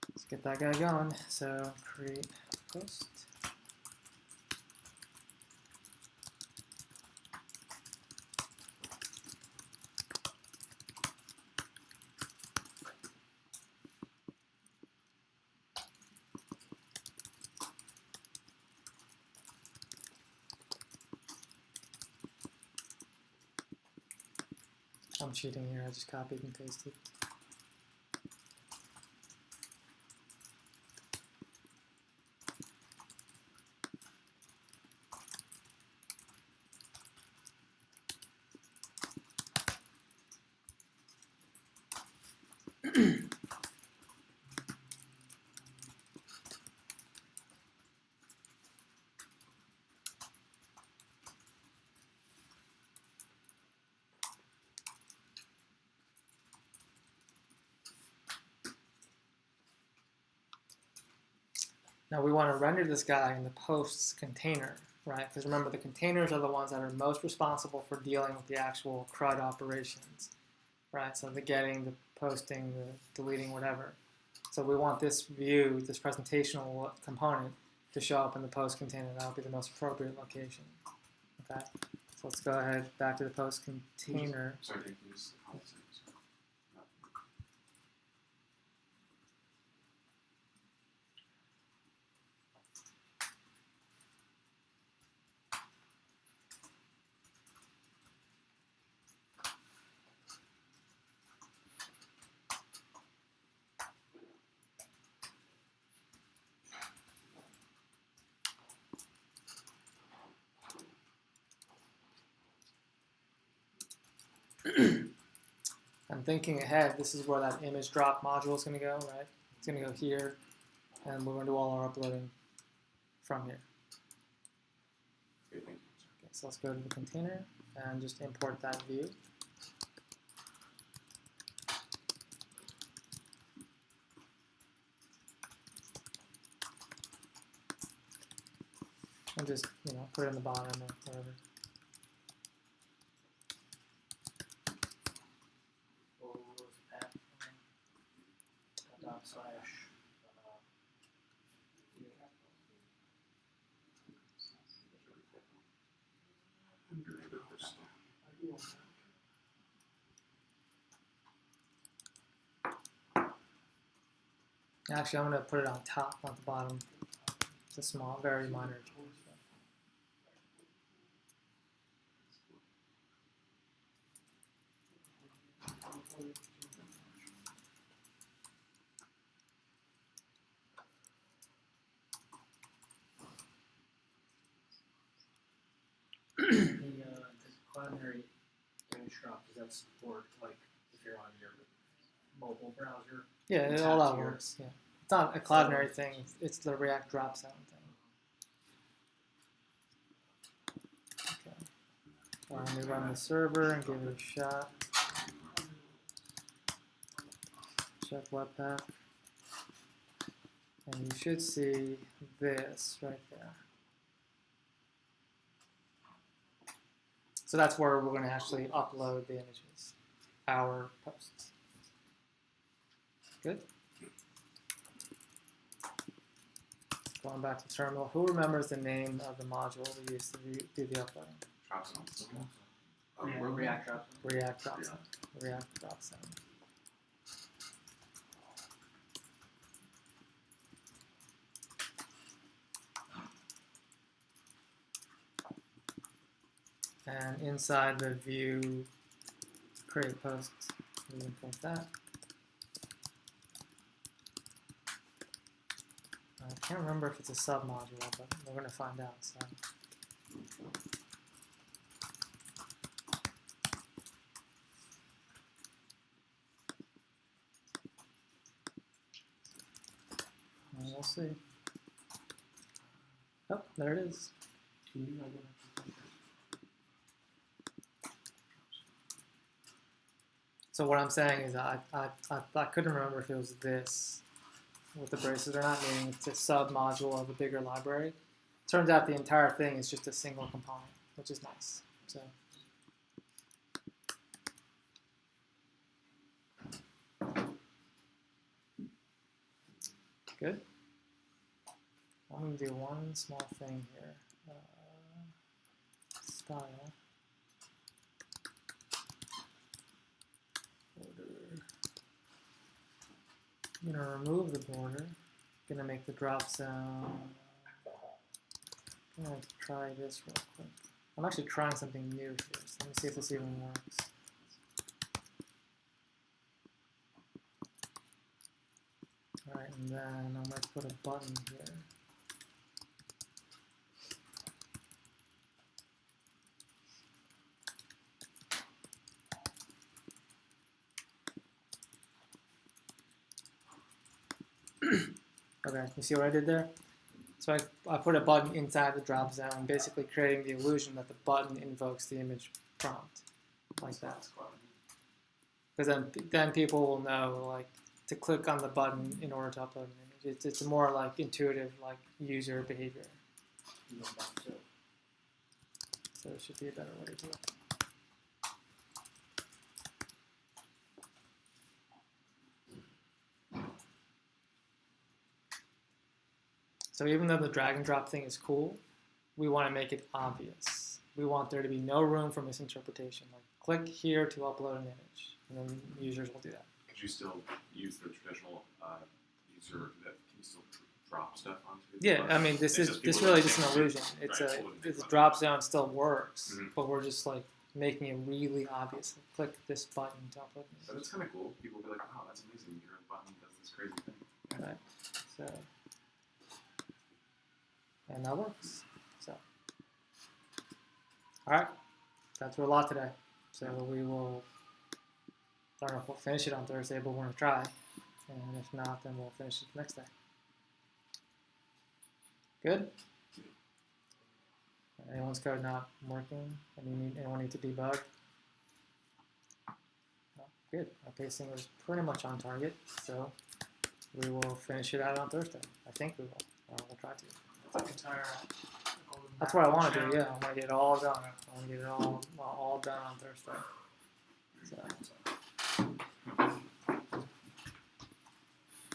Let's get that guy going. So create post. I'm cheating here, I just copied and pasted. Now we want to render this guy in the posts container, right? Because remember, the containers are the ones that are most responsible for dealing with the actual CRUD operations, right? So the getting, the posting, the deleting, whatever. So we want this view, this presentational component, to show up in the post container. That would be the most appropriate location. Okay. So let's go ahead back to the post container. Sorry, can you use the comments? Sorry. I'm thinking ahead. This is where that image drop module is going to go, right? It's going to go here, and we're going to do all our uploading from here. Okay, thank you. Okay, so let's go to the container and just import that view. And just, put it in the bottom or whatever. What was the path? Dot slash. Actually, I'm going to put it on top, not the bottom. It's a small, very minor change. The cloudinary image drop, does that support, like, if you're on your mobile browser? Yeah, Tap all that here. works. Yeah, it's not a cloudinary thing. It's the React drop zone thing. Okay. Well, let me run the server and give it a shot. Check Webpack, and you should see this right there. So that's where we're going to actually upload the images, our posts. Good. Going back to terminal, who remembers the name of the module we used to do the uploading? Dropzone. Oh, Yeah, where- React drop. React drop zone. React drop zone. And inside the view create posts, we import that. I can't remember if it's a submodule, but we're going to find out. So. And we'll see. Oh, there it is. So what I'm saying is I couldn't remember if it was this with the braces or not, meaning it's a sub-module of a bigger library. Turns out the entire thing is just a single component, which is nice. So. Good. I'm going to do one small thing here. Style. Border. I'm going to remove the border. I'm going to make the drop zone. I'm going to try this real quick. I'm actually trying something new here, so let me see if this even works. Alright, and then I'm going to put a button here. Okay, you see what I did there? So I put a button inside the drop zone, basically creating the illusion that the button invokes the image prompt, like that. Because then people will know, like, to click on the button in order to upload an image. It's more like intuitive, like user behavior. So it should be a better way to do it. So even though the drag and drop thing is cool, we want to make it obvious. We want there to be no room for misinterpretation. Like, click here to upload an image, and then users will do that. Could you still use the traditional user that can you still drop stuff onto? Yeah, I mean, this It's is people really that just an can't illusion. see, It's right? a drop zone still works, Mhm. but we're just like making it really obvious. Like, click this button to upload an But image. it's kind of cool. People will be like, "Wow, that's amazing! Your button does this crazy thing." Right. So, and that works. So, all right, that's a lot today. So we will. I don't know if we'll finish it on Thursday, but we're gonna try. And if not, then we'll finish it the next day. Good. Anyone's code not working? Anyone need to debug? No? Good. Our pacing was pretty much on target, so we will finish it out on Thursday. I think we will. Or we'll try to. Like entire golden That's what I want to channel. do. Yeah, I want to get it all done. I want to get it all done on Thursday. So.